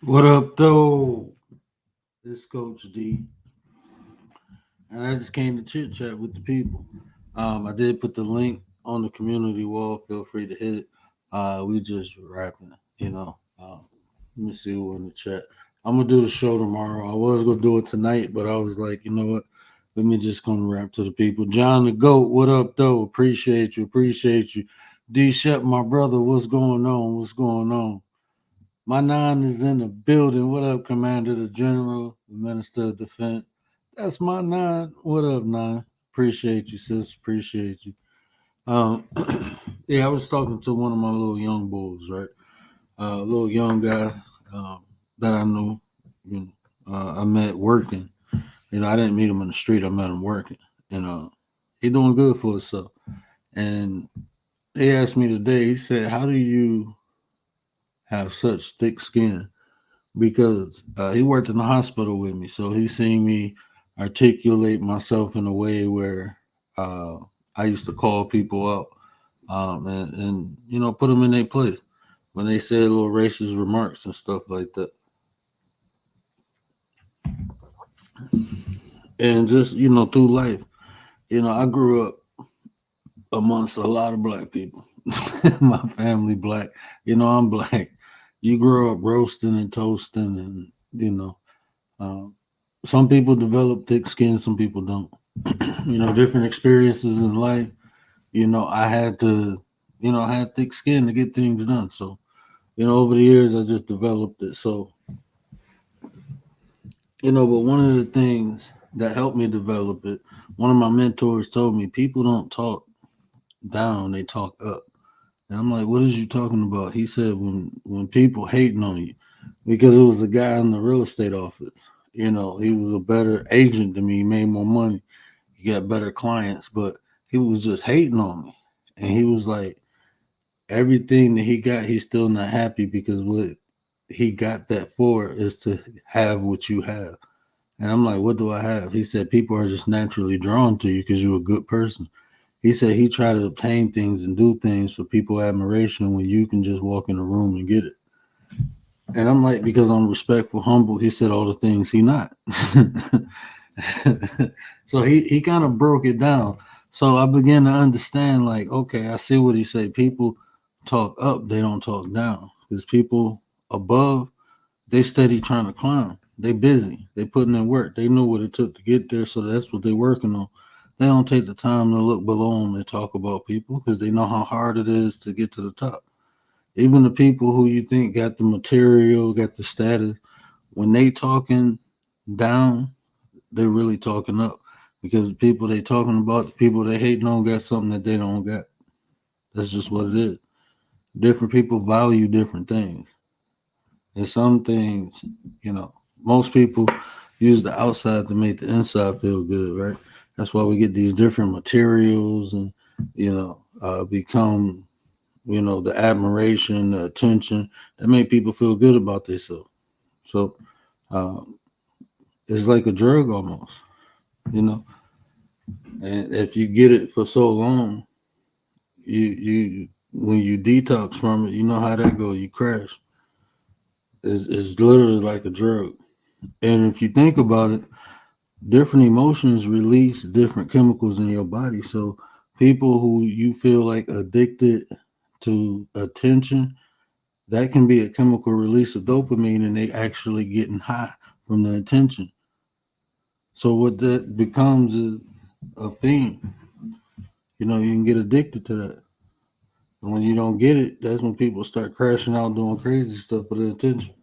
What up, though? This Coach D, and I just came to chit chat with the people. I did put the link on the community wall. Feel free to hit it. We just rapping, you know. Let me see who in the chat. I'm gonna do the show tomorrow. I was gonna do it tonight, but I was like, you know what? Let me just come rap to the people. John the Goat, what up, though? Appreciate you, appreciate you. D Shep, my brother, what's going on? What's going on? My nine is in the building. What up, Commander, the General, the Minister of Defense? That's my nine. What up, nine? Appreciate you, sis. Appreciate you. Um, yeah, I was talking to one of my little young bulls, right? A little young guy that I knew. You I met working. I didn't meet him in the street. I met him working, and he doing good for himself. And he asked me today. He said, "How do you have such thick skin?" Because he worked in the hospital with me, so he seen me articulate myself in a way where uh, I used to call people out and put them in their place when they said little racist remarks and stuff like that, and just through life, I grew up amongst a lot of black people. My family black, I'm black. You grow up roasting and toasting, and um, some people develop thick skin, some people don't. Different experiences in life. I had to, I had thick skin to get things done. So, over the years, I just developed it. So, but one of the things that helped me develop it, one of my mentors told me people don't talk down, they talk up. And I'm like, what is you talking about? He said, when people hating on you, because it was a guy in the real estate office. He was a better agent than me. He made more money. He got better clients, but he was just hating on me. And he was like, everything that he got, he's still not happy because what he got that for is to have what you have. And I'm like, what do I have? He said, people are just naturally drawn to you because you're a good person. He said he tried to obtain things and do things for people admiration when you can just walk in the room and get it. And I'm like, because I'm respectful, humble, he said all the things he not. So he kind of broke it down. So I began to understand, like, okay, I see what he said. People talk up, they don't talk down. Because people above, they steady trying to climb. They busy. They putting in work. They know what it took to get there, so that's what they're working on. They don't take the time to look below them and talk about people because they know how hard it is to get to the top. Even the people who you think got the material, got the status, when they talking down, they're really talking up because the people they talking about, the people they hating on, got something that they don't got. That's just what it is. Different people value different things, and some things, most people use the outside to make the inside feel good, right? That's why we get these different materials and become the admiration, the attention that make people feel good about themselves. So um, it's like a drug almost, you know. And if you get it for so long, you when you detox from it, you know how that goes. You crash. It's literally like a drug. And if you think about it, different emotions release different chemicals in your body. So people who you feel like addicted to attention, that can be a chemical release of dopamine, and they actually getting high from the attention. So what that becomes is a thing. You can get addicted to that. And when you don't get it, that's when people start crashing out doing crazy stuff for the attention.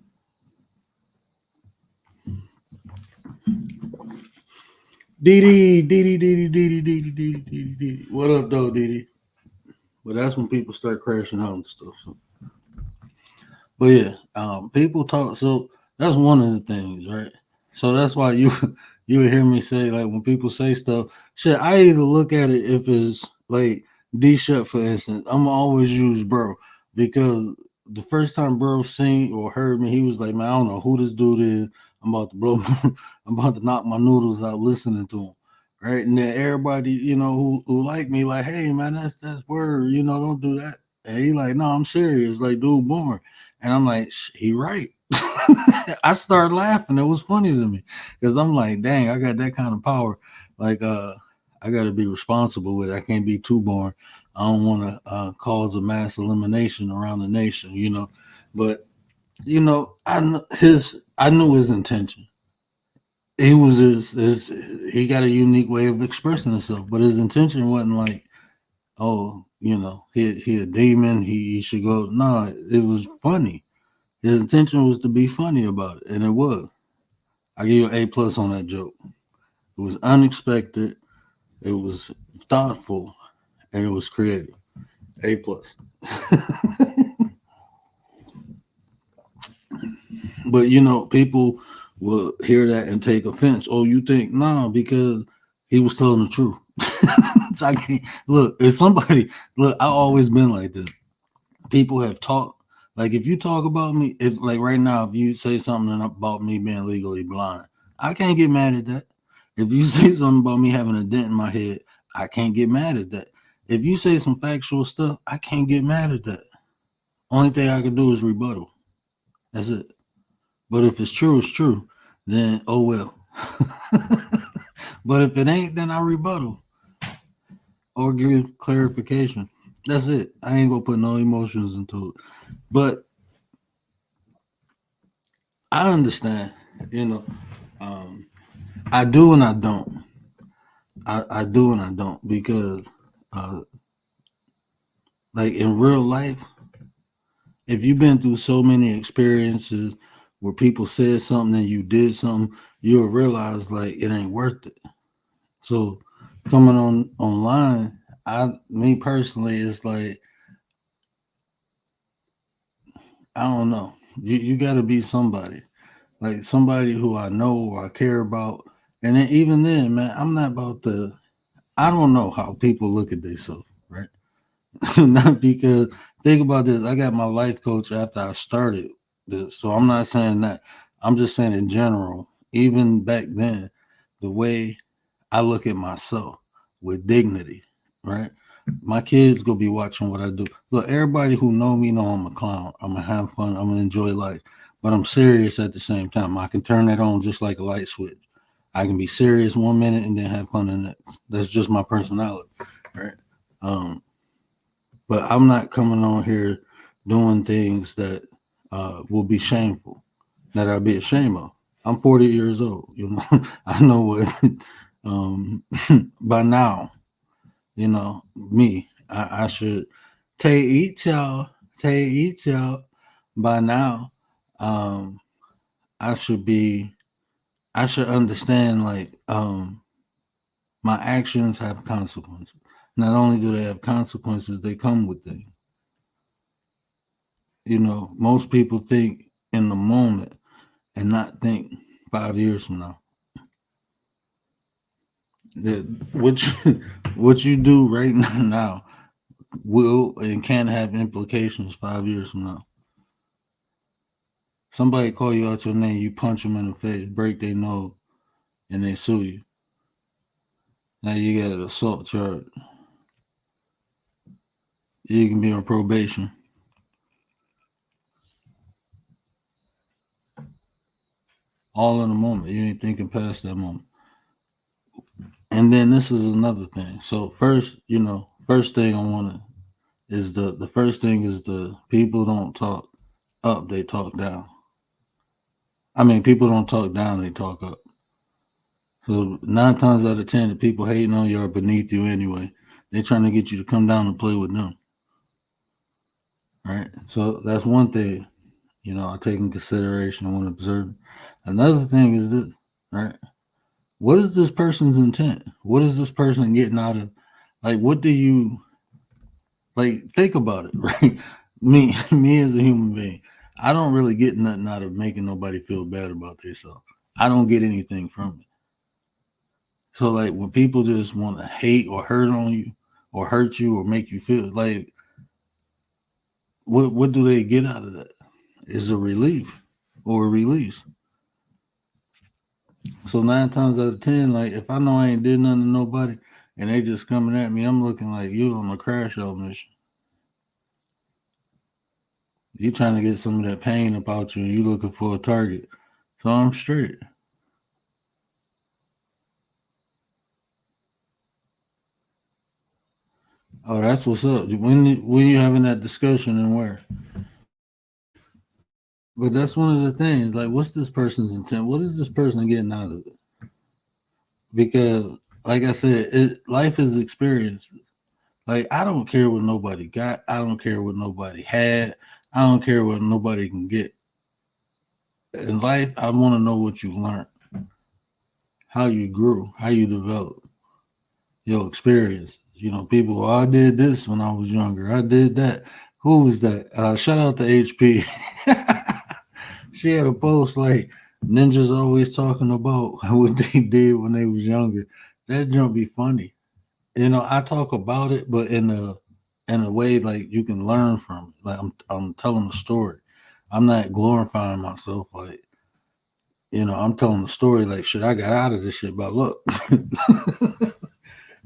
Dee Dee, Dee Dee, Dee Dee, Dee Dee, Dee Dee, Dee Dee. What up, though, Dee Dee? But that's when people start crashing out and stuff. So, but yeah, people talk. So that's one of the things, right? So that's why you would hear me say, like, when people say stuff, shit. I either look at it, if it's like D Shut, for instance, I'm always use bro, because the first time bro seen or heard me, he was like, man, I don't know who this dude is. I'm about to blow. I'm about to knock my noodles out listening to him. Right. And then everybody, who like me, like, hey man, that's word, don't do that. And he like, no, I'm serious. Like, dude born. And I'm like, he right. I started laughing. It was funny to me because I'm like, dang, I got that kind of power. Like, I got to be responsible with it. I can't be too born. I don't want to cause a mass elimination around the nation, But I knew his intention. He was he got a unique way of expressing himself, but his intention wasn't like, oh, he a demon. He should go. No, it was funny. His intention was to be funny about it, and it was. I give you an A+ on that joke. It was unexpected. It was thoughtful, and it was creative. A+. But people will hear that and take offense. Oh, you think no, because he was telling the truth. So I can't look. If somebody look, I always been like this. People have talked. Like if you talk about me, if like right now, if you say something about me being legally blind, I can't get mad at that. If you say something about me having a dent in my head, I can't get mad at that. If you say some factual stuff, I can't get mad at that. Only thing I can do is rebuttal. That's it. But if it's true, it's true. Then oh well. But if it ain't, then I rebuttal or give clarification. That's it. I ain't gonna put no emotions into it. But I understand, you know. Um, I do and I don't. I do and I don't because, uh, like in real life, if you've been through so many experiences where people said something and you did something, you'll realize like it ain't worth it. So coming on online, me personally, it's like I don't know. You got to be somebody, like somebody who I know or I care about, and then even then, man, I'm not about the. I don't know how people look at themselves, right? Not because think about this. I got my life coach after I started this, so I'm not saying that. I'm just saying in general. Even back then, the way I look at myself with dignity, right? My kids gonna be watching what I do. Look, everybody who know I'm a clown. I'm gonna have fun. I'm gonna enjoy life, but I'm serious at the same time. I can turn that on just like a light switch. I can be serious 1 minute and then have fun the next. That's just my personality, right? Um, but I'm not coming on here doing things that will be shameful, that I'll be ashamed of. I'm 40 years old. I know what. Um, by now, me. I should take each y'all. By now, um, I should be. I should understand like my actions have consequences. Not only do they have consequences, they come with things. Most people think in the moment and not think 5 years from now. That what you, what you do right now will and can have implications 5 years from now. Somebody call you out your name, you punch them in the face, break their nose, and they sue you. Now you got an assault charge. You can be on probation. All in a moment. You ain't thinking past that moment. And then this is another thing. So first thing I want to is the first thing is the people don't talk up, they talk down. I mean, people don't talk down, they talk up. So 9 times out of 10, the people hating on you are beneath you anyway. They're trying to get you to come down and play with them. Right. So that's one thing, I take in consideration. I want to observe. Another thing is this, right? What is this person's intent? What is this person getting out of? Like, what do you like? Think about it, right? Me as a human being, I don't really get nothing out of making nobody feel bad about themselves. I don't get anything from it. So, like, when people just want to hate or hurt on you, or hurt you, or make you feel like, what do they get out of that? Is a relief or a release. So 9 times out of 10, like if I know I ain't did nothing to nobody and they just coming at me, I'm looking like you on a crash out mission. You trying to get some of that pain about you, and you looking for a target. So I'm straight. Oh, that's what's up. When you having that discussion and where? But that's one of the things. Like, what's this person's intent? What is this person getting out of it? Because, like I said, life is experience. Like, I don't care what nobody got. I don't care what nobody had. I don't care what nobody can get. In life, I want to know what you learned, how you grew, how you developed, your experience. People, I did this when I was younger. I did that. Who was that? Shout out to HP. She had a post like ninjas always talking about what they did when they was younger. That jump be funny. I talk about it, but in a way like you can learn from it. Like I'm telling a story. I'm not glorifying myself. Like I'm telling the story. Like shit, I got out of this shit. But look,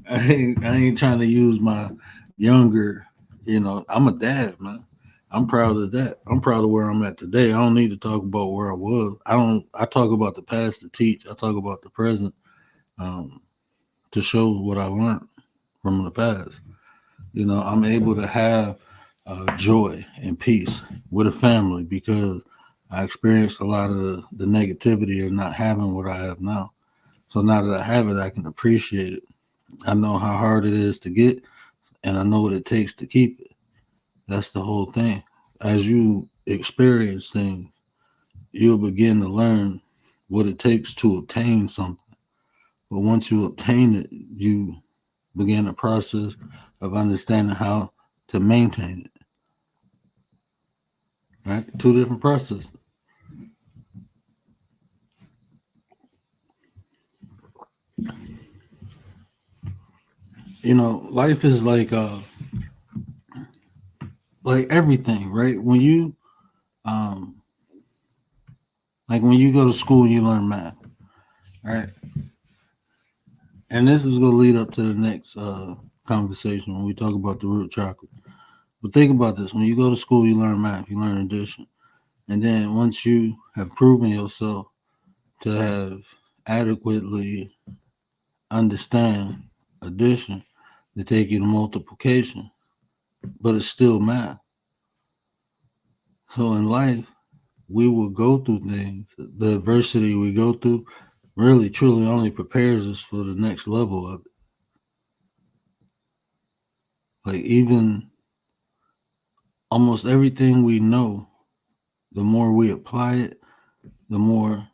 I ain't trying to use my younger. I'm a dad, man. I'm proud of that. I'm proud of where I'm at today. I don't need to talk about where I was. I don't. I talk about the past to teach. I talk about the present um, to show what I learned from the past. I'm able to have joy and peace with a family because I experienced a lot of the negativity of not having what I have now. So now that I have it, I can appreciate it. I know how hard it is to get, and I know what it takes to keep it. That's the whole thing. As you experience things, you'll begin to learn what it takes to obtain something. But once you obtain it, you begin a process of understanding how to maintain it. Right? Two different processes. Life is like everything, right? Um when you go to school, you learn math, right? And this is gonna lead up to the next conversation when we talk about the root chakra. But think about this: when you go to school, you learn math, you learn addition, and then once you have proven yourself to have adequately understand addition, they take you to multiplication, but it's still math. So in life, we will go through things. The adversity we go through really truly only prepares us for the next level of it. Like even almost everything we know, the more we apply it, the more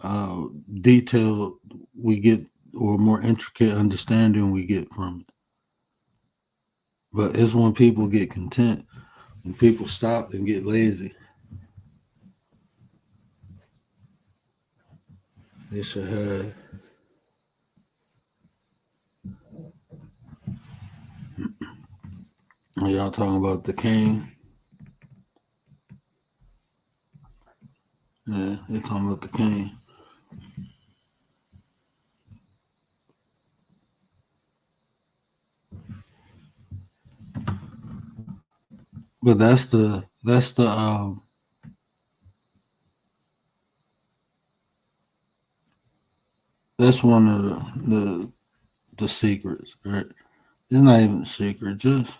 uh, detailed we get or more intricate understanding we get from it. But it's when people get content, when people stop and get lazy. They should have. Y'all talking about the king? Yeah, they talking about the king. But that's one of the secrets, right? It's not even a secret. Just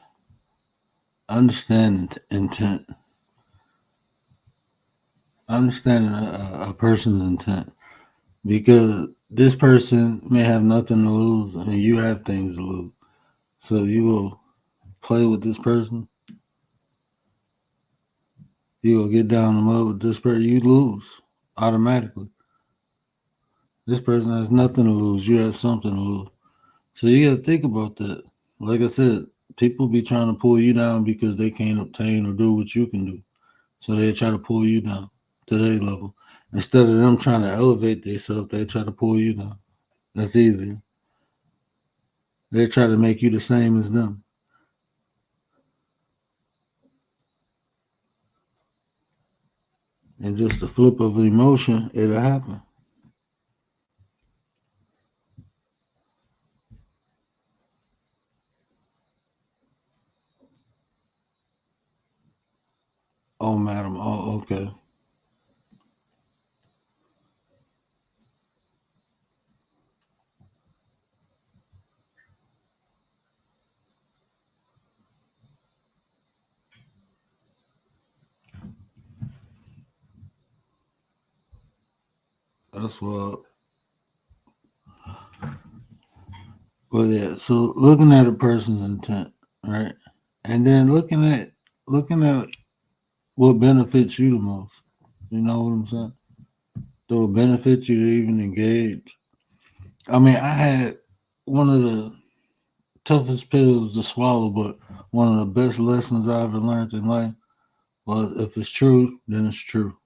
understand intent, understanding a person's intent, because this person may have nothing to lose and you have things to lose. So you will play with this person, you will get down the mud with this person, you lose automatically. This person has nothing to lose, you have something to lose. So you got to think about that. Like I said, people be trying to pull you down because they can't obtain or do what you can do. So they try to pull you down to their level. Instead of them trying to elevate themselves, they try to pull you down. That's easier. They try to make you the same as them. And just the flip of an emotion, it'll happen. Oh, madam. Oh, okay. That's what. Well, yeah. So looking at a person's intent, right, and then looking at what benefits you the most. You know what I'm saying? That will benefit you to even engage. I mean, I had one of the toughest pills to swallow, but one of the best lessons I ever learned in life was if it's true, then it's true.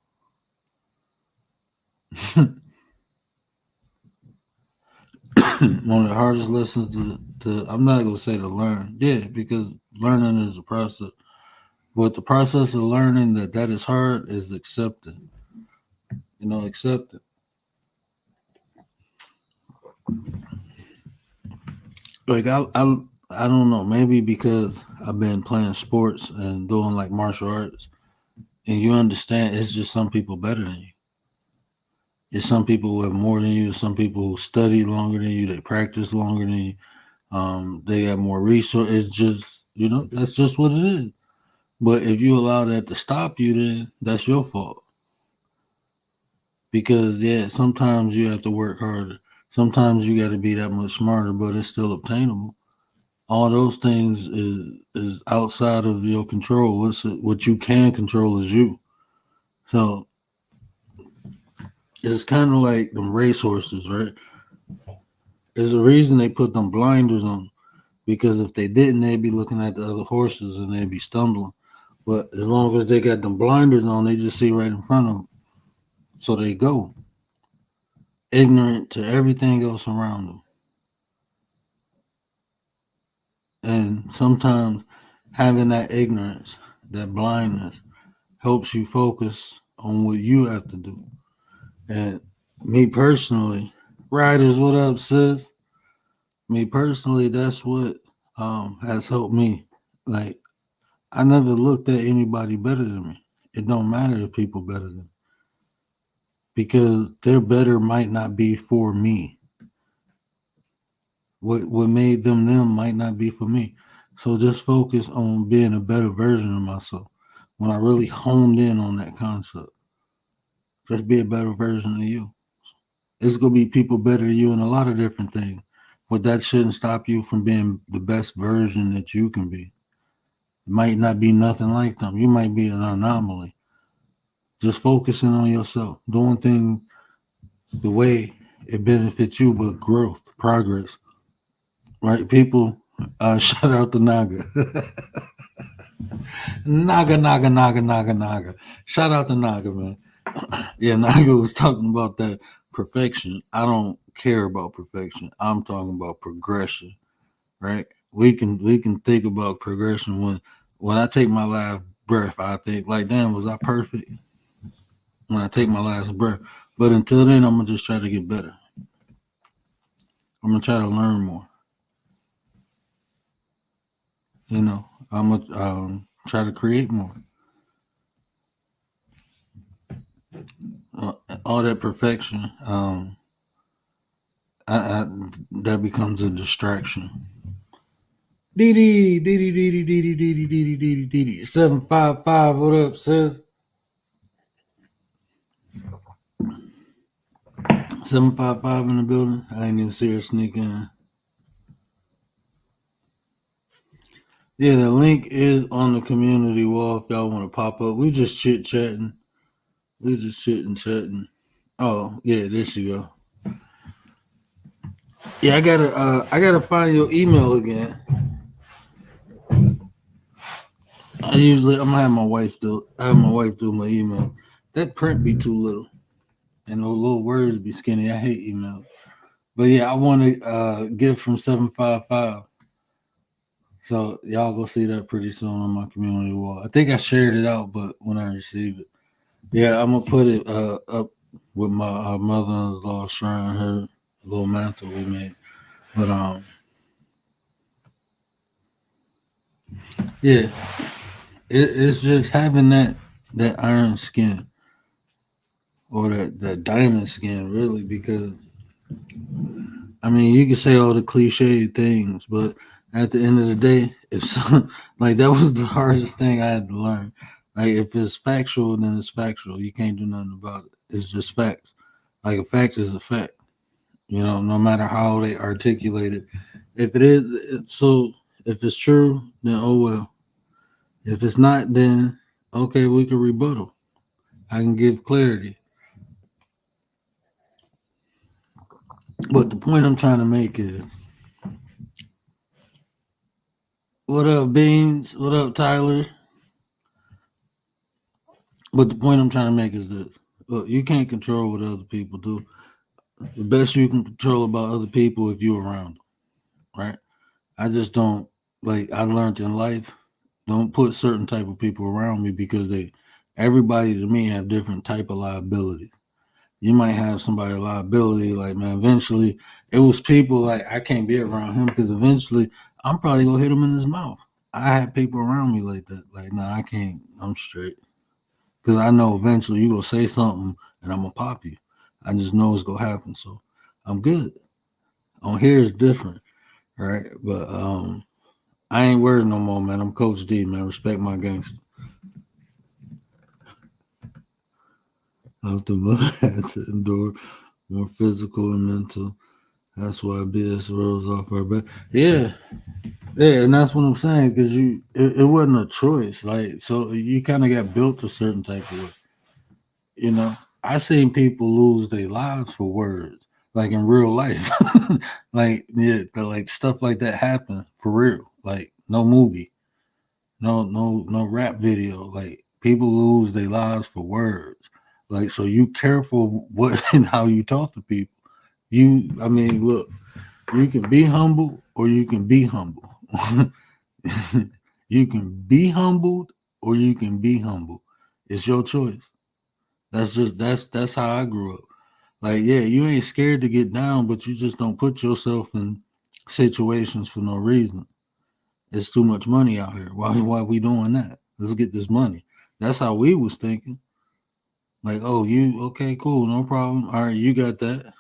One of the hardest lessons to I'm not gonna say to learn, yeah, because learning is a process. But the process of learning that is hard is accepting. Accepting. Like I don't know, maybe because I've been playing sports and doing like martial arts, and you understand it's just some people better than you. It's some people who have more than you. Some people who study longer than you. They practice longer than you. They have more resources. It's just that's just what it is. But if you allow that to stop you, then that's your fault. Because yeah, sometimes you have to work harder. Sometimes you got to be that much smarter, but it's still obtainable. All those things is outside of your control. What you can control is you. So it's kind of like them racehorses, right? There's a reason they put them blinders on, because if they didn't, they'd be looking at the other horses and they'd be stumbling. But as long as they got them blinders on, they just see right in front of them. So they go ignorant to everything else around them. And sometimes having that ignorance, that blindness, helps you focus on what you have to do. And me personally, Riders, what up, sis? Me personally, that's what has helped me. Like, I never looked at anybody better than me. It don't matter if people better than me, because their better might not be for me. What made them might not be for me. So just focus on being a better version of myself. When I really honed in on that concept, just be a better version of you. It's gonna be people better than you in a lot of different things, but that shouldn't stop you from being the best version that you can be. It might not be nothing like them. You might be an anomaly. Just focusing on yourself, doing things the way it benefits you, but growth, progress, right? People, shout out to Naga. Naga. Shout out to Naga, man. Yeah, Naga was talking about that perfection. I don't care about perfection. I'm talking about progression, right? We can think about progression when I take my last breath. I think like, damn, was I perfect when I take my last breath? But until then, I'm gonna just try to get better. I'm gonna try to learn more. I'm gonna try to create more. Uh, all that perfection, that becomes a distraction. Dee 755. What up, sis? 755 in the building. I ain't even see her sneak in. Yeah, the link is on the community wall if y'all want to pop up. We just chit chatting. We just chit and chatting. Oh, yeah, there she go. Yeah, I gotta find your email again. I'm gonna have my wife do. I have my wife do my email. That print be too little, and those little words be skinny. I hate email. But yeah, I want to give from 755. So y'all go see that pretty soon on my community wall. I think I shared it out, but when I receive it, yeah, I'm gonna put it up with my mother-in-law shrine, her little mantle we made. But yeah, it's just having that iron skin or that diamond skin, really, because I mean, you can say all the cliche things, but at the end of the day, if some, like that was the hardest thing I had to learn. Like if it's factual, then it's factual. You can't do nothing about it. It's just facts. Like a fact is a fact. You know, no matter how they articulate it. If it is, so if it's true, then oh well. If it's not, then okay, we can rebuttal. I can give clarity. But the point I'm trying to make is, what up, Beans? What up, Tyler? But the point I'm trying to make is this: look, you can't control what other people do. The best you can control about other people if you're around them, right? I just don't like. I learned in life, don't put certain type of people around me because everybody to me have different type of liabilities. You might have somebody liability, like man. Eventually, it was people like I can't be around him because eventually I'm probably gonna hit him in his mouth. I had people around me like that. Like, no, I can't. I'm straight because I know eventually you gonna say something and I'm gonna pop you. I just know it's gonna happen, so I'm good. On here is different, right? But I ain't worried no more, man. I'm Coach D, man. Respect my gangster. Out the mud to endure more physical and mental. That's why BS rolls off our back. Yeah, yeah, and that's what I'm saying because it wasn't a choice. Like, so you kind of got built a certain type of way. You know, I seen people lose their lives for words, like in real life. Like, yeah, like stuff like that happen for real. Like, no movie, no rap video. Like, people lose their lives for words. Like, so you careful what and how you talk to people. I mean, look, you can be humble or you can be humble. You can be humbled or you can be humble. It's your choice. That's how I grew up. Like, yeah, you ain't scared to get down, but you just don't put yourself in situations for no reason. It's too much money out here. Why we doing that? Let's get this money. That's how we was thinking. Like, oh, you okay, cool, no problem. All right, you got that.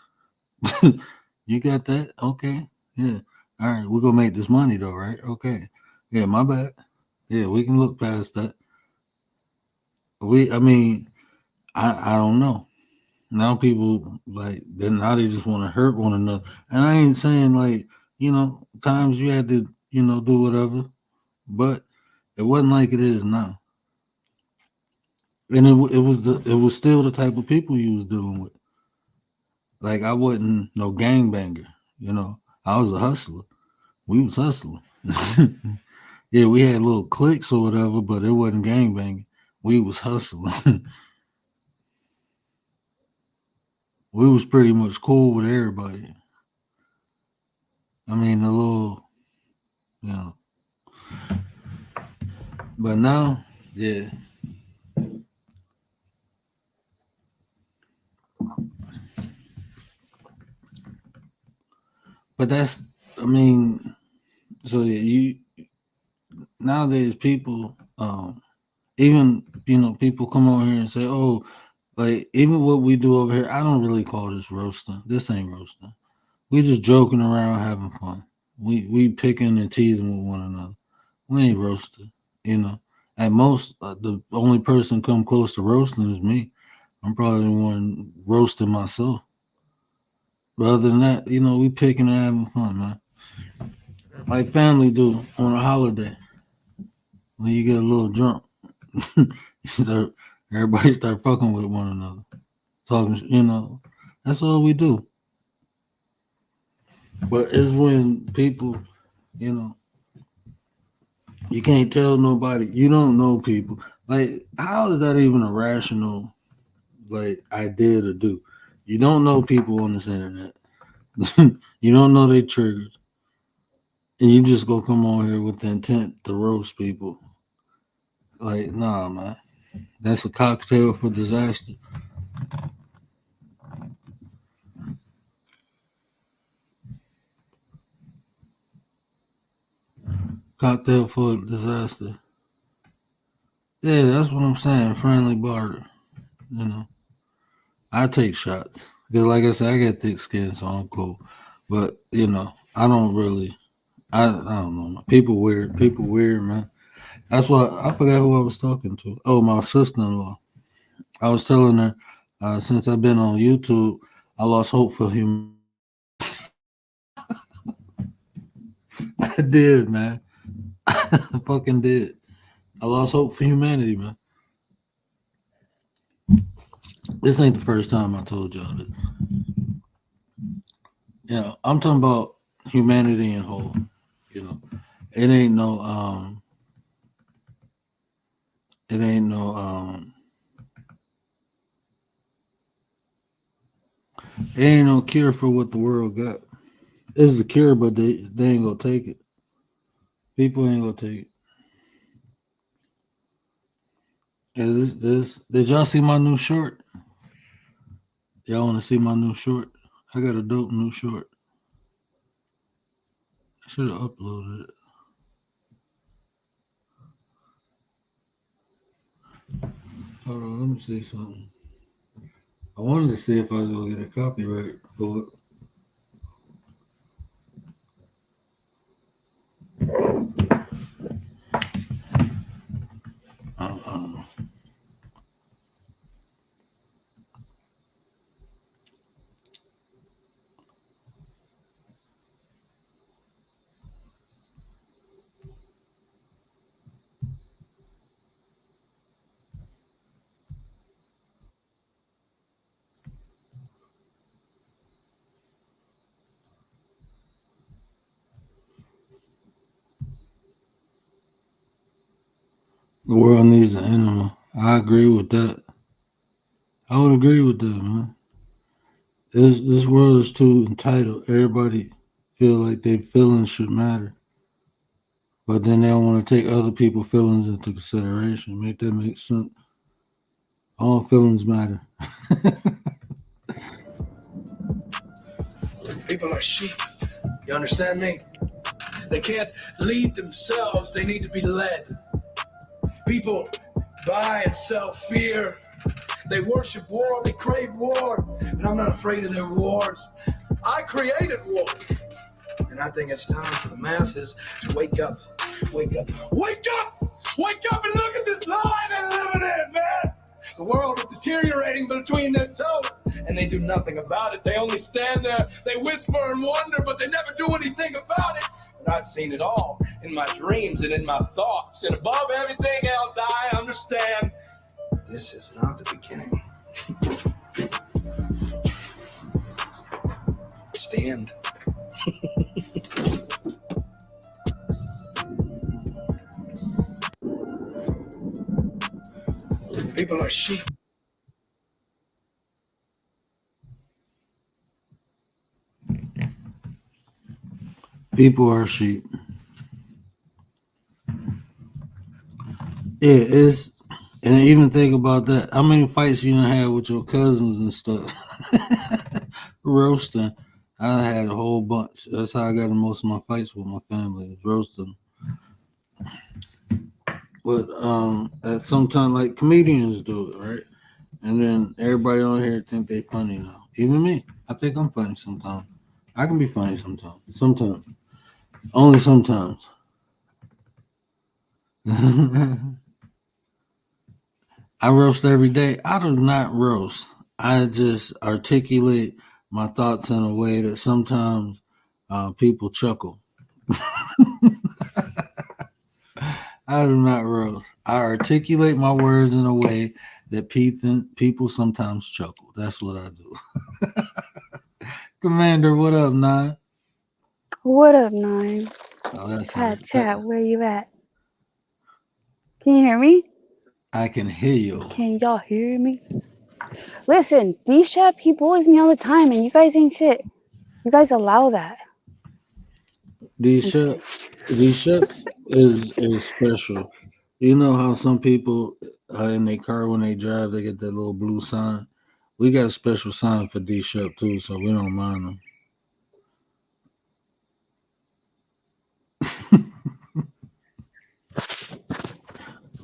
You got that? Okay. Yeah. All right, we're gonna make this money though, right? Okay. Yeah, my bad. Yeah, we can look past that. I mean, I don't know. Now people like then now they just want to hurt one another. And I ain't saying like, times you had to, do whatever, but it wasn't like it is now. And it was still the type of people you was dealing with. Like I wasn't no gangbanger. I was a hustler. We was hustling. Yeah, we had little cliques or whatever, but it wasn't gangbanging. We was hustling. We was pretty much cool with everybody. I mean, the little, you know, but now, yeah. But I mean, so yeah, nowadays people, even, people come over here and say, oh, like, even what we do over here, I don't really call this roasting. This ain't roasting. We just joking around, having fun. We picking and teasing with one another. We ain't roasting, you know. At most, the only person come close to roasting is me. I'm probably the one roasting myself. But other than that, we picking and having fun, man. Like family do on a holiday. When you get a little drunk, you start, everybody start fucking with one another. Talking, that's all we do. But it's when people, you know, you can't tell nobody. You don't know people. Like, how is that even a rational, like, idea to do? You don't know people on this internet. You don't know they triggered, and you just go come on here with the intent to roast people. Like, nah, man, that's a cocktail for disaster. Cocktail for disaster. Yeah, that's what I'm saying. Friendly barter. You know, I take shots because, like I said, I got thick skin, so I'm cool. But I don't really. I don't know. People weird. People weird, man. That's why I forgot who I was talking to. Oh, my sister-in-law. I was telling her since I've been on YouTube, I lost hope for humanity. I did, man. I fucking did. I lost hope for humanity, man. This ain't the first time I told y'all this. I'm talking about humanity in whole. You know, it ain't no it ain't no it ain't no cure for what the world got. It's the cure, but they ain't gonna take it. People ain't gonna take it. And this did y'all see my new short? Y'all wanna see my new short? I got a dope new short. I should have uploaded it. Hold on, let me see something. I wanted to see if I was gonna get a copyright for it. I don't know. The world needs an animal. I agree with that. I would agree with that, man. This world is too entitled. Everybody feel like their feelings should matter, but then they don't want to take other people's feelings into consideration. Make that make sense? All feelings matter. People are sheep. You understand me? They can't lead themselves. They need to be led. People buy and sell fear. They worship war. They crave war. And I'm not afraid of their wars. I created war. And I think it's time for the masses to wake up. Wake up. Wake up! Wake up and look at this lie they're living in, man! The world is deteriorating between their toes, and they do nothing about it. They only stand there, they whisper and wonder, but they never do anything about it. But I've seen it all in my dreams and in my thoughts, and above everything else, I understand this is not the beginning. It's the end. People are sheep. People are sheep. Yeah, it's and even think about that. How many fights you done had with your cousins and stuff? Roasting. I had a whole bunch. That's how I got in most of my fights with my family. Is roasting. But at some time, like comedians do it, right? And then everybody on here think they funny now. Even me, I think I'm funny sometimes. I can be funny sometimes. Sometimes, only sometimes. I roast every day. I do not roast. I just articulate my thoughts in a way that sometimes people chuckle. I do not roast. I articulate my words in a way that people sometimes chuckle. That's what I do. Commander, what up, Nine? What up, Nine? Oh, that's her. Chat, chat, where you at? Can you hear me? I can hear you. Can y'all hear me? Listen, D-Shep, he bullies me all the time, and you guys ain't shit. You guys allow that. D I'm just Shep, kidding. D Shep is special. You know how some people in their car when they drive they get that little blue sign. We got a special sign for D Shep too, so we don't mind them.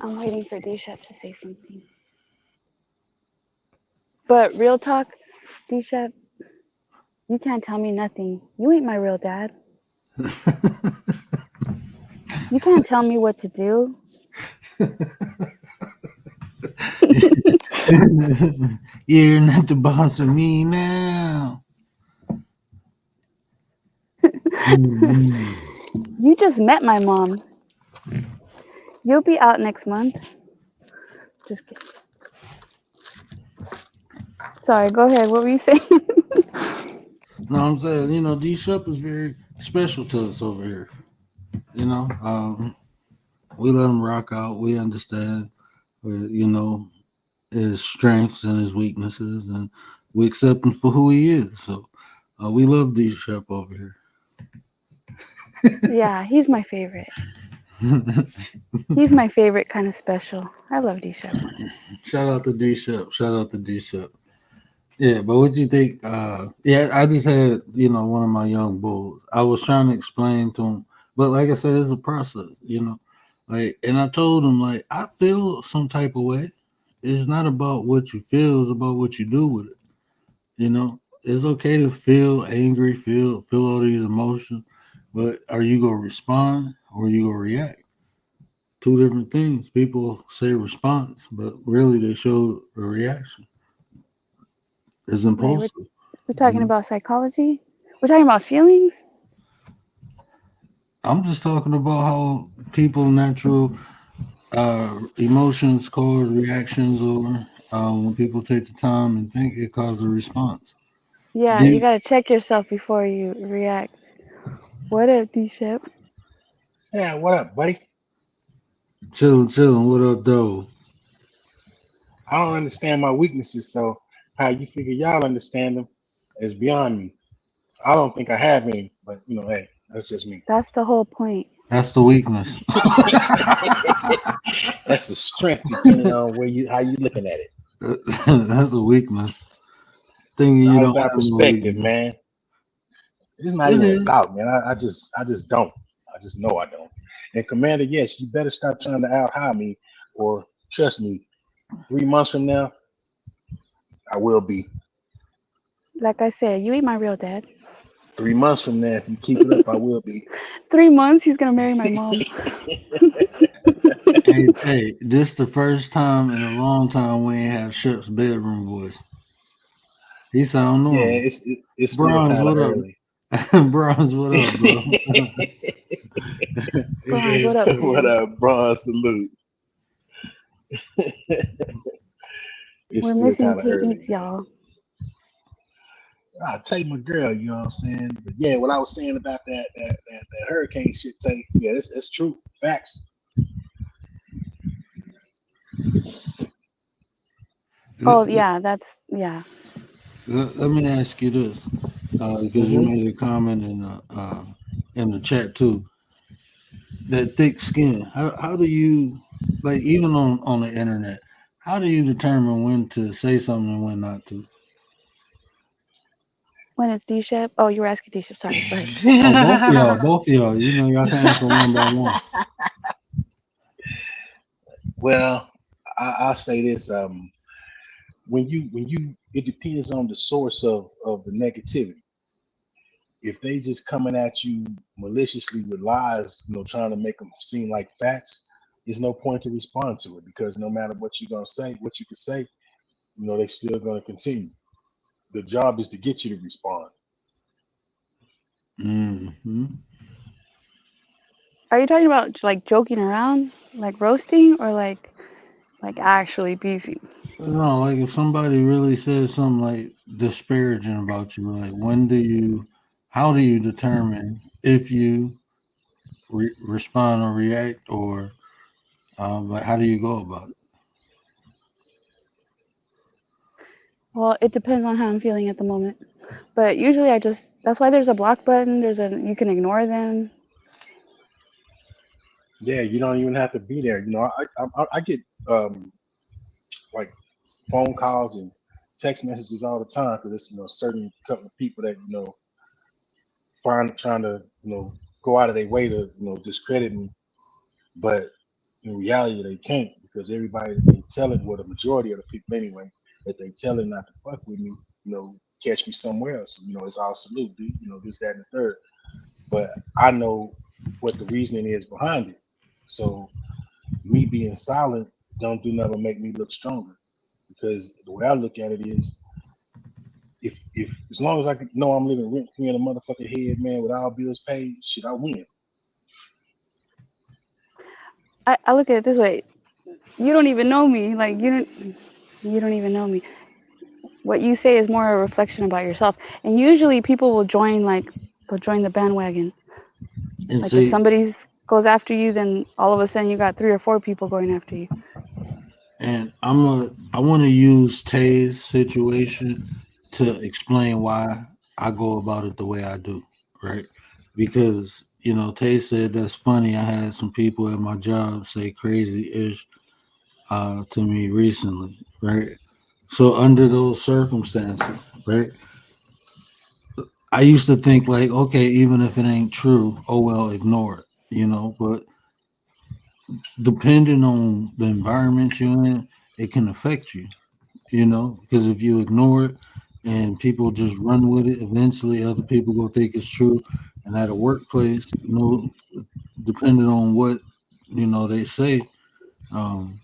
I'm waiting for D-Shep to say something. But real talk, D-Shep, you can't tell me nothing. You ain't my real dad. You can't tell me what to do. You're not the boss of me now. Mhm. You just met my mom. You'll be out next month. Just kidding. Sorry, go ahead. What were you saying? No, I'm saying, D Shep is very special to us over here. We let him rock out. We understand, his strengths and his weaknesses, and we accept him for who he is. So we love D Shep over here. Yeah, he's my favorite. He's my favorite kind of special. I love D-Shep. Shout out to D Shep. Shout out to D Shep. Yeah, but what do you think? Yeah, I just had, one of my young bulls. I was trying to explain to him, but like I said, it's a process. Like, and I told him, like, I feel some type of way. It's not about what you feel, it's about what you do with it. It's okay to feel angry, feel all these emotions, but are you gonna respond or are you gonna react? Two different things. People say response, but really they show a reaction. It's Wait, impulsive. we're You talking know? about psychology? We're talking about feelings? I'm just talking about how people natural emotions cause reactions, or when people take the time and think, it causes a response. Yeah, you Deep, gotta check yourself before you react. What up, D-Shep? Yeah, what up, buddy? chilling. What up, though? I don't understand my weaknesses, so how you figure y'all understand them is beyond me. I don't think I have any, but hey, that's just me. That's the whole point. That's the weakness. That's the strength, depending on how you looking at it. That's a weakness. Thinking It's you all don't about have no perspective, weakness. man. It's not It even a is. doubt, man. I just don't. I just know I don't. And Commander, yes, you better stop trying to out high me, or trust me, 3 months from now, I will be. Like I said, you ain't my real dad. 3 months from now, if you keep it up, I will be. 3 months, he's gonna marry my mom. Hey, this the first time in a long time we ain't have Shep's bedroom voice. He sound Yeah, normal. it's still Bronze, kind of what up? early. Bronze, what up, bro? Bronze, what up, What man? a broad salute. It's We're still missing kind of T early, Eats, man. y'all. I'll tell you my girl, you know what I'm saying? But yeah, what I was saying about that hurricane shit, yeah, that's true. Facts. Oh, yeah, yeah. Let me ask you this, because you Hmm. made a comment in the chat too. That thick skin. How do you, like, even on the internet? How do you determine when to say something and when not to? When it's D-Shep? Oh, you were asking D-Shep. Sorry, go ahead. Oh, both of y'all, both of y'all. Y'all can answer one by one. Well, I'll say this. When you it depends on the source of the negativity. If they just coming at you maliciously with lies, trying to make them seem like facts, there's no point to respond to it, because no matter what you're gonna say, what you can say, they still gonna continue. The job is to get you to respond. Hmm. Are you talking about like joking around, like roasting, or like actually beefing? No, like if somebody really says something like disparaging about you, like how do you determine if you respond or react, or like how do you go about it? Well, it depends on how I'm feeling at the moment. But usually that's why there's a block button. You can ignore them. Yeah, you don't even have to be there. I get like phone calls and text messages all the time, because it's certain couple of people that trying to go out of their way to discredit me. But in reality, they can't because everybody that they telling, well, the majority of the people anyway, that they telling not to fuck with me, catch me somewhere else. It's all salute, dude. This, that, and the third. But I know what the reasoning is behind it. So me being silent don't do nothing but make me look stronger. Because the way I look at it is, if as long as I can know I'm living rent free in a motherfucking head, man, with all bills paid, shit, I win. I look at it this way. You don't even know me. Like you don't even know me. What you say is more a reflection about yourself. And usually people will join they'll join the bandwagon. And Like if see, somebody goes after you, then all of a sudden you got 3 or 4 people going after you. and I want to use Tay's situation to explain why I go about it the way I do, right? Because Tay said that's funny. I had some people at my job say crazy ish to me recently, right? So under those circumstances, right? I used to think like, okay, even if it ain't true, oh well, ignore it, But depending on the environment you're in, it can affect you, because if you ignore it and people just run with it, eventually other people will think it's true. And at a workplace, depending on what they say, um,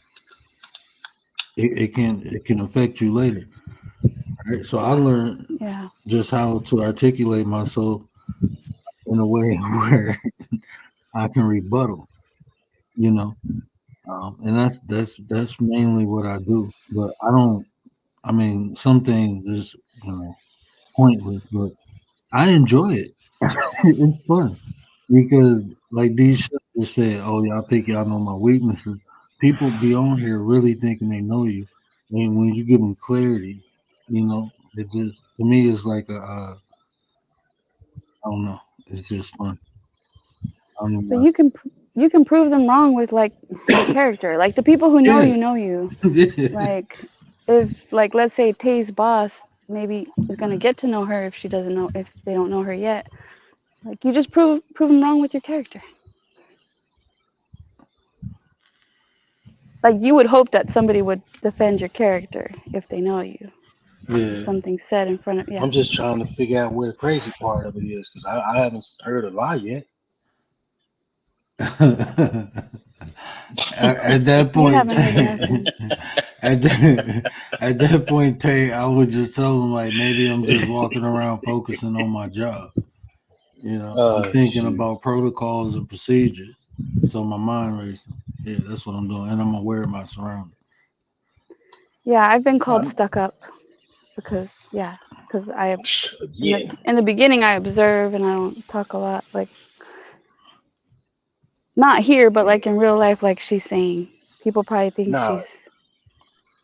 it can affect you later. Right? So I learned Yeah. just how to articulate myself in a way where I can rebuttal, you know, and that's mainly what I do. But I don't. I mean, some things is pointless, but I enjoy it. It's fun because like these shows just said, "Oh, y'all think y'all know my weaknesses." People be on here really thinking they know you, and when you give them clarity, it just to me it's like I don't know, it's just fun. I don't But know. you can prove them wrong with your character. Like the people who Yeah, know you. yeah, Like if let's say Tay's boss maybe is gonna get to know her if they don't know her yet. Like you just prove them wrong with your character. Like you would hope that somebody would defend your character if they know you. If yeah. something's said in front of I'm just trying to figure out where the crazy part of it is because I haven't heard a lie yet. At that You point, haven't heard nothing. at that point, Tay, I would just tell them like maybe I'm just walking around focusing on my job. I'm Oh, thinking shit. about protocols and procedures, so my mind racing. Yeah, that's what I'm doing, and I'm aware of my surroundings. Yeah, I've been called Um, stuck up because I again, in the beginning I observe and I don't talk a lot. Like not here, but yeah. like in real life, like she's saying, people probably think Nah,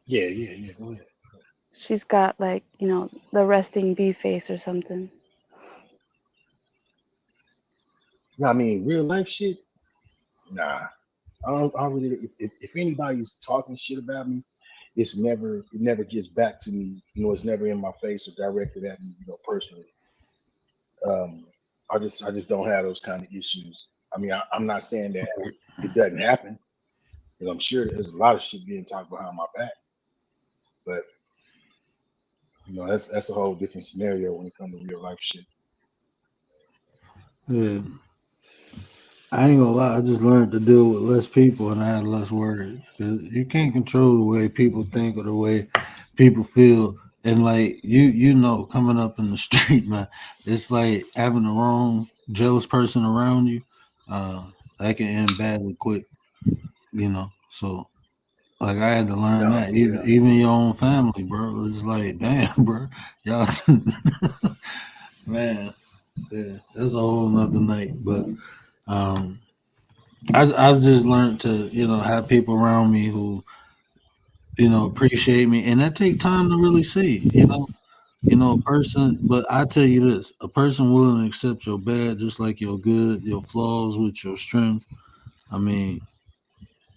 yeah. Go ahead. she's got the resting bee face or something. Nah, I mean, real life shit. Nah, I don't really. If anybody's talking shit about me, it never gets back to me. It's never in my face or directed at me. Personally. Um, I just don't have those kind of issues. I mean, I'm not saying that it doesn't happen because I'm sure there's a lot of shit being talked behind my back, but that's a whole different scenario when it comes to real life shit. Yeah, I ain't gonna lie. I just learned to deal with less people and I had less words. 'Cause you can't control the way people think or the way people feel. And like coming up in the street, man, it's like having the wrong jealous person around you. Uh, that can end badly quick. So like I had to learn No, that yeah, even your own family, bro. It's like, damn, bro, y'all, man, yeah, that's a whole nother night. But um, I just learned to have people around me who appreciate me, and that take time to really see. A person. But I tell you this: a person willing to accept your bad, just like your good, your flaws with your strengths. I mean,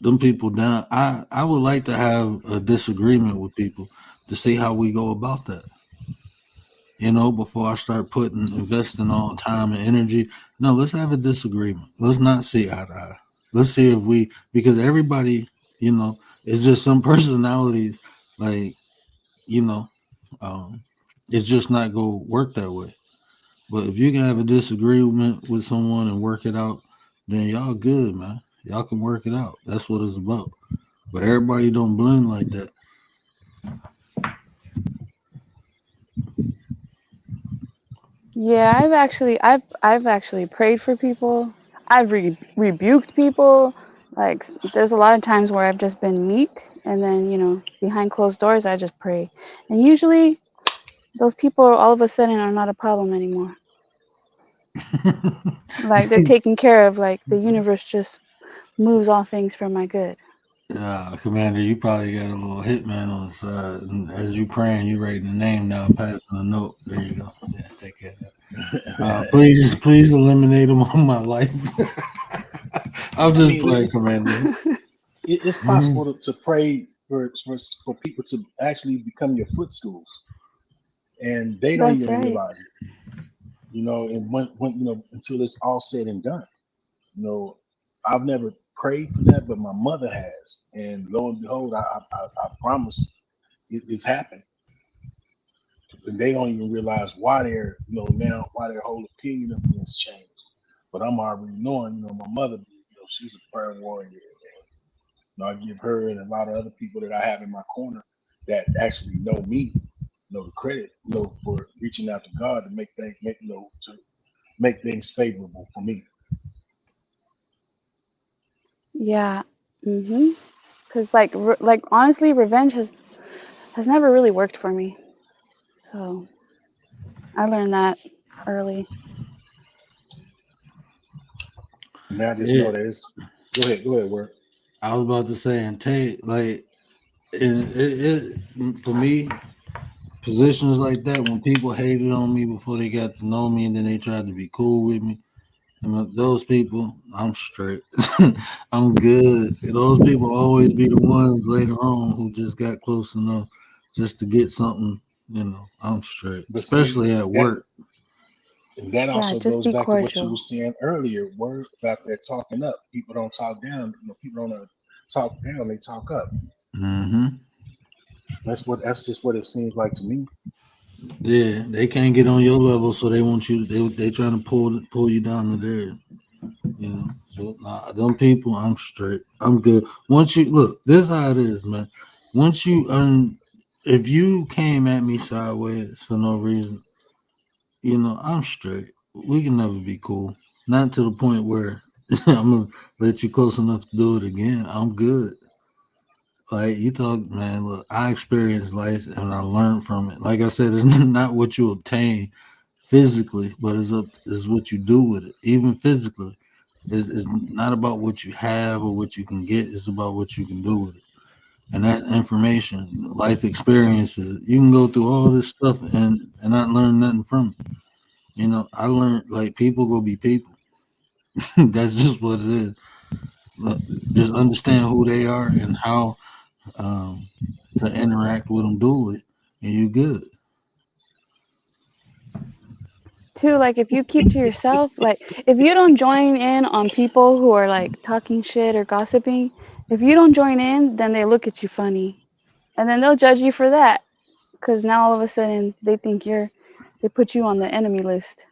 them people down. I would like to have a disagreement with people to see how we go about that. Before I start investing all time and energy. No, let's have a disagreement. Let's not see eye to eye. Let's see if we, because everybody, it's just some personalities, like, you know, um, it's just not going to work that way. But if you can have a disagreement with someone and work it out, then y'all good, man. Y'all can work it out. That's what it's about. But everybody don't blend like that. Yeah, I've actually prayed for people. I've rebuked people. Like there's a lot of times where I've just been meek, and then behind closed doors I just pray. And usually those people all of a sudden are not a problem anymore. Like they're taken care of. Like the universe just moves all things for my good. Commander, you probably got a little hitman on the side. And as you praying, you writing the name down, passing a note. There you go. Yeah, take care of that. Please eliminate him on my life. I'm I just mean, playing, Commander. it's possible to pray for people to actually become your footstools, and they don't That's even right. realize it. And when until it's all said and done. You know, I've never prayed for that, but my mother has, and lo and behold, I promise it's happened. And they don't even realize why now why their whole opinion of me has changed. But I'm already knowing, my mother, she's a prayer warrior. I give her and a lot of other people that I have in my corner that actually know me, the credit, for reaching out to God to make things favorable for me. Yeah. Because like honestly, revenge has never really worked for me. So I learned that early. And I just Yeah, know that it's go ahead, work. I was about to say, and Tate, like, for me, positions like that, when people hated on me before they got to know me and then they tried to be cool with me, and those people, I'm straight. I'm good. Those people always be the ones later on who just got close enough just to get something. I'm straight, But see, especially at that work. and that Yeah, also just goes be back to what you were cordial. saying earlier. Word about that talking up. People don't talk down. People don't talk down. They talk up. Hmm. That's just what it seems like to me. Yeah, they can't get on your level, so they want you. They trying to pull you down to theirs. So them people, I'm straight. I'm good. Once you look, this is how it is, man. Once you if you came at me sideways for no reason, I'm straight. We can never be cool. Not to the point where I'm gonna let you close enough to do it again. I'm good. Like you talk, man. Look, I experienced life and I learned from it. Like I said, it's not what you obtain physically, but is what you do with it. Even physically, it's not about what you have or what you can get. It's about what you can do with it. And that's information, life experiences. You can go through all this stuff and not learn nothing from it. I learned like people go be people. That's just what it is. Look, just understand who they are and how um, to interact with them duly, and you good. Too, like if you keep to yourself, like if you don't join in on people who are like talking shit or gossiping, if you don't join in, then they look at you funny. And then they'll judge you for that. Because now all of a sudden they put you on the enemy list.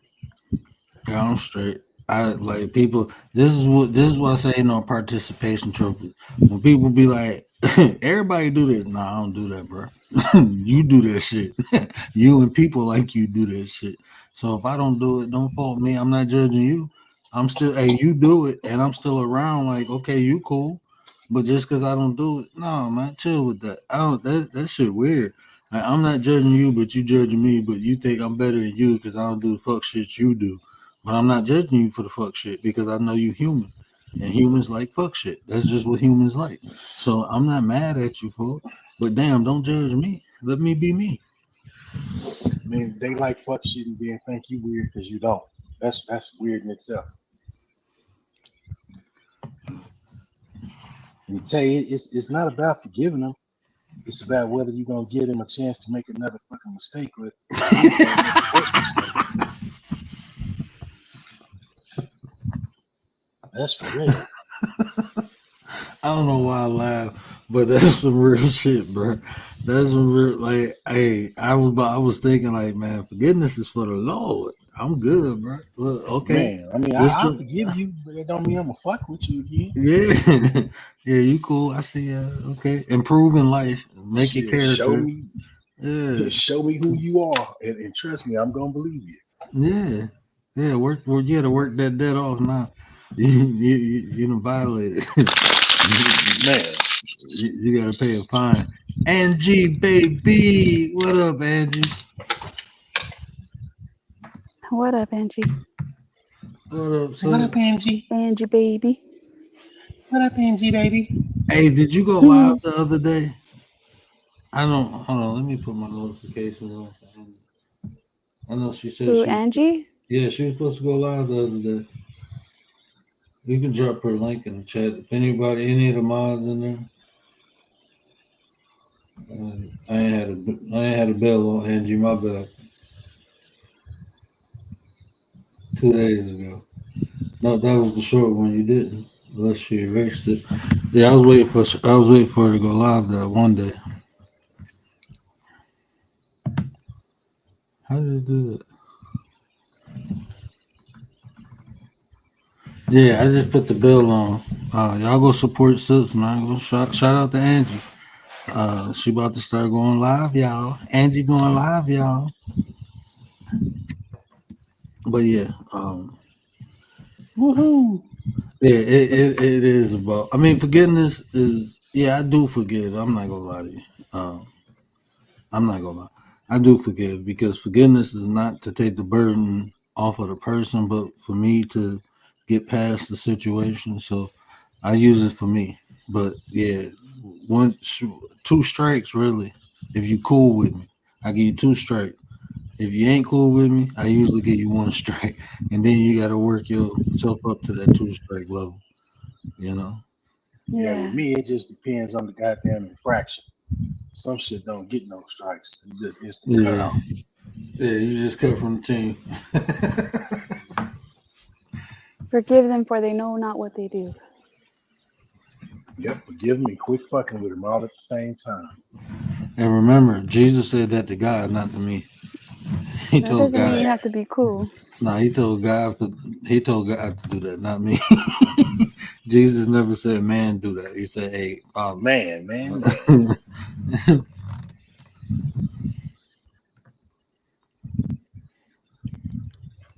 Yeah, I'm straight. I like people. This is what I say. No participation trophy. When people be like, everybody do this. Nah, I don't do that, bro. You do that shit. You and people like you do that shit. So if I don't do it, don't fault me. I'm not judging you. I'm still. Hey, you do it, and I'm still around. Like, okay, you cool. But just because I don't do it, no, man, chill with that. I don't. That shit weird. Like, I'm not judging you, but you judging me. But you think I'm better than you because I don't do the fuck shit you do. But I'm not judging you for the fuck shit because I know you human. And humans like fuck shit. That's just what humans like. So I'm not mad at you for it. But damn, don't judge me. Let me be me. I mean, they like fuck shit and then think you weird because you don't. That's weird in itself. And tell you, it's not about forgiving them. It's about whether you're gonna give them a chance to make another fucking mistake or they gonna make a worse mistake. That's for real. I don't know why I laugh, but that's some real shit, bro. That's some real like. Hey, I was thinking like, man, forgiveness is for the Lord. I'm good, bro. Look, okay, Man, I mean, this I good. forgive you, but that don't mean I'm gonna fuck with you again. Yeah, yeah, you cool. I see. Okay, improve in life, make your Shit, show character. me, Yeah, show me who you are, and trust me, I'm gonna believe you. yeah, yeah. Yeah, to work that debt off now. You done violated. Man, You got to pay a fine. Angie, baby, what up, Angie? What up, Angie? What up, what son? up, Angie? Angie, baby. What up, Angie, baby? Hey, did you go live Who? the other day? I don't. Hold on. Let me put my notifications on. I know she said she was. Angie? Yeah, she was supposed to go live the other day. You can drop her link in the chat if anybody, any of the mods in there. I ain't had a bell on Angie. My bad. 2 days ago. No, that was the short one. You didn't, unless she erased it. Yeah, I was waiting for her to go live that one day. How did it do that? Yeah, I just put the bell on. Y'all go support Sis, man. Go shout out to Angie. She about to start going live, y'all. Angie going live, y'all. But yeah, Woohoo! yeah, it is about. I mean, forgiveness is. Yeah, I do forgive. I'm not gonna lie to you. Um, I'm not gonna lie. I do forgive because forgiveness is not to take the burden off of the person, but for me to get past the situation. So I use it for me. But yeah, one, two strikes really. If you cool with me, I give you two strikes. If you ain't cool with me, I usually give you one strike, and then you got to work yourself up to that two strike level. You know. Yeah, with Yeah. me, it just depends on the goddamn infraction. Some shit don't get no strikes. It's just instant Yeah. cutoff. Yeah. You just cut from the team. Forgive them for they know not what they do. Yep, forgive me. Quit fucking with them all at the same time. And remember, Jesus said that to God, not to me. He That told doesn't mean God. you have to be cool. No, he told God to do that, not me. Jesus never said man do that. He said, hey, Father. Man.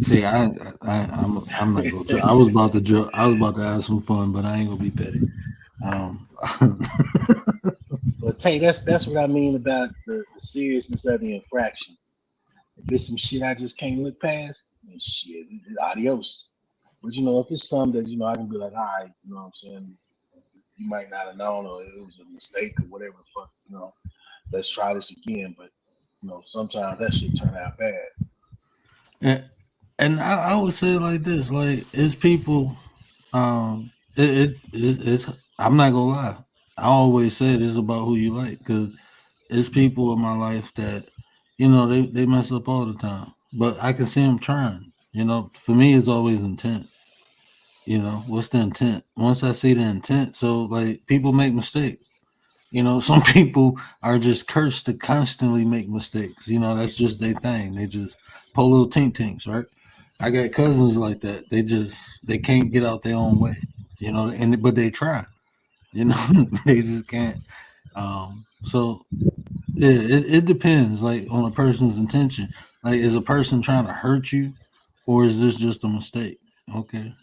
See, I'm not gonna try. I was about to have some fun, but I ain't gonna be petty. Um, But Tay, that's what I mean about the seriousness of the infraction. If it's some shit I just can't look past, then shit, adios. But if it's something that I can be like, all right, you know what I'm saying? You might not have known, or it was a mistake, or whatever the fuck, let's try this again. But sometimes that shit turn out bad. and I would say it like this: like it's people. It's. I'm not gonna lie. I always say it's about who you like because it's people in my life that they mess up all the time, but I can see them trying. For me, it's always intent. What's the intent? Once I see the intent, so like people make mistakes. Some people are just cursed to constantly make mistakes. That's just their thing. They just pull little tink tinks, right? I got cousins like that. They can't get out their own way. But they try. They just can't. So yeah, it depends, like on a person's intention. Like, is a person trying to hurt you, or is this just a mistake? Okay.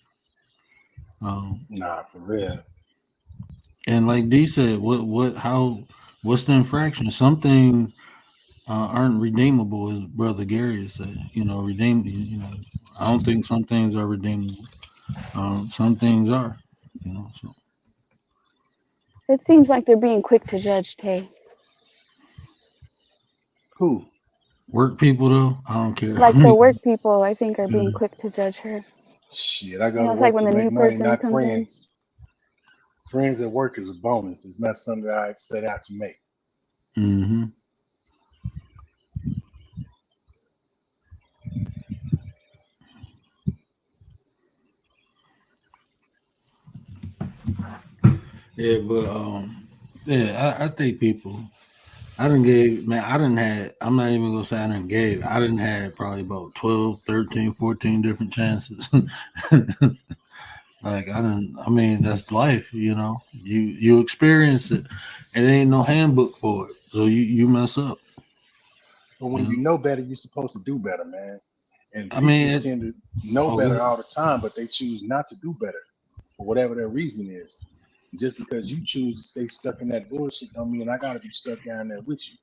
Um, Nah, for real. and like D said, what's the infraction? Some things aren't redeemable, as Brother Gary has said. Redeem. I don't think some things are redeemable. Some things are. So It seems like they're being quick to judge, Tay. Who? work people though, I don't care. Like the work people, I think, are being Yeah. quick to judge her. Shit, I go to It's like work when to the make new money, person not comes in. friends. Friends at work is a bonus. It's not something that I set out to make. Hmm. Yeah, but yeah, I think people. I didn't gave man. I didn't had. I'm not even gonna say I didn't gave. I didn't had probably about 12, 13, 14 different chances. Like I didn't. I mean, that's life. You know, you experience it, and there ain't no handbook for it. So you mess up. But You when you know. know better, you're supposed to do better, man. And I people mean, tend to know oh, go better ahead. all the time, but they choose not to do better for whatever their reason is. Just because you choose to stay stuck in that bullshit don't mean I gotta be stuck down there with you.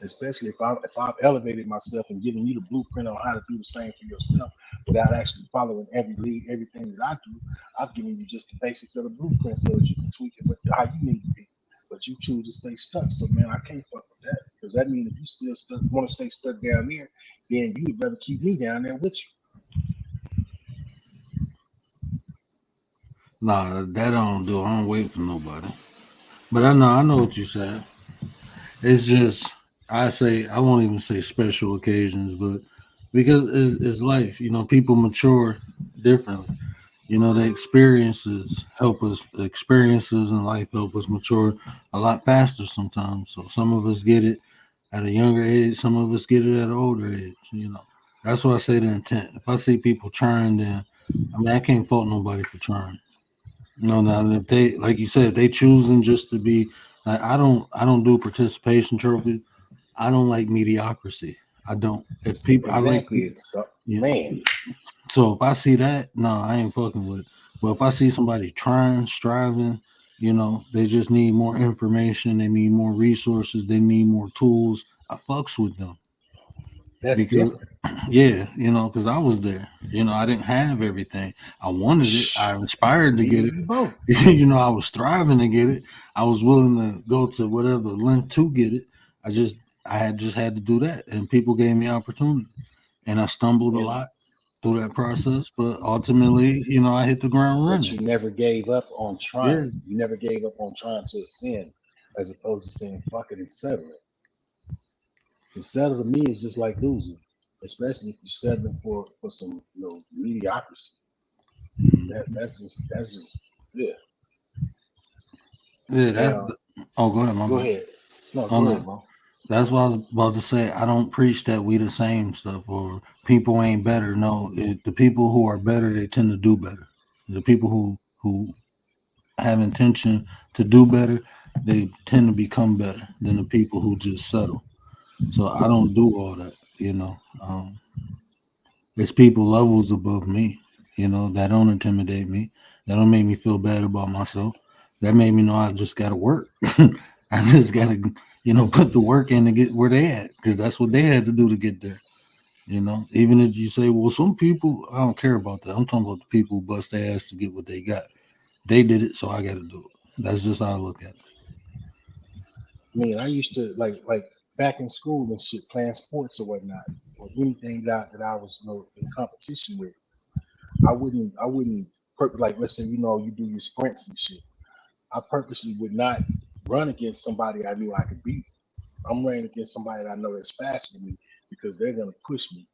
Especially if I've elevated myself and given you the blueprint on how to do the same for yourself without actually following every lead, everything that I do. I've given you just the basics of the blueprint so that you can tweak it with how you need to be. But you choose to stay stuck. So man, I can't fuck with that. Because that means if you still stuck want to stay stuck down there, then you'd rather keep me down there with you. Nah, that I don't do. I don't wait for nobody. But I know what you said. It's just I say I won't even say special occasions, but because it's life. You know, people mature differently. You know, the experiences help us. The experiences in life help us mature a lot faster sometimes. So some of us get it at a younger age. Some of us get it at an older age. You know, that's why I say the intent. If I see people trying, then I mean I can't fault nobody for trying. No, no. And if they, like you said, they choosing just to be, like, I don't do participation trophies. I don't like mediocrity. I don't. If people, I like, Exactly. It's yeah. man. So if I see that, no, I ain't fucking with it. But if I see somebody trying, striving, you know, they just need more information. They need more resources. They need more tools. I fucks with them That's because different. yeah, you know, because I was there. You know, I didn't have everything. I wanted it. I inspired to Me get and it. you both. You know, I was striving to get it. I was willing to go to whatever length to get it. I had just had to do that, and people gave me opportunity, and I stumbled a And lot through that process. But ultimately, you know, I hit the ground but running. you never gave up on Yeah, trying. You never gave up on trying to ascend as opposed to saying fuck it and settle it. To settle to me is just like losing, especially if you're settling for some mediocrity. That's just yeah. yeah. Now Oh, go ahead, my go bad. ahead. No, Oh go no. ahead, bro. That's what I was about to say. I don't preach that we the same stuff or people ain't better. No, the people who are better, they tend to do better. The people who have intention to do better, they tend to become better than the people who just settle. So I don't do all that. You know, it's people levels above me. You know, that don't intimidate me. That don't make me feel bad about myself. That made me know I just got to work. I just got to, you know, put the work in to get where they at because that's what they had to do to get there. You know, even if you say, well, some people, I don't care about that. I'm talking about the people who bust their ass to get what they got. They did it, so I got to do it. That's just how I look at it. I mean, I used to like back in school and shit, playing sports or whatnot, or anything that I was in competition with. I wouldn't like let's say you do your sprints and shit. I purposely would not run against somebody I knew I could beat. I'm running against somebody that I know that's faster than me because they're gonna push me.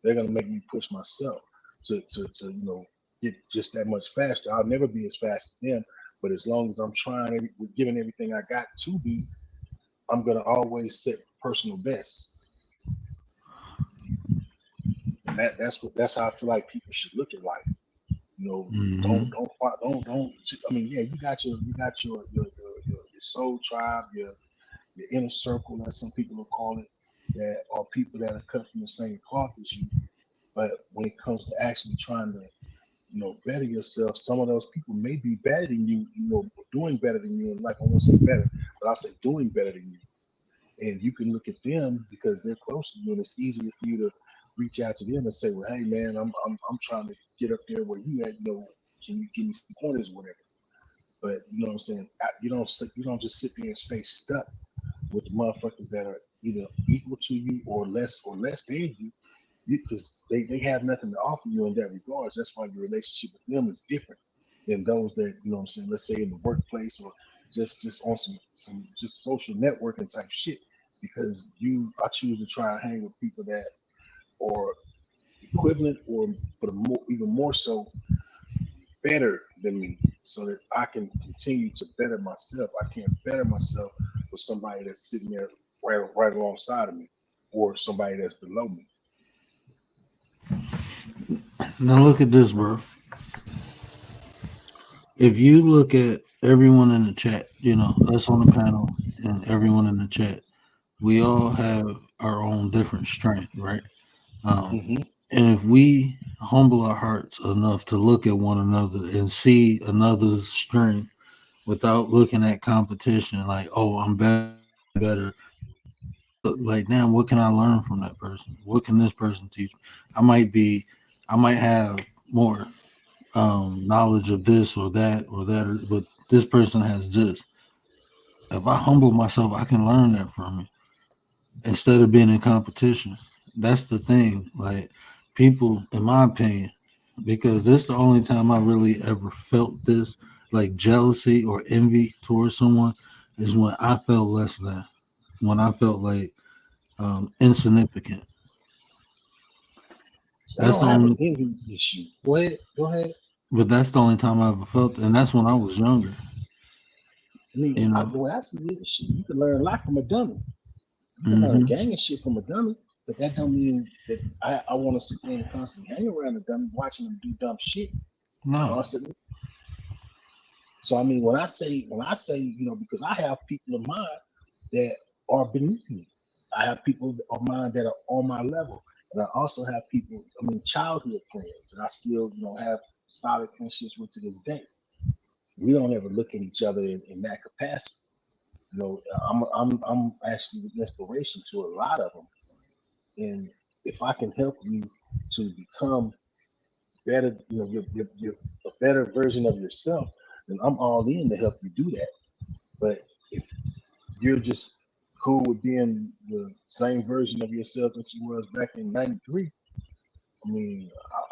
They're gonna make me push myself to get just that much faster. I'll never be as fast as them, but as long as I'm trying, giving everything I got to be, I'm gonna always set personal best, and that's how I feel like people should look at life. You know, Hmm. don't. I mean, yeah, you got your soul tribe, your inner circle, as some people will call it, that are people that are cut from the same cloth as you. But when it comes to actually trying to, better yourself, some of those people may be better than you, doing better than you. And like I won't say better, but I'll say doing better than you. And you can look at them because they're close to you, and it's easier for you to reach out to them and say, "Well, hey, man, I'm trying to get up there where you at. Can you give me some pointers or whatever?" But you know what I'm saying? You don't just sit there and stay stuck with the motherfuckers that are either equal to you or less than you, because they have nothing to offer you in that regards. That's why your relationship with them is different than those that what I'm saying. Let's say in the workplace or just on some just social networking type shit. Because I choose to try and hang with people that are equivalent or but even more so better than me. so that I can continue to better myself. I can't better myself with somebody that's sitting there right alongside of me or somebody that's below me. Now look at this, bro. If you look at everyone in the chat, us on the panel and everyone in the chat, we all have our own different strength, right? Um, Hmm. and if we humble our hearts enough to look at one another and see another's strength without looking at competition, like, oh, I'm better. Look, like, damn, what can I learn from that person? What can this person teach me? I might be, I might have more knowledge of this or that but this person has this. If I humble myself, I can learn that from me instead of being in competition. That's the thing. Like people, in my opinion, because this is the only time I really ever felt this, like jealousy or envy towards someone, is when I felt less than, when I felt like insignificant. I That's don't the have an only, envy issue. Go ahead. Go ahead. but that's the only time I ever felt, and that's when I was younger. I mean, You know. the way I see it, shit, you can learn a lot from a dummy. You can learn a Hmm. gang of shit from a dummy, but that don't mean that I want to sit there and constantly hang around a dummy, watching them do dumb shit No. constantly. So I mean, when I say, because I have people of mine that are beneath me. I have people of mine that are on my level, and I also have people. I mean, childhood friends that I still, have solid friendships with to this day. We don't ever look at each other in that capacity. I'm actually an inspiration to a lot of them, and if I can help you to become better, you're a better version of yourself, then I'm all in to help you do that. But if you're just cool with being the same version of yourself that you was back in '93, I mean,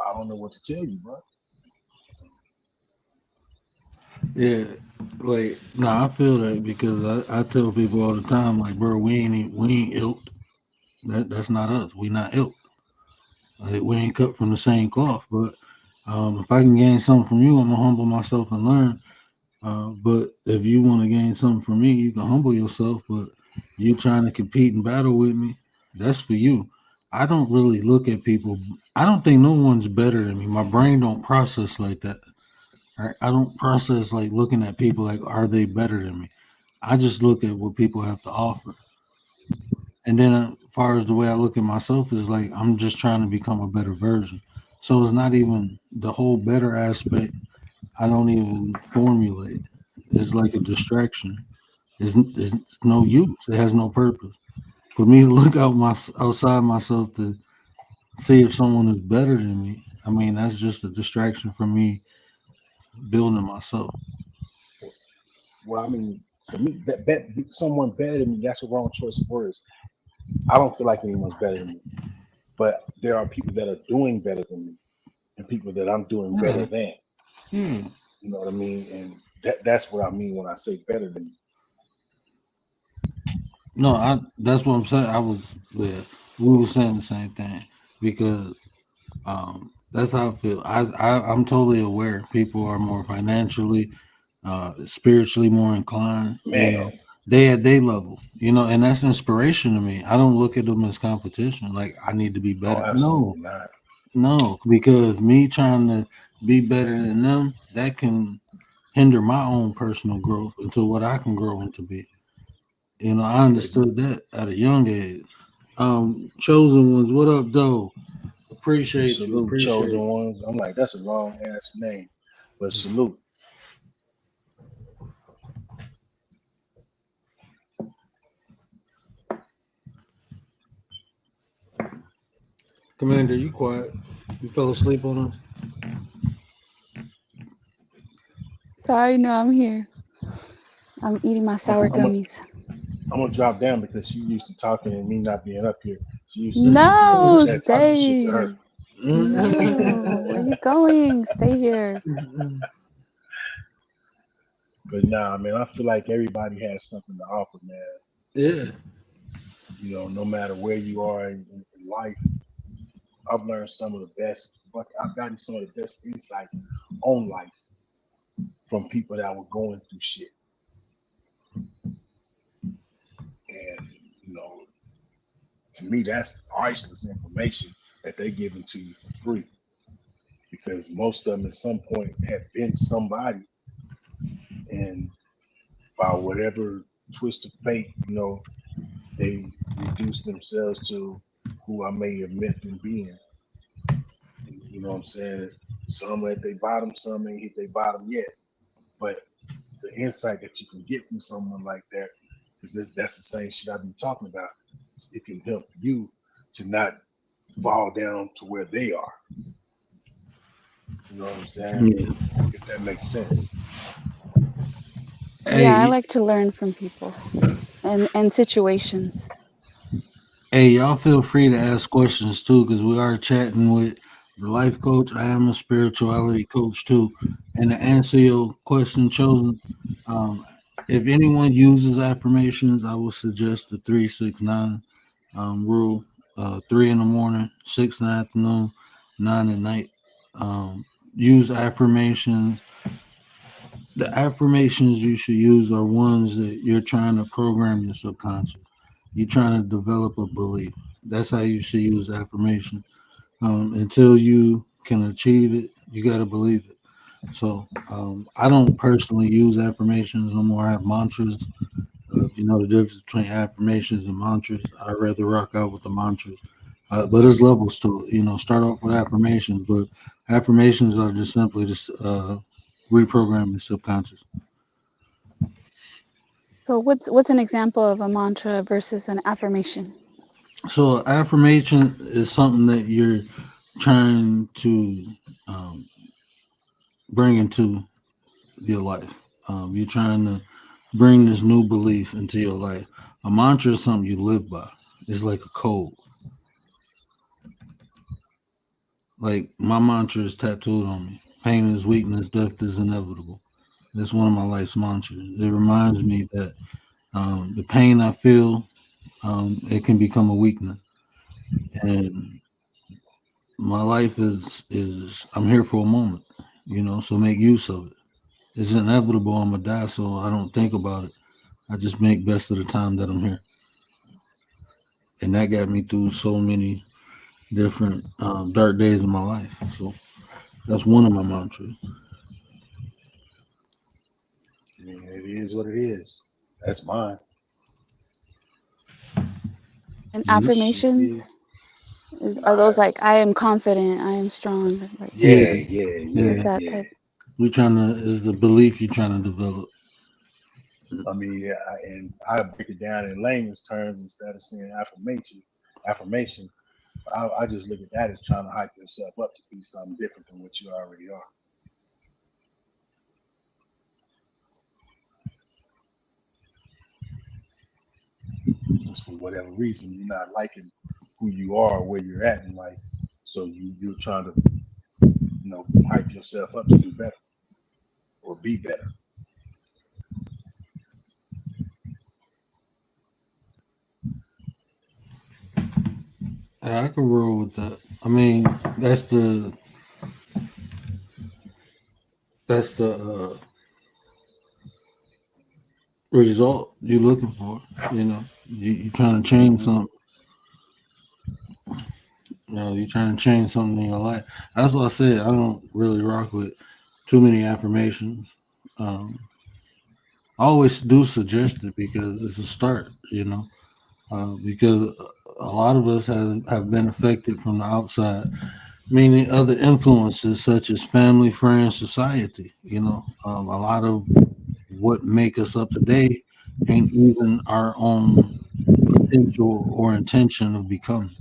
I don't know what to tell you, bro. Yeah, like I feel that because I tell people all the time, like, bro, we ain't ilk. That's not us. We not ilk. Like, we ain't cut from the same cloth. But if I can gain something from you, I'm gonna humble myself and learn. But if you want to gain something from me, you can humble yourself. But you trying to compete and battle with me, that's for you. I don't really look at people. I don't think no one's better than me. My brain don't process like that. Right? I don't process like looking at people like, are they better than me? I just look at what people have to offer. And then as far as the way I look at myself is like I'm just trying to become a better version. So it's not even the whole better aspect. I don't even formulate. It's like a distraction. It's no use. It has no purpose. For me to look outside myself to see if someone is better than me, I mean that's just a distraction for me building myself. Well, I mean, for me, someone better than me, that's a wrong choice of words. I don't feel like anyone's better than me, but there are people that are doing better than me, and people that I'm doing better Yeah, than. yeah. You know what I mean? And that's what I mean when I say better than me. No, that's what I'm saying. Yeah, we were saying the same thing because that's how I feel. I'm totally aware people are more financially, spiritually more inclined. Man, They at their level. And that's inspiration to me. I don't look at them as competition. Like I need to be oh, better. No, absolutely not. no, because me trying to be better than them, that can hinder my own personal growth into what I can grow into be. I understood that at a young age. Chosen ones, what up, though? Appreciate you. Salute, chosen Appreciate you. ones. I'm like, that's a long ass name, but salute. Commander, you quiet. You fell asleep on us? Sorry, no, I'm here. I'm eating my I'm, sour I'm, gonna, gummies. I'm gonna drop down because she used to talking and me not being up here. She used to just be in the No, chat talking shit to her. stay. No, where you going? Stay here. But nah, man, I feel like everybody has something to offer, man. Yeah. No matter where you are in life, I've learned some of the best. I've gotten some of the best insight on life from people that were going through shit. And, you know, to me, that's priceless information that they're giving to you for free. Because most of them at some point have been somebody, and by whatever twist of fate, you know, they reduce themselves to who I may have meant them being. You know what I'm saying? Some at their bottom, some ain't hit their bottom yet. But the insight that you can get from someone like that, because that's the same shit I've been talking about. It can help you to not fall down to where they are. You know what I'm saying? Yeah. If that makes sense. Yeah, I Hey, like to learn from people and situations. hey, y'all feel free to ask questions too, because we are chatting with the life coach. I am a spirituality coach too. And to answer your question, chosen, um, if anyone uses affirmations, I would suggest the 369 rule. 3 in the morning, 6 in the afternoon, 9 at night. Use affirmations. The affirmations you should use are ones that you're trying to program your subconscious. You're trying to develop a belief. That's how you should use affirmation. Until you can achieve it, you got to believe it. So I don't personally use affirmations no more. I have mantras. If you know the difference between affirmations and mantras, I'd rather rock out with the mantras. But there's levels to it. You know, start off with affirmations, but affirmations are just simply just reprogramming the subconscious. So what's an example of a mantra versus an affirmation? So affirmation is something that you're trying to um, bring into your life. You're trying to bring this new belief into your life. A mantra is something you live by. It's like a code. Like my mantra is tattooed on me. Pain is weakness, death is inevitable. That's one of my life's mantras. It reminds me that the pain I feel, it can become a weakness. And my life is I'm here for a moment, so make use of it. It's inevitable I'm gonna die, so I don't think about it. I just make best of the time that I'm here. And that got me through so many different dark days in my life. So that's one of my mantras. I mean, it is what it is. That's mine. And You? Shit affirmations is. are Nah, those that's like I am confident, I am strong, like Yeah, yeah, yeah, like yeah, yeah. that yeah. type. We're trying to is the belief you're trying to develop. I mean, yeah, and I break it down in layman's terms instead of saying affirmation. Affirmation. I just look at that as trying to hype yourself up to be something different than what you already are. Just for whatever reason, you're not liking who you are, or where you're at in life. So you're trying to, hype yourself up to do better or be better. Yeah, I can roll with that. I mean, that's the result you're looking for. You're trying to change Hmm. something. You're trying to change something in your life. That's what I said. I don't really rock with too many affirmations. Um, I always do suggest it because it's a start. Because a lot of us have been affected from the outside, meaning other influences such as family, friends, society. A lot of what make us up today ain't even our own potential or intention of becoming.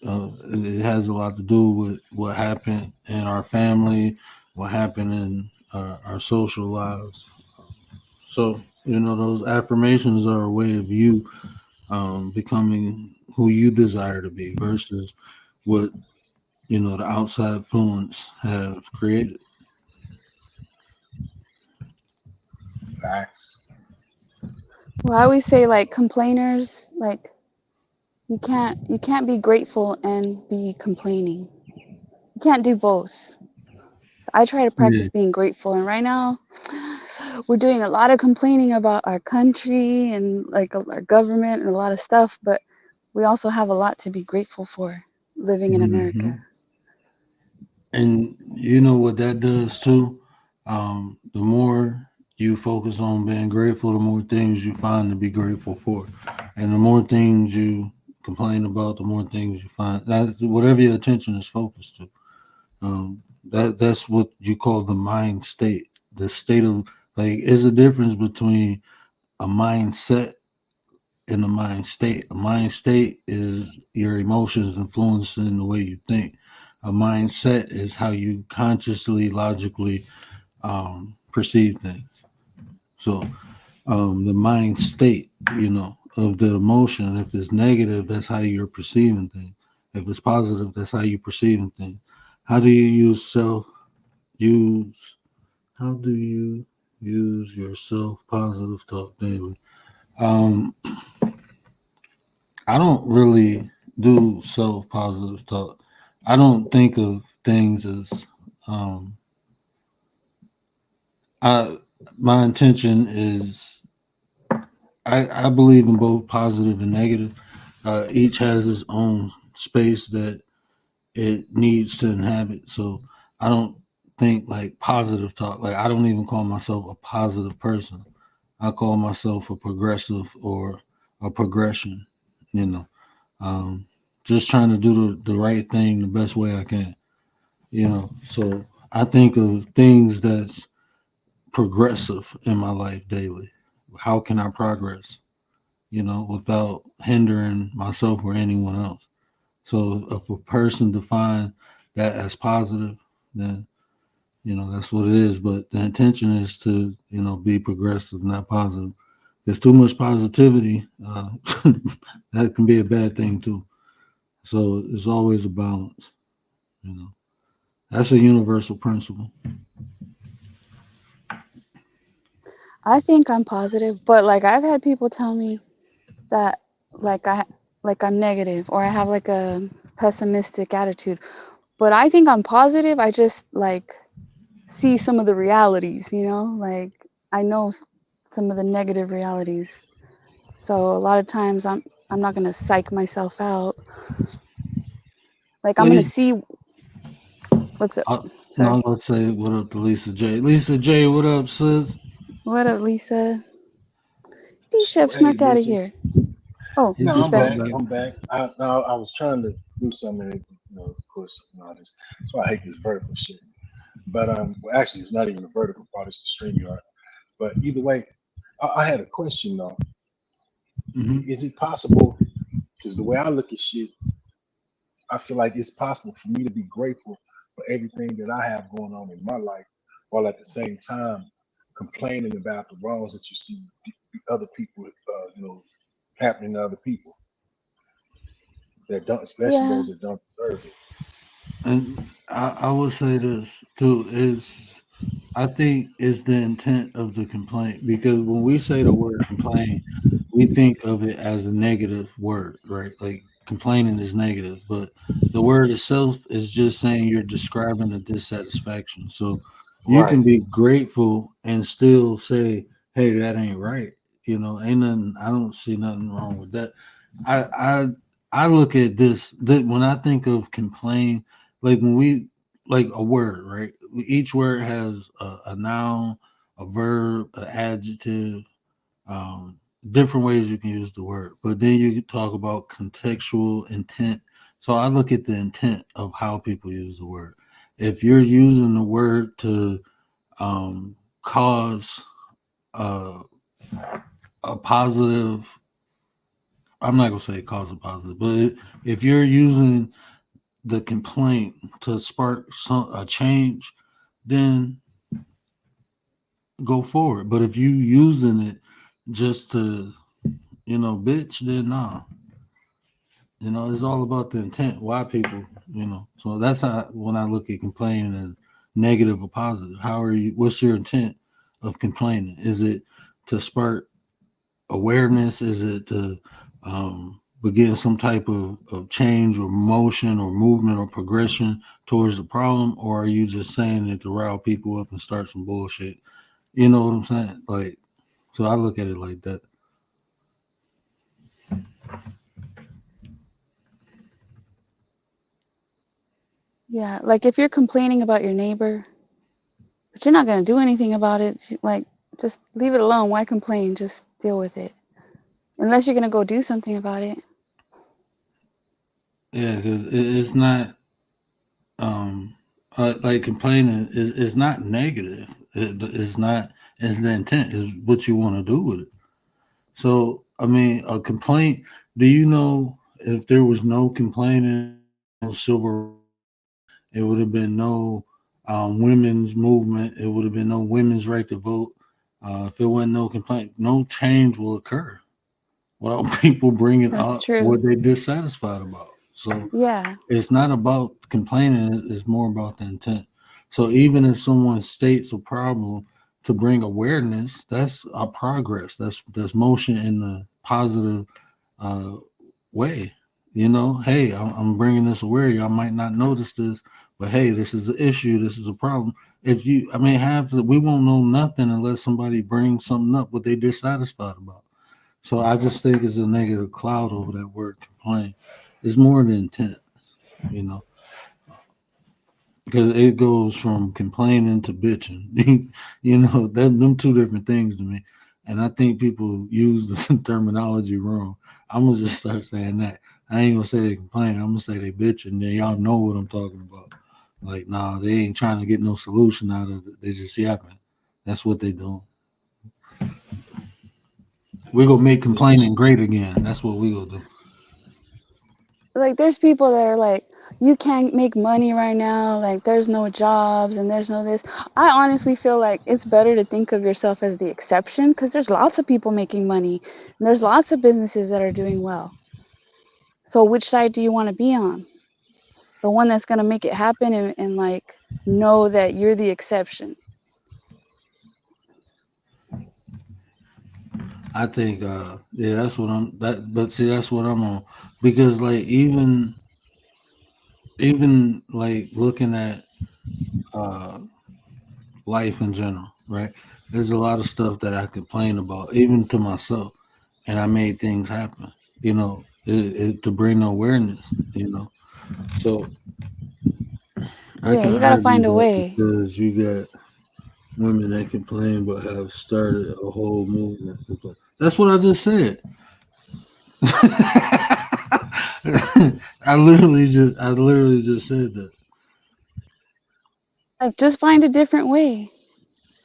It has a lot to do with what happened in our family, what happened in our social lives. So, those affirmations are a way of you becoming who you desire to be versus what, the outside influence have created. Facts. Well, I always say like complainers, like you can't be grateful and be complaining. You can't do both. I try to Yeah. practice being grateful, and right now we're doing a lot of complaining about our country and like our government and a lot of stuff, but we also have a lot to be grateful for living in Hmm. America. And you know what that does too? The more you focus on being grateful, the more things you find to be grateful for. And the more things you complain about, the more things you find. That's whatever your attention is focused to. That's what you call the mind state. The state of like is a difference between a mindset and a mind state. A mind state is your emotions influencing the way you think. A mindset is how you consciously, logically perceive things. So the mind state, of the emotion, if it's negative, that's how you're perceiving things. If it's positive, that's how you're perceiving things. How do you use how do you use your self positive talk daily? Um, I don't really do self positive talk. I don't think of things as um I my intention is I believe in both positive and negative. Each has its own space that it needs to inhabit. So I don't think like positive talk. Like I don't even call myself a positive person. I call myself a progressive or a progression. You know, um, just trying to do the right thing the best way I can. So I think of things that's progressive in my life daily. How can I progress? Without hindering myself or anyone else. So if a person defines that as positive, then that's what it is. But the intention is to be progressive, not positive. There's too much positivity. That can be a bad thing too. So it's always a balance. You know, that's a universal principle. I think I'm positive, but like I've had people tell me that like I like I'm negative or I have like a pessimistic attitude. But I think I'm positive. I just like see some of the realities, like I know some of the negative realities. So a lot of times I'm not gonna psych myself out. Like I'm gonna Lisa, see what's up. no, Sorry. let's say what up to Lisa J. Lisa J, what up, sis? What up, Lisa? D-Shep So hey, snuck out of listen. here. Oh, He No, he's just I'm back. popped back. back. I'm back. I was trying to do something, of course, this. That's why I hate this vertical shit. But well, actually, it's not even a vertical part; it's the stream yard. But either way, I had a question though. Hmm. Is it possible? Because the way I look at shit, I feel like it's possible for me to be grateful for everything that I have going on in my life, while at the same time complaining about the wrongs that you see other people, happening to other people that don't, especially Yeah. those that don't deserve it. And I would say this too is I think it's the intent of the complaint because when we say the word complain, we think of it as a negative word, right? Like complaining is negative, but the word itself is just saying you're describing a dissatisfaction. So you Right. can be grateful and still say, "Hey, that ain't right." Ain't nothing. I don't see nothing wrong with that. I I I look at this that when I think of complain, like when we like a word, right? Each word has a noun, a verb, an adjective, um, different ways you can use the word. But then you can talk about contextual intent. So I look at the intent of how people use the word. If you're using the word to cause uh, a positive, I'm not gonna say cause a positive, but if you're using the complaint to spark a change, then go forward. But if you using it just to, bitch, then nah. It's all about the intent. Why people. So that's how when I look at complaining as negative or positive. How are you? What's your intent of complaining? Is it to spark awareness? Is it to but getting some type of change or motion or movement or progression towards the problem, or are you just saying it to rile people up and start some bullshit? You know what I'm saying? Like, so I look at it like that. Yeah, like if you're complaining about your neighbor, but you're not gonna do anything about it, like just leave it alone. Why complain? Just deal with it. Unless you're gonna go do something about it. Yeah, because it's not like complaining is not negative. It's not. It's the intent. Is what you want to do with it. So I mean, a complaint. Do you know if there was no complaining, no civil, it would have been no women's movement. It would have been no women's right to vote. If there wasn't no complaint, no change will occur without people bringing That's up true. what they're dissatisfied about. So Yeah, it's not about complaining, it's more about the intent. So even if someone states a problem to bring awareness, that's a progress. That's motion in the positive uh, way. You know, hey, I'm bringing this aware. Y'all might not notice this, but hey, this is an issue. This is a problem. If you, I mean, we won't know nothing unless somebody brings something up what they dissatisfied about. So I just think it's a negative cloud over that word complain. It's more the intent, you know, because it goes from complaining to bitching. You know, them two different things to me. And I think people use the terminology wrong. I'm gonna just start saying that. I ain't gonna say they complain. I'm gonna say they bitching. Then y'all know what I'm talking about. Like, nah, they ain't trying to get no solution out of it. They just yapping. That's what they doing. We gonna make complaining great again. That's what we gonna do. like there's people that are like, you can't make money right now. Like there's no jobs and there's no this. I honestly feel like it's better to think of yourself as the exception because there's lots of people making money and there's lots of businesses that are doing well. So which side do you want to be on? The one that's gonna make it happen and like know that you're the exception. I think yeah, that's what I'm that but see that's what I'm on. Because like even like looking at uh life in general, right? There's a lot of stuff that I complain about, even to myself, and I made things happen, you know, to bring awareness, you know. So I Yeah, can you gotta argue find a that way. because you got women that complain but have started a whole movement. That's what I just said. I literally just said that. Like just find a different way.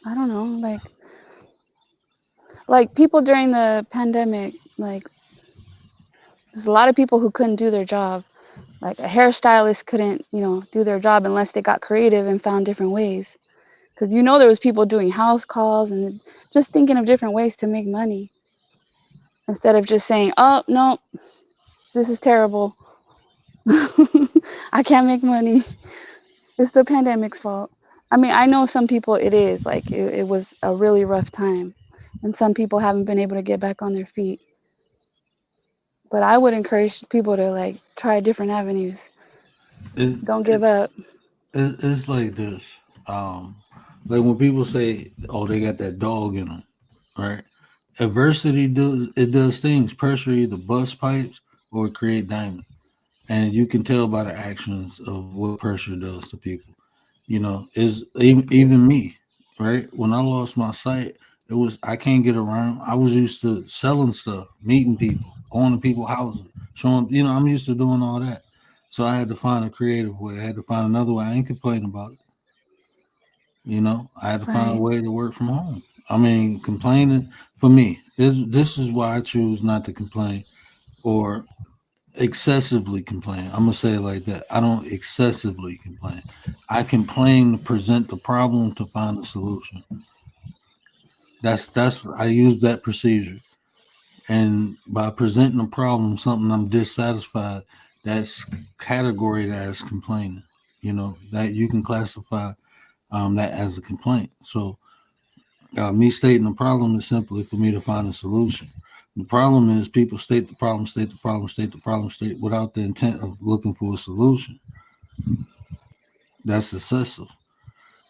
I don't know, like people during the pandemic, like there's a lot of people who couldn't do their job. Like a hairstylist couldn't, do their job unless they got creative and found different ways. Because there was people doing house calls and just thinking of different ways to make money instead of just saying, "Oh no, this is terrible. I can't make money. It's the pandemic's fault." I mean, I know some people it is like it was a really rough time, and some people haven't been able to get back on their feet. But I would encourage people to like try different avenues. It, Don't give up. it's like this. Um, like when people say, "Oh, they got that dog in them," right? Adversity does things. Pressure either bust pipes or create diamonds, and you can tell by the actions of what pressure does to people. You know, is even me, right? When I lost my sight, it was I can't get around. I was used to selling stuff, meeting people, going to people's houses, showing. You know, I'm used to doing all that. So I had to find a creative way. I had to find another way. I ain't complaining about it. You know, I had to find a Right. way to work from home. I mean, complaining for me, this is why I choose not to complain or excessively complain. I'm gonna say it like that. I don't excessively complain. I complain to present the problem to find a solution. That's I use that procedure. And by presenting a problem, something I'm dissatisfied, that's category as complaining. You know, that you can classify that as a complaint. So me stating the problem is simply for me to find a solution. The problem is people state the problem, state the problem, state the problem, state without the intent of looking for a solution. That's excessive.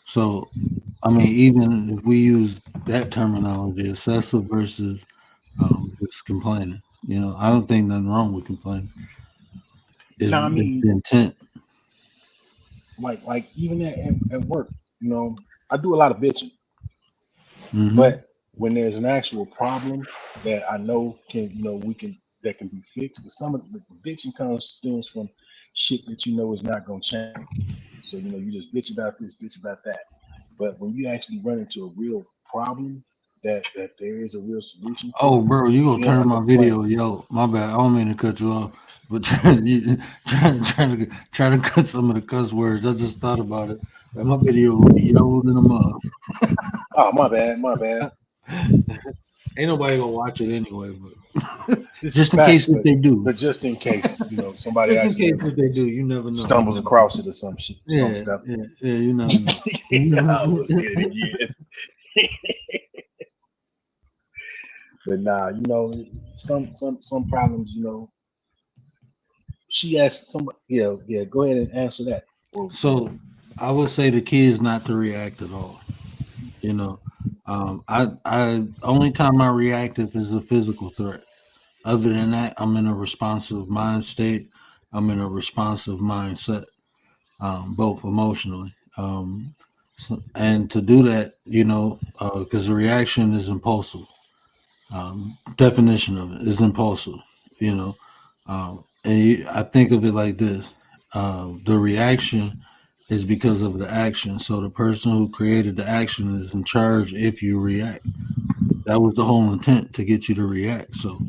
So, I mean, even if we use that terminology, excessive versus just complaining, I don't think nothing wrong with complaining. It's, Now, I it's mean, the intent. like even at work, I do a lot of bitching, Hmm. but when there's an actual problem that I know we can that can be fixed, but some of the bitching stems from shit that is not going to change. So you just bitch about this, bitch about that. But when you actually run into a real problem that there is a real solution Oh, for, bro, you gonna then I turn my complain. video yellow? My bad. I don't mean to cut you off, but trying to cut some of the cuss words. I just thought about it. Like my video will be yellow than a mug. Oh, my bad, my bad. Ain't nobody gonna watch it anyway, but This is just in facts, case if they do, but just in case, somebody just in case accidentally if they do, you never know. You stumbles never know. across it or some shit, some Yeah, stuff. yeah, yeah. You never know. I almost did it again. But nah, some problems, she asked somebody, yeah, go ahead and answer that. Or, So I would say the key is not to react at all. You know, I only time I react if it's a physical threat. Other than that, I'm in a responsive mind state. I'm in a responsive mindset, both emotionally. And to do that, because the reaction is impulsive. Definition of it is impulsive. You know, I think of it like this: the reaction is because of the action. So the person who created the action is in charge if you react. That was the whole intent to get you to react. So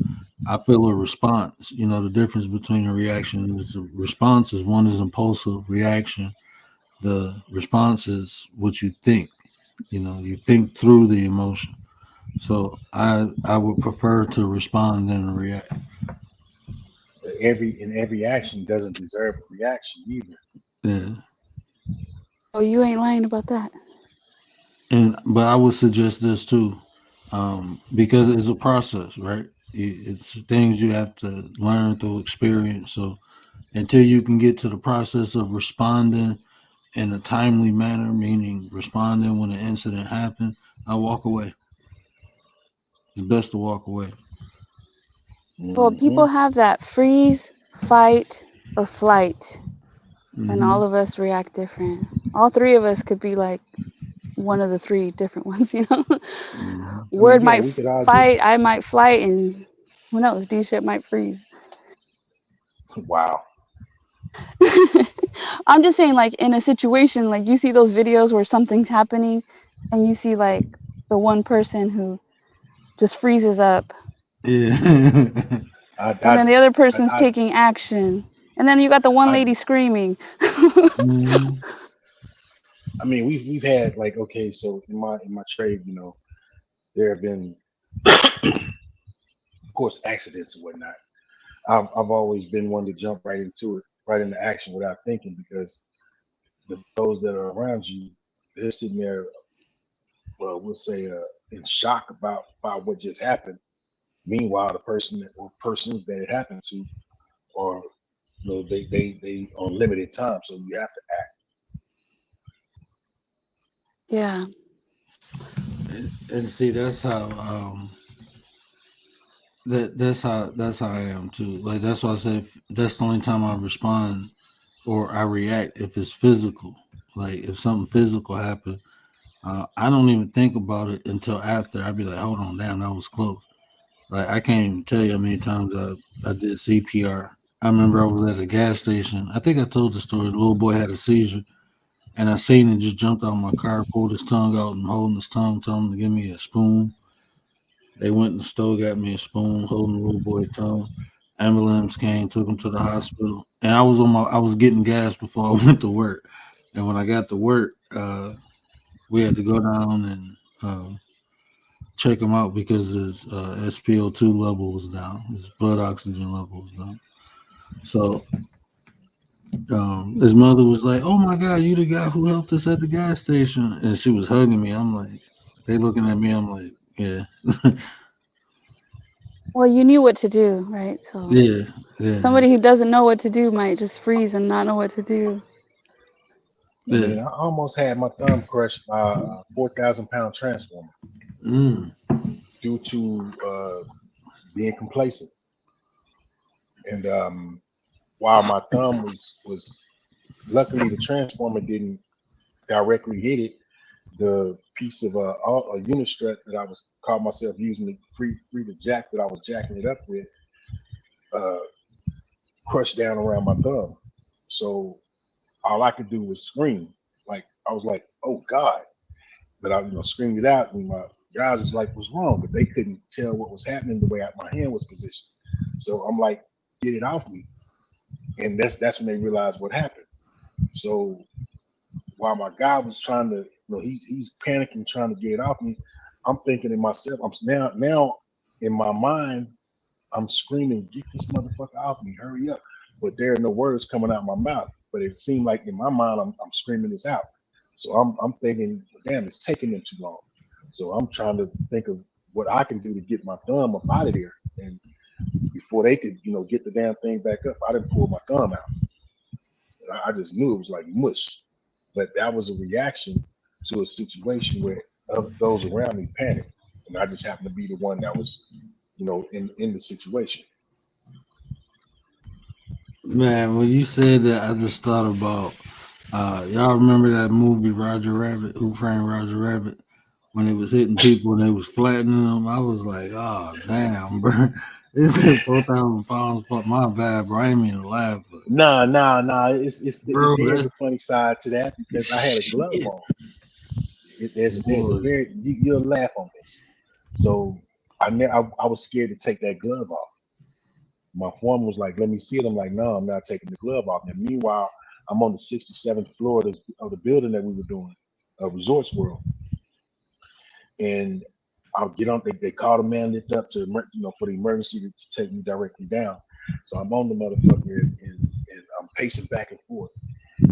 I feel a response. The difference between a reaction is the response is one is impulsive reaction. The response is what you think. You think through the emotion. So I would prefer to respond than react. every action doesn't deserve a reaction either. Yeah. Oh, you ain't lying about that. But I would suggest this too, because it's a process, right? It's things you have to learn through experience. So until you can get to the process of responding in a timely manner, meaning responding when an incident happens, I walk away. It's best to walk away. Well, Hmm. people have that freeze, fight, or flight, and Hmm. all of us react different. All three of us could be like one of the three different ones. Hmm. I mean, Word yeah, might we could argue. fight, I might flight, and who knows, D shit might freeze. Wow. I'm just saying, like, in a situation, like, you see those videos where something's happening, and you see, like, the one person who just freezes up, Yeah. I, and I, then the other I, person's I, taking action, and then you got the one I, lady screaming. Hmm. I mean, we've had like, okay, so in my trade, there have been, of course, accidents and whatnot. I've always been one to jump right into it, right into action without thinking, because those that are around you, they're sitting there, well, we'll say, in shock about what just happened. Meanwhile, the person or persons that it happened to are, they on limited time, so you have to act. Yeah. And see, that's how I am too. Like that's why I say that's the only time I respond or I react if it's physical. Like if something physical happened, I don't even think about it until after. I'd be like, hold on, damn, that was close. Like I can't even tell you how many times I did CPR. I remember I was at a gas station. I think I told the story. The little boy had a seizure, and I seen him just jumped out of my car, pulled his tongue out, and holding his tongue, telling him to give me a spoon. They went in the store, got me a spoon, holding the little boy's tongue. Ambulance came, took him to the hospital, and I was getting gas before I went to work. And when I got to work, we had to go down and check him out because his SpO2 level was down, his blood oxygen level was down. So his mother was like, "Oh my God, you the guy who helped us at the gas station," and she was hugging me. I'm like, they looking at me. I'm like, yeah. Well, you knew what to do, right? So Yeah, yeah, somebody who doesn't know what to do might just freeze and not know what to do. I yeah. mean, I almost had my thumb crushed by a 4,000-pound transformer Mm. due to being complacent. And while my thumb was luckily the transformer didn't directly hit it, the piece of a unit strut that I was caught myself using to free the jack that I was jacking it up with uh, crushed down around my thumb. So all I could do was scream. Like I was like, "Oh God!" But I, screamed it out, and my guys was like, "What's wrong?" But they couldn't tell what was happening the way my hand was positioned. So I'm like, "Get it off me!" And that's when they realized what happened. So while my guy was trying to, he's panicking, trying to get it off me. I'm thinking to myself, I'm now in my mind, I'm screaming, "Get this motherfucker off me! Hurry up!" But there are no words coming out of my mouth. But it seemed like in my mind, I'm screaming this out. So I'm thinking, damn, it's taking them too long. So I'm trying to think of what I can do to get my thumb up out of there. And before they could, get the damn thing back up, I didn't pull my thumb out. And I just knew it was like mush. But that was a reaction to a situation where those around me panicked. And I just happened to be the one that was, in the situation. Man, when you said that, I just thought about y'all remember that movie Roger Rabbit, Who Framed Roger Rabbit? When it was hitting people and they was flattening them, I was like, oh damn, bro. This is 4,000 pounds. Fuck my bad, bro. I ain't mean to laugh, but Nah. bro, There's that's a funny side to that because I had a glove shit, on. There's a boy. very you'll laugh on this. So I was scared to take that glove off. My foreman was like, "Let me see it." I'm like, "No, I'm not taking the glove off." And meanwhile, I'm on the 67th floor of the building that we were doing, Resorts World, and I'll get on. They called a man lift up to for the emergency to take me directly down. So I'm on the motherfucker and I'm pacing back and forth.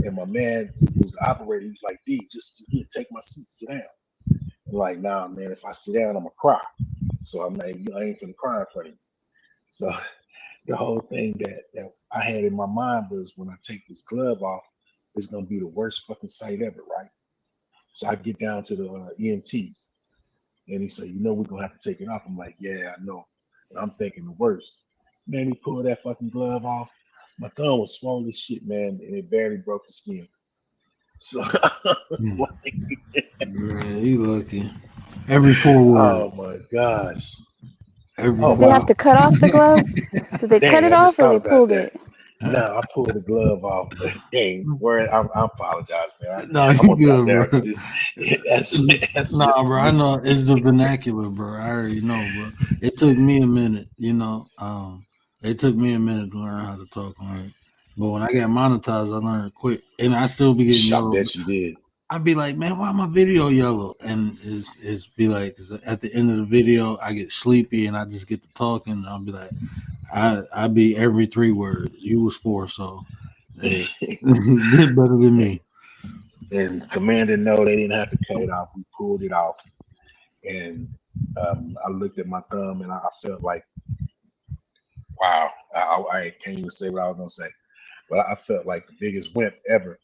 And my man, who's the operator, he was like, "D, just here, take my seat, sit down." I'm like, "Nah, man, if I sit down, I'm gonna cry." So I'm like, "I ain't finna cry in front of you." So the whole thing that I had in my mind was when I take this glove off, it's gonna be the worst fucking sight ever, right? So I get down to the EMTs, and he said, "We're gonna have to take it off." I'm like, "Yeah, I know." And I'm thinking the worst. Man, he pulled that fucking glove off. My thumb was swollen as shit, man, and it barely broke the skin. So, Mm. like, Man, you lucky. Every 4 words. oh my gosh. Every Oh Did they my, have four. to cut off the glove? Did they cut dang, it I off just or thought they about pulled that. it? No, I pulled the glove off. Dang, word, I apologize, man. No, I'm you gonna drop good, down bro. because that's Nah, just bro. I me. know it's the vernacular, bro. I already know, bro. It took me a minute, it took me a minute to learn how to talk on it. But when I got monetized, I learned quick. And I still be getting I yellow. bet you did. I'd be like, man, why my video yellow? And it's be like, 'cause at the end of the video, I get sleepy and I just get to talking. And I'll be like, I be every 3 words. You was 4, so hey, did better than me. And Commander, no, they didn't have to cut it off. We pulled it off, and I looked at my thumb, and I felt like, wow. I can't even say what I was gonna say, but I felt like the biggest wimp ever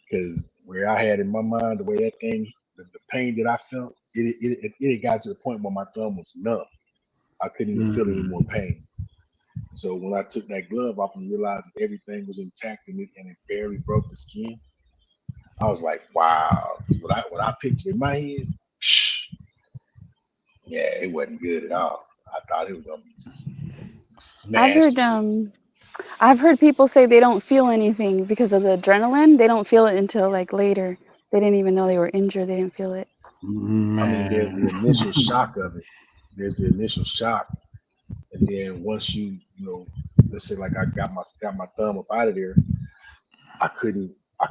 because where I had in my mind the way that thing, the pain that I felt, it got to the point where my thumb was numb. I couldn't even feel any Mm. more pain. So when I took that glove off and realized that everything was intact and it barely broke the skin, I was like, wow. What I pictured in my head, yeah, it wasn't good at all. I thought it was gonna be just I've smashed heard to it. I've heard people say they don't feel anything because of the adrenaline. They don't feel it until like later. They didn't even know they were injured. They didn't feel it. I mean, there's the Man. initial shock of it. There's the initial shock, and then once let's say like I got my thumb up out of there, I couldn't. I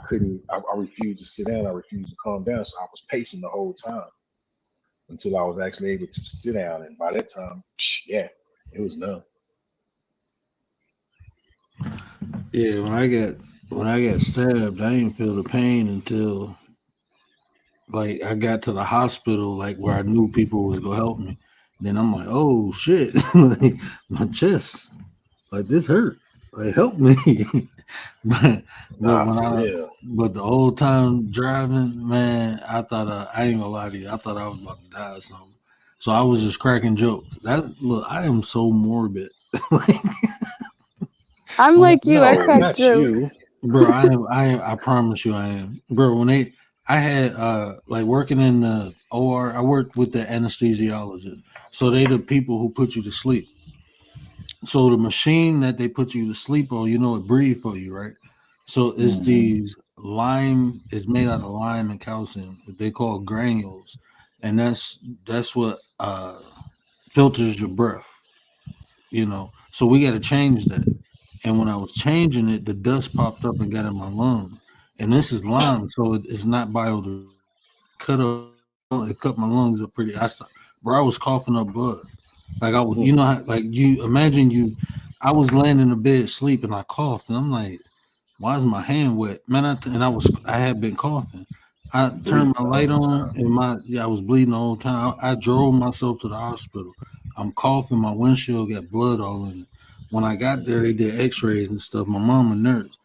refused to sit down. I refused to calm down. So I was pacing the whole time until I was actually able to sit down. And by that time, yeah, it was numb. Yeah, when I got stabbed, I didn't feel the pain until like I got to the hospital, like where I knew people was gonna help me. Then I'm like, oh shit, like my chest, like this hurt, like help me. but but Nah, when for I real. but the whole time driving, man, I thought I ain't gonna lie to you, I thought I was about to die or something. So I was just cracking jokes. That look, I am so morbid. Like I'm when like you. I No, crack not jokes. you. bro, I promise you I am. Bro, when I had like working in the OR, I worked with the anesthesiologist. So they the people who put you to sleep. So the machine that they put you to sleep on, it breathe for you, right? So it's Hmm. these lime, it's made out of lime and calcium. They call granules. And that's what filters your breath, So we gotta change that. And when I was changing it, the dust popped up and got in my lungs. And this is lime, so it's not biodegradable. It cut my lungs up pretty. Bro, I was coughing up blood. Like I was, like you imagine I was laying in the bed sleep and I coughed and I'm like, why is my hand wet, man? I had been coughing. I turned Bleeding my the light whole on time. and I was bleeding the whole time. I drove myself to the hospital. I'm coughing. My windshield got blood all in it. When I got there, they did X-rays and stuff. My mom a nurse.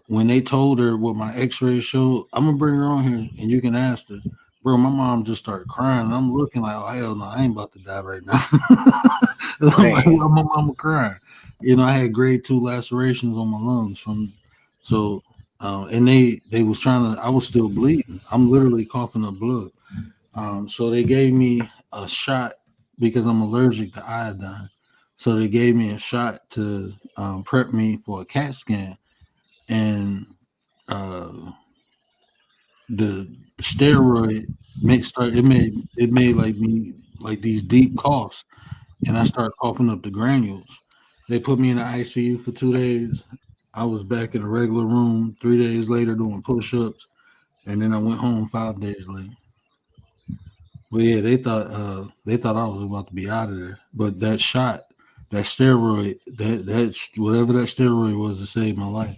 When they told her what my X-rays showed, I'm gonna bring her on here and you can ask her. Bro, my mom just started crying. And I'm looking like, oh hell no, I ain't about to die right now. I'm like, Man, why my mama crying? I had grade 2 lacerations on my lungs from so and they was trying to I was still bleeding. I'm literally coughing up blood. So they gave me a shot because I'm allergic to iodine. So they gave me a shot to prep me for a CAT scan. And uh, the steroid it made like me like these deep coughs, and I started coughing up the granules. They put me in the ICU for 2 days. I was back in a regular room 3 days later doing push-ups, and then I went home 5 days later. But yeah, they thought I was about to be out of there. But that shot, that steroid, that's whatever that steroid was, to save my life.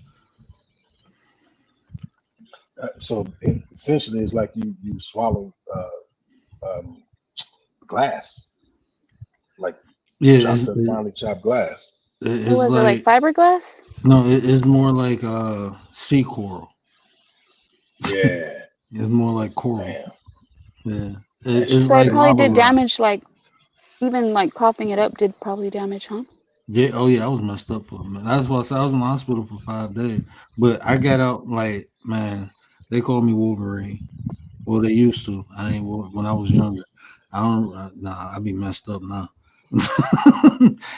so essentially, it's like you swallow um, glass, like Yeah, chopped up finely chopped glass. What it's was it, like like fiberglass? no, it's more like sea coral. Yeah, It's more like coral. damn, Yeah, that it's shit So it like probably crazy. lava did rock. damage. Like even like coughing it up did probably damage, huh? Yeah, oh yeah, I was messed up for a minute. That's why I said I was in the hospital for 5 days. But I got out like, man, they called me Wolverine. Well, they used to. I ain't when I was younger. I don't. Nah, I be messed up now.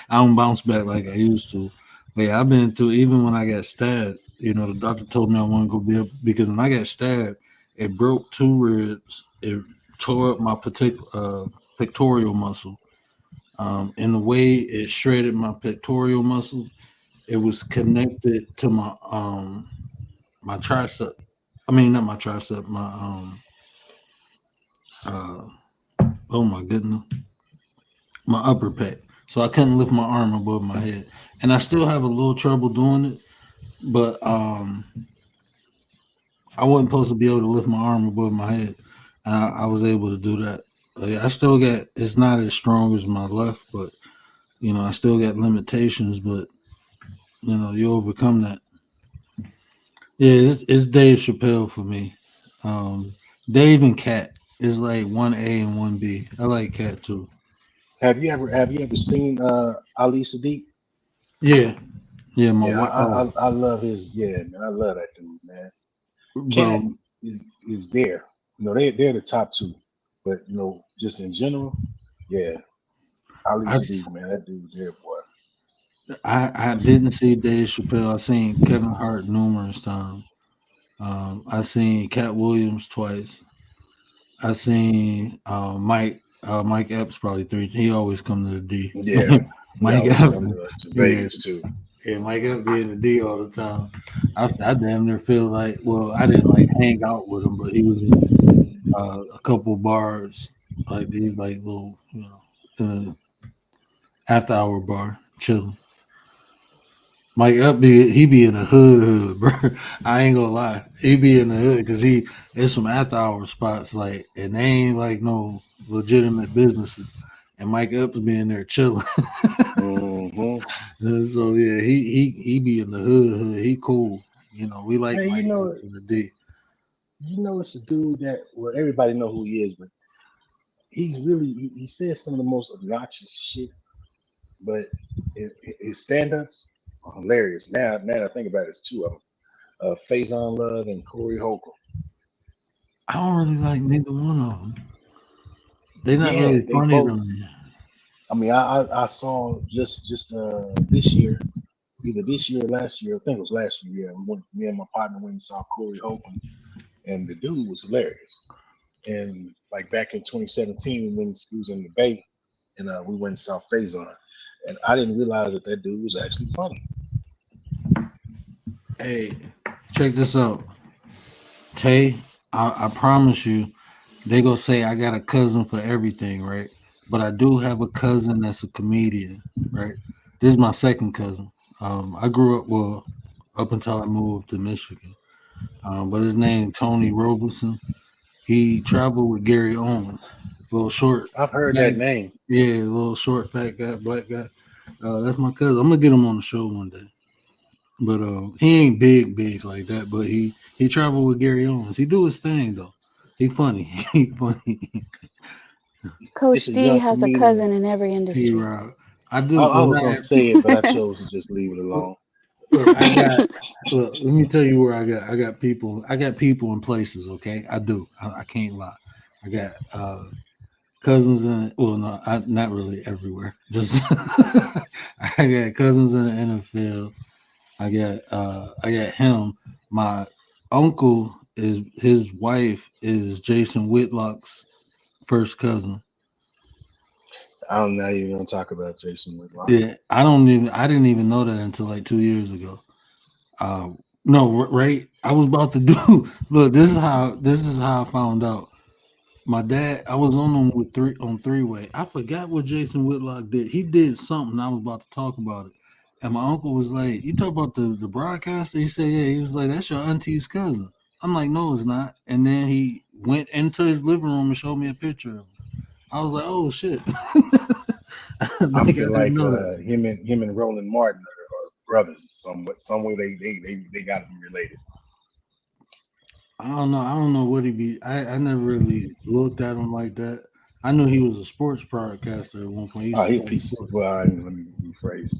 I don't bounce back like I used to. But yeah, I've been through. Even when I got stabbed, the doctor told me I wasn't gonna be able because when I got stabbed, it broke 2 ribs. It tore up my pectoral muscle. And the way it shredded my pectoral muscle, it was connected to my tricep. I mean, not my tricep. My uh oh my goodness, my upper pec. So I couldn't lift my arm above my head, and I still have a little trouble doing it. But I wasn't supposed to be able to lift my arm above my head. I was able to do that. I still got. It's not as strong as my left, but I still got limitations. But you overcome that. Yeah, it's Dave Chappelle for me. Um, Dave and Cat is like 1A and 1B. I like Cat too. Have you ever seen Ali Sadiq? Yeah, yeah, my Yeah, wife. I love his. Yeah, man, I love that dude, man. Cat Bro, is there. They're the top two, but just in general, yeah, Ali I Sadiq, man, that dude there, boy. I didn't see Dave Chappelle. I seen Kevin Hart numerous times. I seen Cat Williams twice. I seen Mike Epps probably three. He always come to the D. Yeah, he Mike always Epps, come to yeah, Vegas too. yeah, Mike Epps be in the D all the time. I damn near feel like, well, I didn't like hang out with him, but he was in a couple bars, like these like little, after hour bar chilling. Mike Up he be in the hood, bro. I ain't gonna lie, he be in the hood because there's some after hour spots like, and they ain't like no legitimate businesses, and Mike Epps being there chilling. Mm-hmm. And so yeah, he be in the hood. He cool. You know, we like Hey, Mike Epps in the D. it's a dude that well everybody know who he is, but he's really he says some of the most obnoxious shit. But his stand-ups are hilarious. Now that I think about it, it's two of them. Faison Love and Corey Holcomb. I don't really like neither one of them. They're not Yeah, really they funny to both. me. I mean, I saw just this year, either this year or last year. I think it was last year. Yeah, me and my partner went and saw Corey Holcomb, and the dude was hilarious. And like back in 2017, when he was in the Bay, and we went and saw Faison, and I didn't realize that dude was actually funny. Hey, check this out, Tay. I promise you, they gonna say I got a cousin for everything, right? But I do have a cousin that's a comedian, right? This is my second cousin. I grew up up until I moved to Michigan. But his name Tony Roberson. He traveled with Gary Owens, little short, I've heard black, that name. yeah, little short, fat guy, black guy. That's my cousin. I'm gonna get him on the show one day. But he ain't big like that. But he traveled with Gary Owens. He do his thing though. He funny. He funny. It's Coach a D young has a comedian. cousin in every T industry. Rob. I I, do. I Well, was not gonna say it, but I chose to just leave it alone. look, I got. Look, let me tell you where I got. I got people. I got people in places. Okay, I do. I can't lie. I got cousins in. Well, no, not really everywhere. Just I got cousins in the NFL. I got him. My uncle is his wife is Jason Whitlock's first cousin. I'm not even gonna talk about Jason Whitlock. Yeah, I didn't even know that until like 2 years ago. Uh, no, right. I was about to do. Look, this is how I found out. My dad, I was on them with three way. I forgot what Jason Whitlock did. He did something. I was about to talk about it, and my uncle was like, "You talk about the broadcaster?" He said, "Yeah." He was like, "That's your auntie's cousin." I'm like, "No, it's not." And then he went into his living room and showed me a picture of him. I was like, "Oh shit!" I Like I feel didn't like know that. him and Roland Martin are brothers. Some way they got to be related. I don't know. I don't know what he be. I never really looked at him like that. I knew he was a sports broadcaster at one point. He Oh, used to he a talk piece. sports. Well, let me rephrase.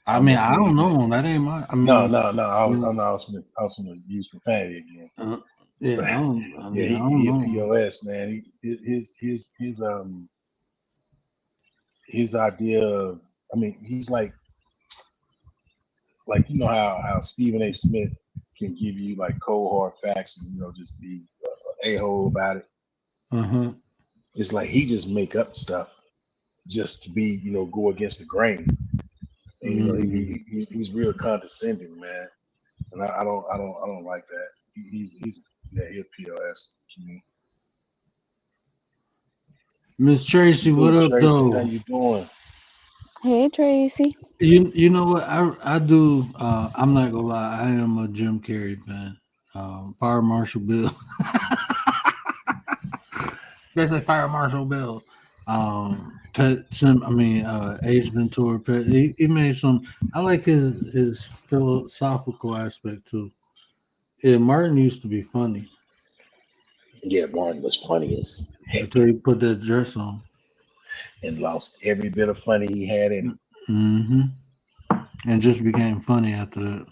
I I mean, almost I don't believe that. know him. That ain't my. I No, mean, no, no. I was, you I know, know I was going to use profanity again. uh, yeah, But I don't. I yeah, mean, I don't he a know him. POS man. His idea. Of, I mean, he's like you know how Stephen A. Smith can give you like cold hard facts and just be a hole about it. Uh huh. It's like he just make up stuff just to be go against the grain. And Mm. he's real condescending, man. And I don't like that. He's yeah, he's POS to me. Miss Tracy, what Dude, up, Tracy, how though? you doing? Hey Tracy. You know what? I do. I'm not gonna lie. I am a Jim Carrey fan. Fire Marshal Bill. That's like Fire Marshal Bill. I mean, Ace Ventura. Pet. He made some. I like his philosophical aspect too. Yeah, Martin used to be funny Yeah, Martin was funny as heck until he put that dress on. and lost every bit of funny he had in him. Hmm. And just became funny after that.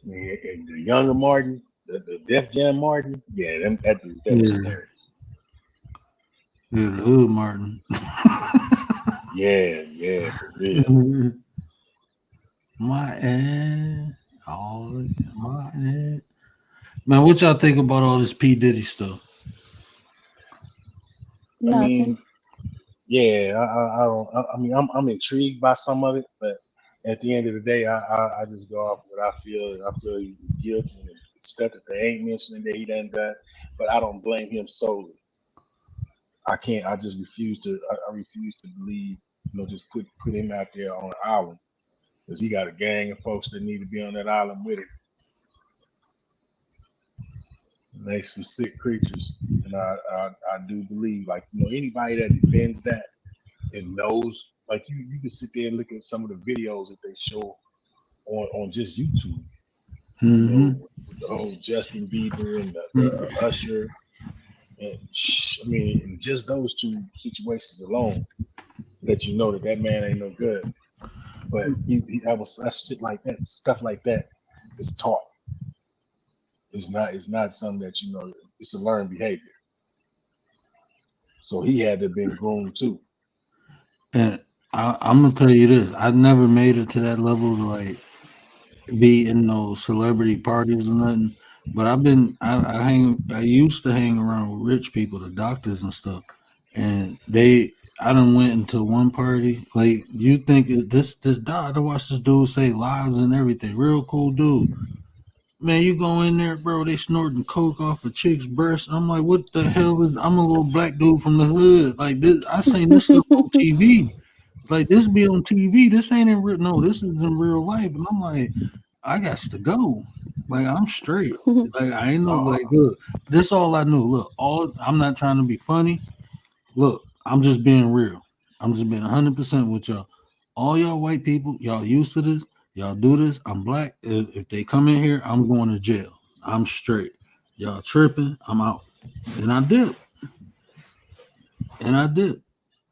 And the younger Martin, the Def Jam Martin, yeah, that dude, that was Yeah, hilarious. yeah, the hood Martin. Yeah, yeah, for real. My ad, oh my ad. Man, what y'all think about all this P Diddy stuff? I Nothing. mean, yeah, I don't. I mean, I'm intrigued by some of it, but at the end of the day, I just go off what I feel. And I feel he's guilty and it's stuff that they ain't mentioning that he done done. But I don't blame him solely. I can't. I just refuse to. I refuse to believe. Just put him out there on an island because he got a gang of folks that need to be on that island with him. They some sick creatures, and I do believe, like, anybody that defends that and knows, like, you can sit there and look at some of the videos that they show on just YouTube, Mm-hmm. with the whole Justin Bieber and the Usher, and I mean, and just those two situations alone let you know that that man ain't no good. But that's shit like that, stuff like that is taught. It's not something that it's a learned behavior. So he had to have been groomed too. And I'm gonna tell you this: I never made it to that level to like be in those celebrity parties or nothing. But I used to hang around with rich people, the doctors and stuff, and I done went into one party. Like you think this doctor, I watched this dude say lies and everything, real cool dude. Man, you go in there, bro. They snorting coke off a chick's breast. I'm like, what the hell is? I'm a little black dude from the hood. Like this, I seen this stuff on TV. Like this be on TV. This ain't in real. No, this is in real life. And I'm like, I got to go. Like I'm straight. Like I ain't no Oh, like. Look, this all I knew. Look, all I'm not trying to be funny. Look, I'm just being real. I'm just being 100% with y'all. All y'all white people, y'all used to this. Y'all do this. I'm black. If they come in here, I'm going to jail. I'm straight. Y'all tripping. I'm out. And I did. And I did.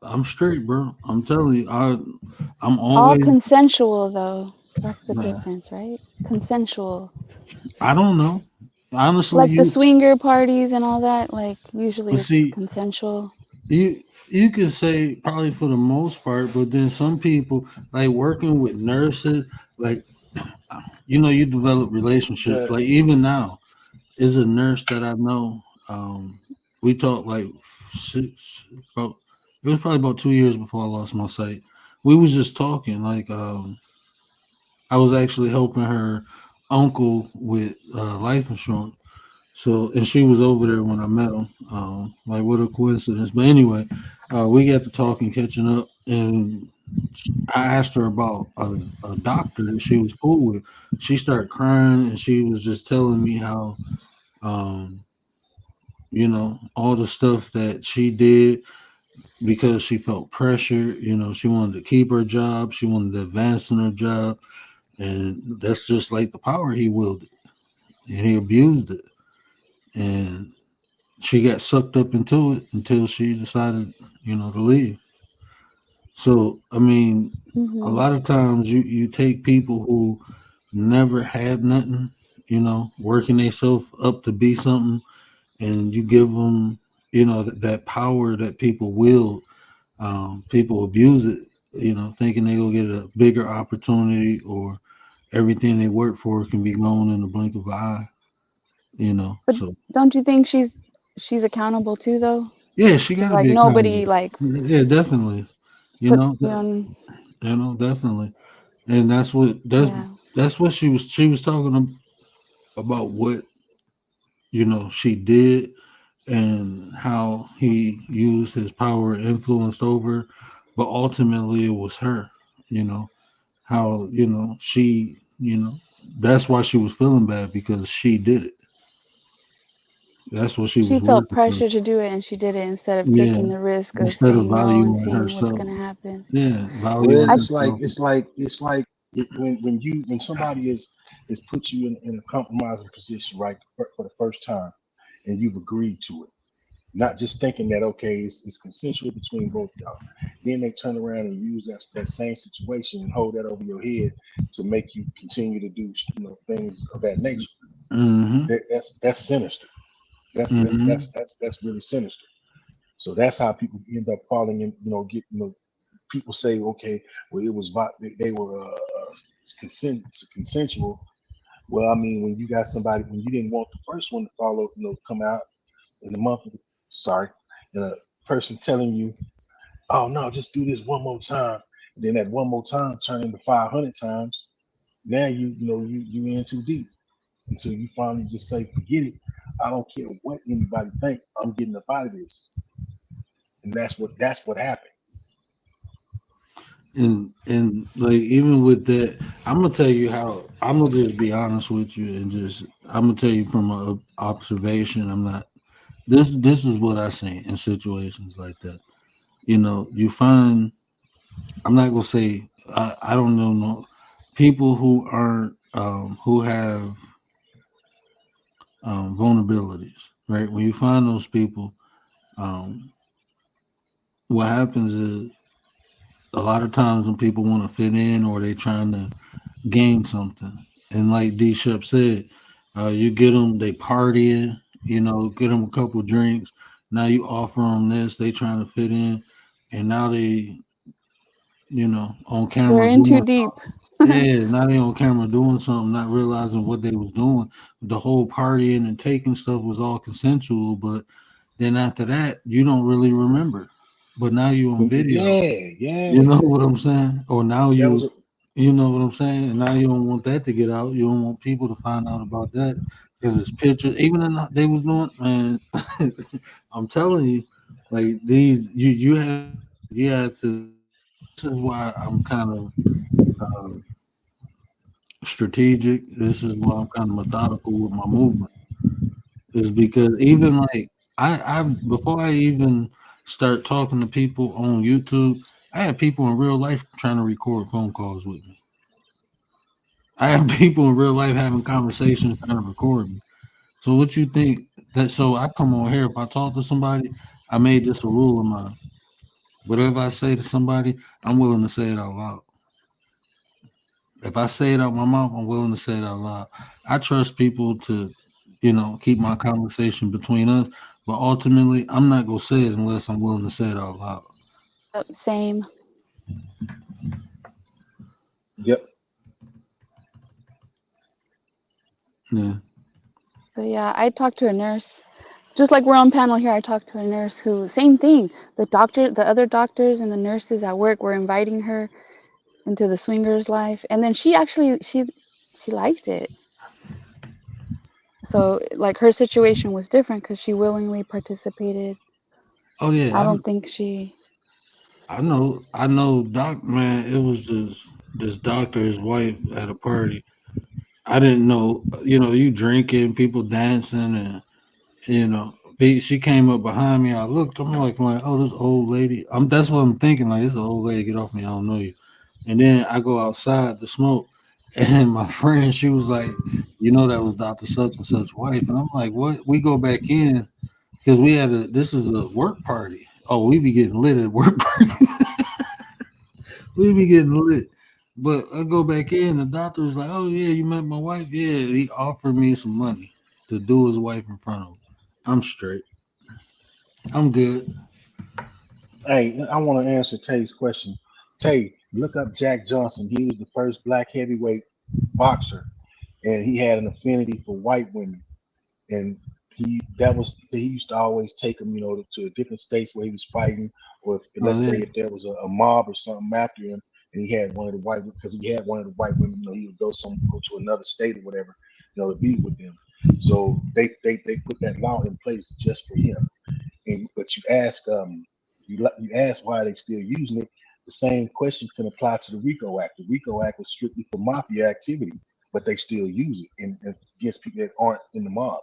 I'm straight, bro. I'm telling you. I'm All always. consensual though. That's the Man, difference, right? Consensual. I don't know. Honestly, Like the swinger parties and all that, like usually but it's see, consensual. you could say probably for the most part, but then some people like working with nurses, like you develop relationships. the Like even now, is a nurse that I know. We talked like about it was probably about 2 years before I lost my sight. We was just talking like I was actually helping her uncle with life insurance. So, and she was over there when I met him. Like, what a coincidence. But anyway, we got to talking, catching up, and I asked her about a doctor that she was cool with. She started crying, and she was just telling me how, um, all the stuff that she did because she felt pressure. She wanted to keep her job, she wanted to advance in her job, and that's just like the power he wielded, and he abused it. And she got sucked up into it until she decided, to leave. So, I mean, a Hmm. lot of times you take people who never had nothing, working themselves up to be something, and you give them, that power that people wield. People abuse it, thinking they will get a bigger opportunity or everything they work for can be gone in the blink of an eye, But So, don't you think she's accountable too though? yeah, she got Because to like be nobody accountable. like Yeah, definitely. You put know, you that, know definitely. And yeah. that's what she was talking about what, she did and how he used his power and influenced over her, but ultimately it was her, you know, how, she, that's why she was feeling bad because she did it. That's what she She was felt working for. pressure to do it and she did it instead of Yeah. taking the risk of Instead of saying no and valuing seeing what's herself. gonna happen. Yeah, well, valuing I herself. when somebody is put you in a compromising position, right, for the first time, and you've agreed to it, not just thinking that, okay, it's consensual between both y'all. Then they turn around and use that same situation and hold that over your head to make you continue to do things of that nature. Mm-hmm. That's sinister. Mm-hmm. That's really sinister. So that's how people end up falling in. Get people say, okay, well, it was they were consensual. Well, I mean, when you got somebody, when you didn't want the first one to follow, come out in the month, sorry, and a person telling you, oh no, just do this one more time, and then that one more time turn into 500 times. Now you in too deep until you finally just say, forget it. I don't care what anybody think. I'm getting up out of this, and that's what happened. And like even with that, I'm gonna tell you how. I'm gonna just be honest with you and just I'm gonna tell you from a observation. I'm not. This is what I see in situations like that. You know, you find. I'm not gonna say. I don't know. No, people who aren't who have vulnerabilities. Right. When you find those people, um, what happens is a lot of times when people want to fit in or they trying to gain something. And like D Shep said, you get them, they partying, you know, get them a couple drinks. Now you offer them this, they trying to fit in, and now they, you know, on They're camera in too doing deep. something. Yeah, now they on camera doing something, not realizing what they was doing. The whole partying and taking stuff was all consensual, but then after that, you don't really remember. But now you on video. Yeah, You know yeah. what I'm saying? Or now That was a, you know what I'm saying? And now you don't want that to get out. You don't want people to find out about that because it's pictures. Even in they was doing, man. I'm telling you, like these, you have to. This is why I'm kind of um, strategic. This is why I'm kind of methodical with my movement. Is because even like I've before I even start talking to people on YouTube, I had people in real life trying to record phone calls with me. I have people in real life having conversations trying to record me. So what you think that so I come on here if I talk to somebody, I made this a rule of mine. Whatever I say to somebody, I'm willing to say it out loud. If I say it out my mouth, I'm willing to say it out loud. I trust people to, you know, keep my conversation between us, but ultimately I'm not gonna say it unless I'm willing to say it out loud. Yep, same. yep. Yeah. But yeah, I talked to a nurse. Just like we're on panel here, I talked to a nurse who, same thing. The other doctors and the nurses at work were inviting her into the swingers life, and then she liked it. So like her situation was different because she willingly participated. Oh yeah, I don't think she. I know doc man, it was this doctor, his wife at a party. I didn't know, you know, you drinking, people dancing, and you know, she came up behind me. I looked, I'm like, oh, this old lady. That's what I'm thinking. Like, this old lady, get off me. I don't know you. And then I go outside to smoke, and my friend, she was like, you know, that was Doctor Such and Such wife, and I'm like, what? We go back in because we had this is a work party. Oh, we be getting lit at work party. We be getting lit. But I go back in, the doctor was like, "Oh yeah, you met my wife. Yeah, he offered me some money to do his wife in front of him. I'm straight. I'm good." Hey, I want to answer Tay's question. Tay, look up Jack Johnson. He was the first black heavyweight boxer, and he had an affinity for white women. And he used to always take them, to different states where he was fighting, or if, Oh let's say yeah, if there was a mob or something after him, and he had one of the white because he had one of the white women, he would go to another state or whatever, to be with them. So they put that law in place just for him. And but you ask why they still using it. The same question can apply to the RICO Act. The RICO Act was strictly for mafia activity, but they still use it and against people that aren't in the mob.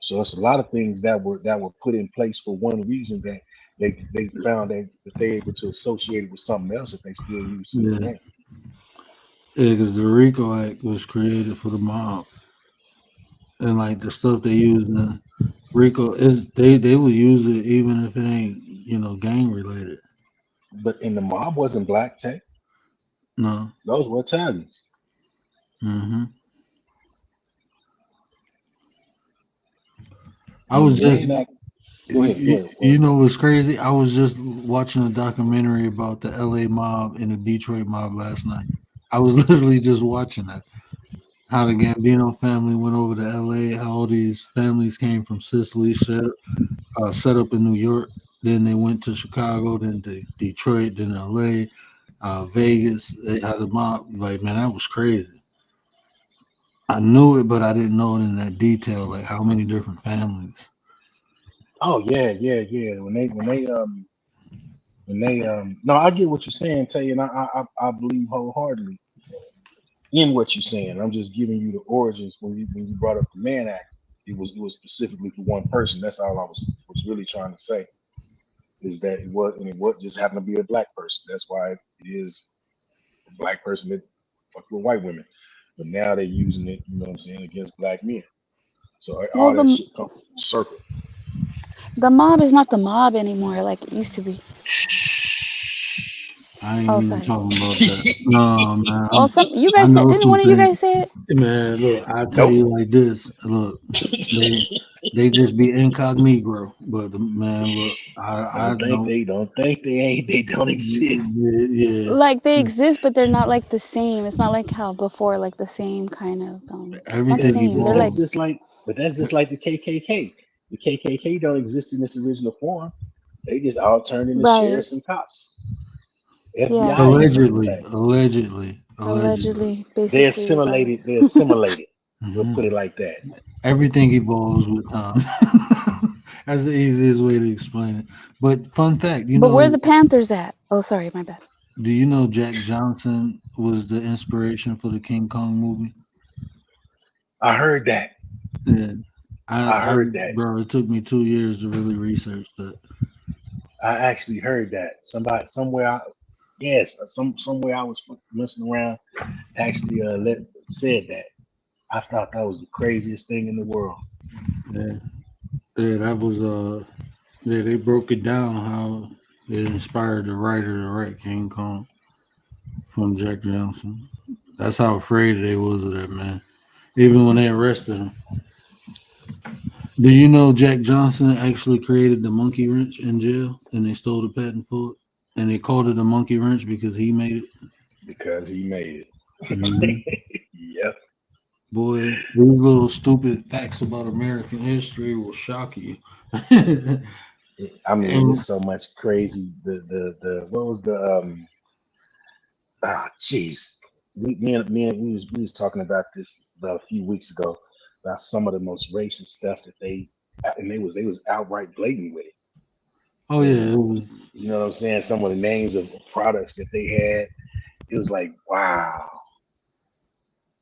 So it's a lot of things that were put in place for one reason that they found that they able to associate it with something else that they still use to this yeah, day. yeah. Because the RICO Act was created for the mob, and like the stuff they use in RICO is they will use it even if it ain't gang related. But in the mob wasn't black tech; No. those were Italians. Hmm. I When was the just reenact, go ahead, go ahead, go you ahead. know what's crazy? I was just watching a documentary about the LA mob and the Detroit mob last night. I was literally just watching that. How the Gambino family went over to LA, how all these families came from Sicily, set up in New York. Then they went to Chicago, then to Detroit, then LA, Vegas. They had the mob. Like, man, that was crazy. I knew it, but I didn't know it in that detail, like how many different families. Oh yeah, yeah, yeah. When they no, I get what you're saying, Tay, and I believe wholeheartedly in what you're saying. I'm just giving you the origins when you brought up the Mann Act. It was specifically for one person. That's all I was really trying to say is that it just happened to be a black person. That's why it is a black person that fucked with white women. But now they're using it, you know what I'm saying, against black men. So Well, all that shit comes from the circle. the mob is not the mob anymore like it used to be. Shh. I ain't Oh, even sorry. talking about that. No, man. Oh, some you I guys said, know didn't some one of you things. guys say it? Man, look, I tell Nope. you like this. Look, they they just be incognito. But man, look, I know. Don't think they ain't they don't exist. Yeah, Like they exist, but they're not like the same. It's not like how before, like the same kind of. It's not the everything same. They're like evolves. But that's just like the KKK. The KKK don't exist in its original form. They just all turned into right. sheriffs and cops, Yeah. FBI agents, in Allegedly, fact. allegedly, allegedly. Allegedly, basically, but They assimilated. We'll Mhm. put it like that. Everything evolves with time. That's the easiest way to explain it. But fun fact, but where the Panthers at? Oh, sorry, my bad. do you know Jack Johnson was the inspiration for the King Kong movie? I heard that. Yeah. I I heard that. bro, it took me 2 years to really research that. I actually heard that. Somebody somewhere yes, somewhere I was messing around actually said that. I thought that was the craziest thing in the world. Yeah. Yeah, that was yeah, they broke it down how it inspired the writer to write King Kong from Jack Johnson. That's how afraid they was of that man. Even when they arrested him. Do you know Jack Johnson actually created the monkey wrench in jail and they stole the patent for it? And they called it a monkey wrench because he made it. Because he made Mhm. it. Yep. Boy, these little stupid facts about American history will shock you. And I mean, there's so much crazy. The what was the jeez. We was talking about this about a few weeks ago about some of the most racist stuff that they was outright blatant with it. oh yeah, And you know what I'm saying? Some of the names of products that they had, it was like, wow.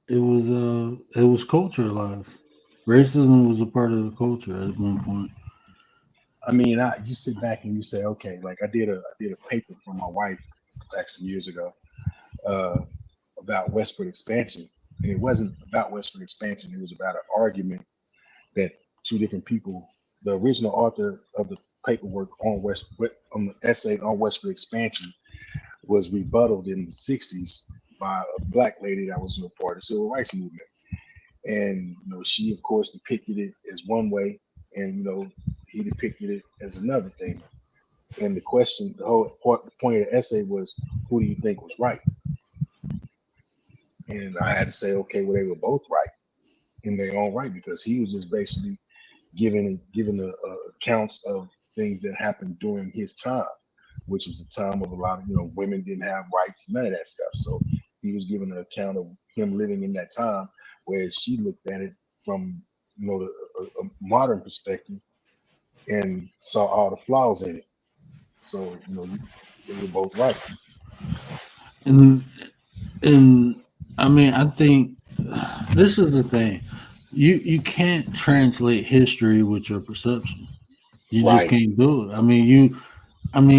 it was culturalized. Racism was a part of the culture at one point. I mean, you sit back and you say, okay, like I did a paper for my wife back some years ago uh, about westward expansion, and it wasn't about westward expansion. It was about an argument that two different people, the original author of the paperwork on the essay on westward expansion, was rebutted in the '60s by a black lady that was a part of the civil rights movement, and she of course depicted it as one way, and he depicted it as another thing. And the question, the point of the essay was, who do you think was right? And I had to say, okay, well, they were both right in their own right because he was just basically giving the accounts of things that happened during his time, which was a time of a lot of women didn't have rights, none of that stuff. So he was giving an account of him living in that time, whereas she looked at it from a modern perspective and saw all the flaws in it. So they were both right. And and I mean, I think this is the thing. You can't translate history with your perception. You just Right. can't do it. I mean,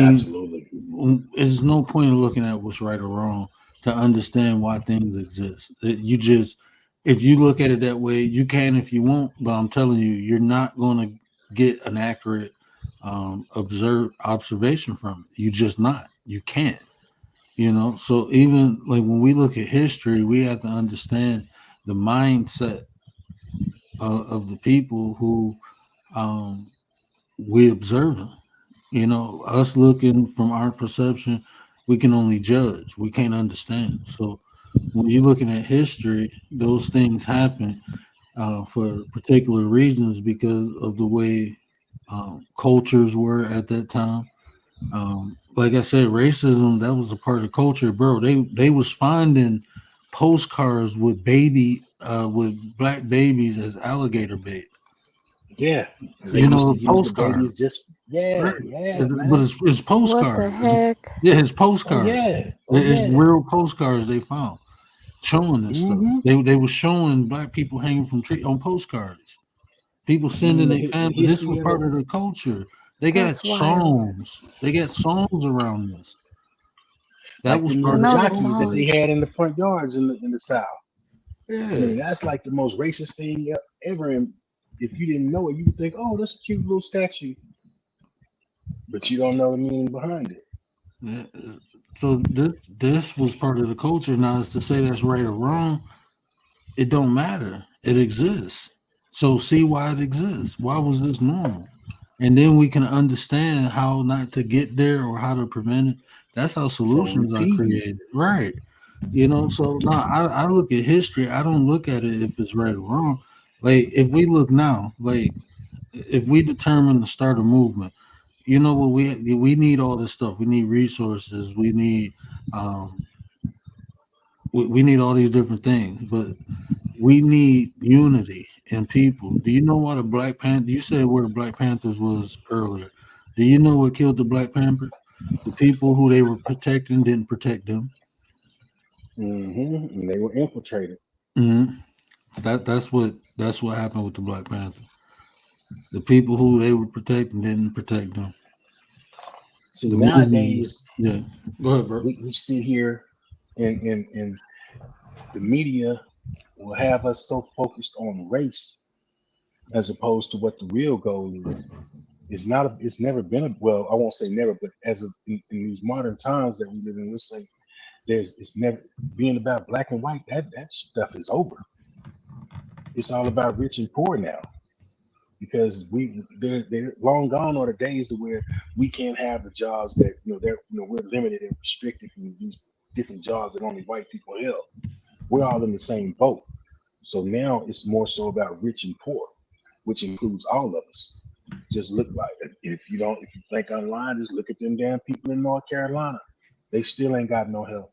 Absolutely. there's no point in looking at what's right or wrong to understand why things exist. You just, if you look at it that way, you can if you want, but I'm telling you, you're not going to get an accurate observation from it. You just not. You can't. So even like when we look at history, we have to understand the mindset of the people who um, we observe them. Us looking from our perception, we can only judge. We can't understand. So when you're looking at history, those things happen for particular reasons because of the way cultures were at that time. Like I said, racism that was a part of culture, bro. They was finding postcards with baby with black babies as alligator bait. Yeah, because they You used know, to the use the postcard, babies just right? yeah, But man. it's What the postcards. heck? Yeah, it's Oh postcards. yeah, oh It's yeah. real postcards they found showing this stuff. Mm-hmm. They were showing black people hanging from tree on postcards. People Being sending their the family. This was history of part the of the culture. They got That's wild. songs. They got songs around this. That like was them I part little of know the the jockeys that culture. they song. had in the front yards in the South. I Yeah. mean, that's like the most racist thing ever. And if you didn't know it, you would think, oh, that's a cute little statue, but you don't know the meaning behind it. Yeah. So this was part of the culture. Now, is to say that's right or wrong, it don't matter. It exists. So see why it exists. Why was this normal? And then we can understand how not to get there or how to prevent it. That's how From solutions are repeating. created. Right. You know, so now I look at history. I don't look at it if it's right or wrong. Like if we look now, like if we determine to start a movement, you know what we need all this stuff. We need resources. We need um we need all these different things, but we need unity in people. Do you know what a Black Panther? You said where the Black Panthers was earlier. Do you know what killed the Black Panther? The people who they were protecting didn't protect them. And they were infiltrated. hmm that's what happened with the Black Panther. The people who they were protecting didn't protect them. See, The movement, nowadays yeah. Go ahead, bro. we sit here and the media will have us so focused on race as opposed to what the real goal is. It's never been a, well, I won't say never, but as of in these modern times that we live in, we'll say it's never being about black and white. That stuff is over. It's all about rich and poor now because they're long gone are the days to where we can't have the jobs that we're limited and restricted from these different jobs that only white people held. We're all in the same boat. So now it's more so about rich and poor, which includes all of us. Just look like if you think online, just look at them damn people in North Carolina. They still ain't got no help.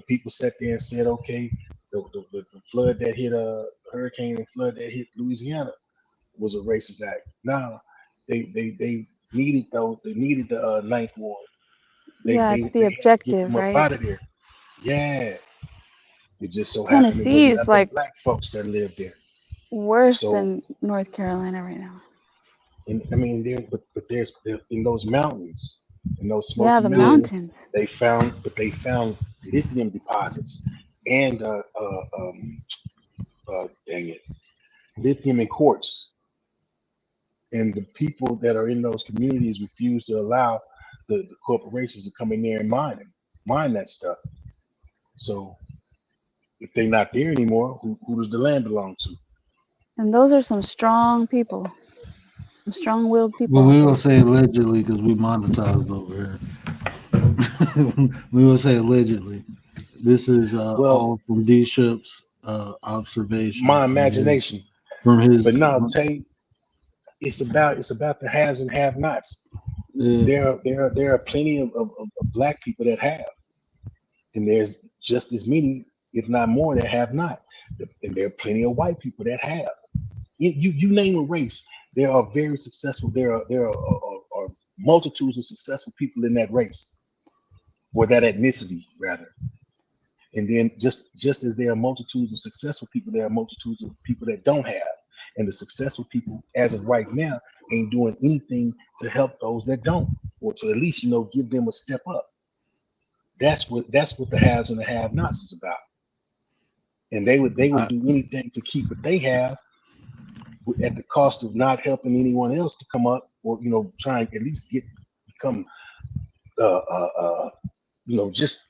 People sat there and said, okay, the flood that hit hurricane and flood that hit Louisiana was a racist act. Now they needed those. They needed the ninth ward. They Yeah, they it's the they had to get objective, them up right? out of there. Yeah, it just so happened it was Tennessee is nothing like black folks that lived there. worse So than North Carolina right now. and I mean there in those mountains, in those Yeah, Smoky the Yeah. Mountains, mountains. they found lithium deposits and dang it, lithium and quartz. And the people that are in those communities refuse to allow the corporations to come in there and mine that stuff. So if they're not there anymore, who does the land belong to? And those are some strong people, some strong-willed But people we out will there. say allegedly because we monetized over here. We will say allegedly. This is Well, all from D Ship's observation my imagination. from But his no, Tay, it's about the haves and have-nots. yeah. There are plenty of black people that have, and there's just as many, if not more, that have not. And there are plenty of white people that have. You name a race, there are very successful. Are multitudes of successful people in that race or that ethnicity rather. And then just as there are multitudes of successful people, there are multitudes of people that don't have. And the successful people, as of right now, ain't doing anything to help those that don't, or to at least give them a step up. That's what the haves and the have-nots is about. And they would I, do anything to keep what they have at the cost of not helping anyone else to come up, or try and at least become just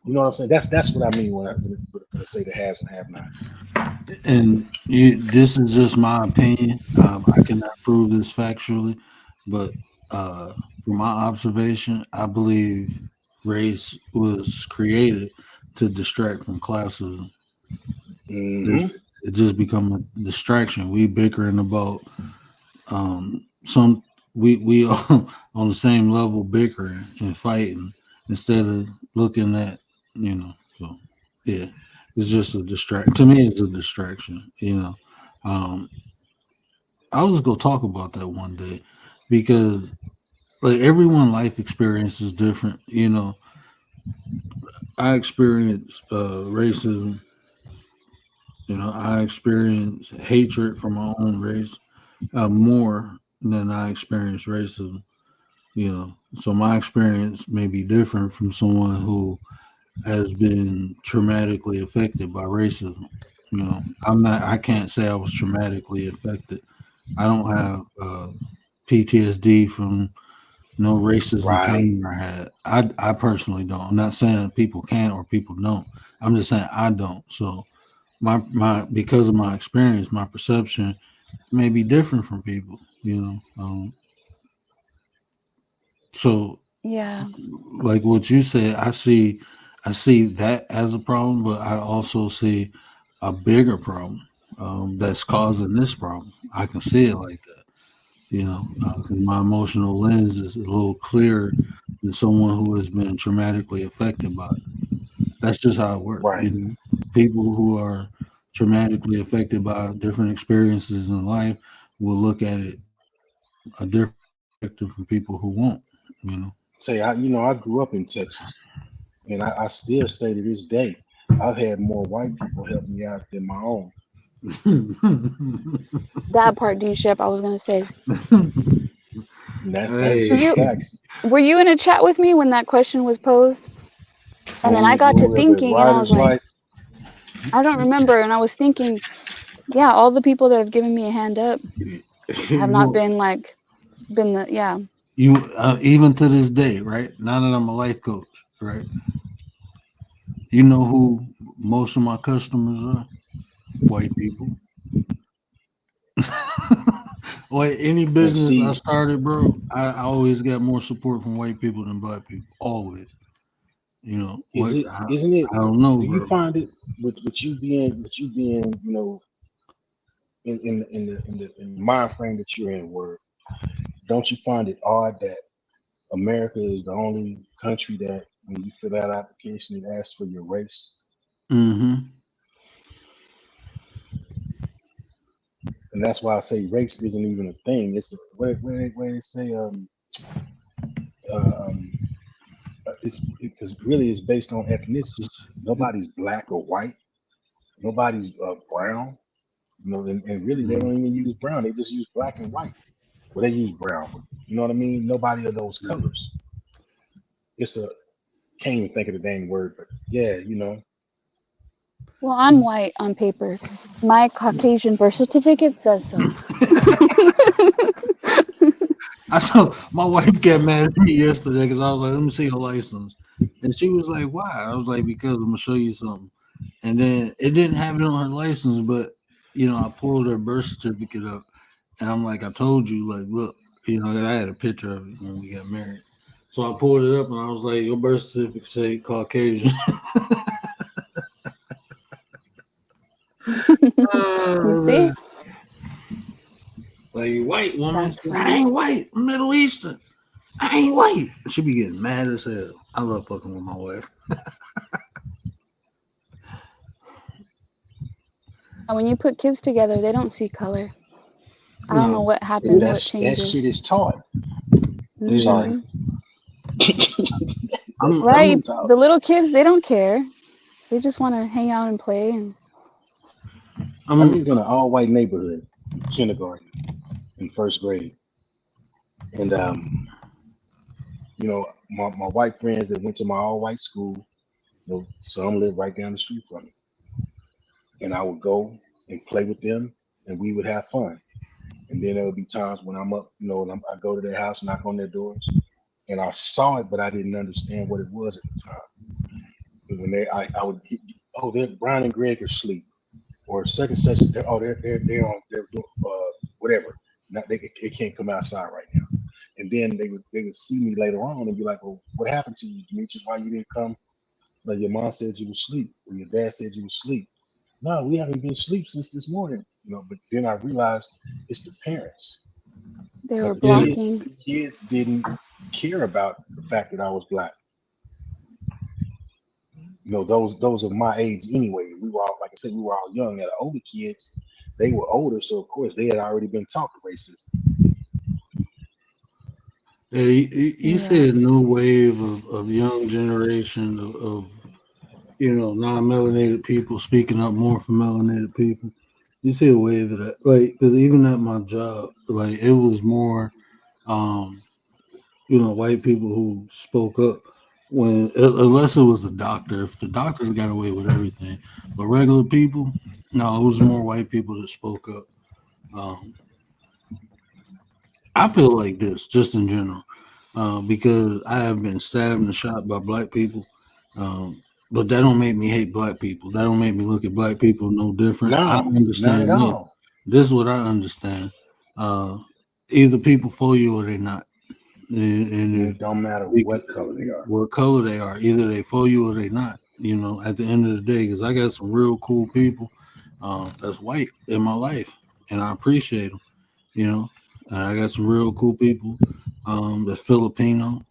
what I'm saying. That's what I mean when I say the haves and have-nots. this is just my opinion. I cannot prove this factually, but from my observation, I believe race was created to distract from classism. It, Hmm. it just become a distraction. We bickering about some we all on the same level bickering and fighting instead of looking at so yeah. It's just a distraction. To me, it's a distraction. Um, I was gonna talk about that one day because like everyone life experience is different. I experienced racism. I experienced hatred from my own race more than I experienced racism. So my experience may be different from someone who has been traumatically affected by racism. I can't say I was traumatically affected. I don't have PTSD from no racist Right. encounter I had. I personally don't. I'm not saying that people can or people don't. I'm just saying I don't. So my because of my experience, my perception may be different from people. So Yeah. like what you said, I see that as a problem, but I also see a bigger problem that's causing this problem. I can see it like that. 'Cause my emotional lens is a little clearer than someone who has been traumatically affected by it. That's just how it works. Right. People who are traumatically affected by different experiences in life will look at it a different perspective from people who won't. Say, I grew up in Texas, and I still say to this day, I've had more white people help me out than my own. That part, D Shep, I was gonna say. And that's Were Hey, just you facts. were you in a chat with me when that question was posed? And then When I we got when to we were up at thinking and I was Riders like, Life, I don't remember. And I was thinking, yeah, all the people that have given me a hand up have not you been like, been the, yeah. even to this day, right? Now that I'm a life coach, right? You know who most of my customers are? White people. Like any and business I see, started, bro, I always got more support from white people than black people. Always. is What? it I, isn't it? I don't know, Do you bro. find it with you being in the mind frame that you're in, where don't you find it odd that America is the only country that when you fill out an application it asks for your race? Mm-hmm. And that's why I say race isn't even a thing. It's a, where they say uh, um it's because really it's based on ethnicity. Nobody's black or white. Nobody's brown. And really they don't even use brown. They just use black and white. Well, they use brown, but you know what I mean. Nobody of those colors. It's a can't even think of the dang word, but yeah, Well, I'm white on paper. My Caucasian birth certificate says so. I saw my wife got mad at me yesterday because I was like, "Let me see your license," and she was like, "Why?" I was like, "Because I'm gonna show you something." And then it didn't have it on her license, but I pulled her birth certificate up, and I'm like, "I told you, like, look, I had a picture of it when we got married." So I pulled it up, and I was like, "Your birth certificate say Caucasian." You Oh, see? man. Like white woman, That's I funny. ain't white, I'm Middle Eastern. I ain't white. She be getting mad as hell. I love fucking with my wife. When you put kids together, they don't see color. I don't know No, what Ooh, happens, what that changes. shit is taught. yeah, Sorry, Hmm. that I'm, stuff is Right? I'm, taught. The little kids, they don't care. They just want to hang out and play. And I I'm. lived in an all-white neighborhood in kindergarten in first grade, and my white friends that went to my all-white school, some lived right down the street from me, and I would go and play with them, and we would have fun. And then there would be times when I'm up, and I go to their house, knock on their doors, and I saw it, but I didn't understand what it was at the time. And when I would, oh, they're Brian and Greg are asleep, or second session, they're on, they're doing whatever. Not they can't come outside right now. And then they would see me later on and be like, well, what happened to you, Demetrius? Why you didn't come? Like your mom said you was asleep, or your dad said you was asleep. No, we haven't been asleep since this morning. But then I realized it's the parents. they were But Yeah, blocking. the kids didn't care about the fact that I was black. those of my age anyway. We were all, like I said, we were all young. Now the older kids, they were older, so of course they had already been taught the racism. Yeah, you Yeah. see a new wave of young generation of non-melanated people speaking up more for melanated people. You see a wave of that, like, because even at my job, like, it was more, um, white people who spoke up when, unless it was a doctor. If the doctors got away with everything, but regular people, no, it was more white people that spoke up. Um, I feel like this just in general, because I have been stabbed and shot by black people. But that don't make me hate black people. That don't make me look at black people no different. I No, not at understand this. all. This is what I understand. Uh, Either people for you or they not. And And if it don't matter we could, what color they are. what color they are, either they for you or they not. At the end of the day, because I got some real cool people that's white in my life, and I appreciate them. You know, and I got some real cool people that's Filipino.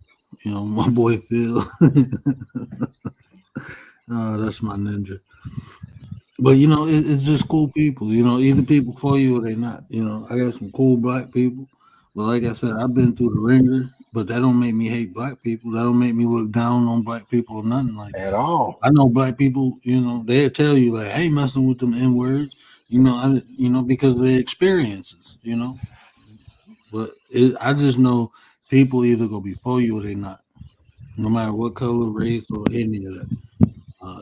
My boy Phil. That's my ninja. But it's just cool people. Either people for you or they not. I got some cool black people. But like I said, I've been through the ringer. But that don't make me hate black people. That don't make me look down on black people or nothing like At that. all. I know black people. They'll tell you like, "I ain't messing with them N words." Because of their experiences. But I just know people either go before you or they not. No matter what color, race, or any of that.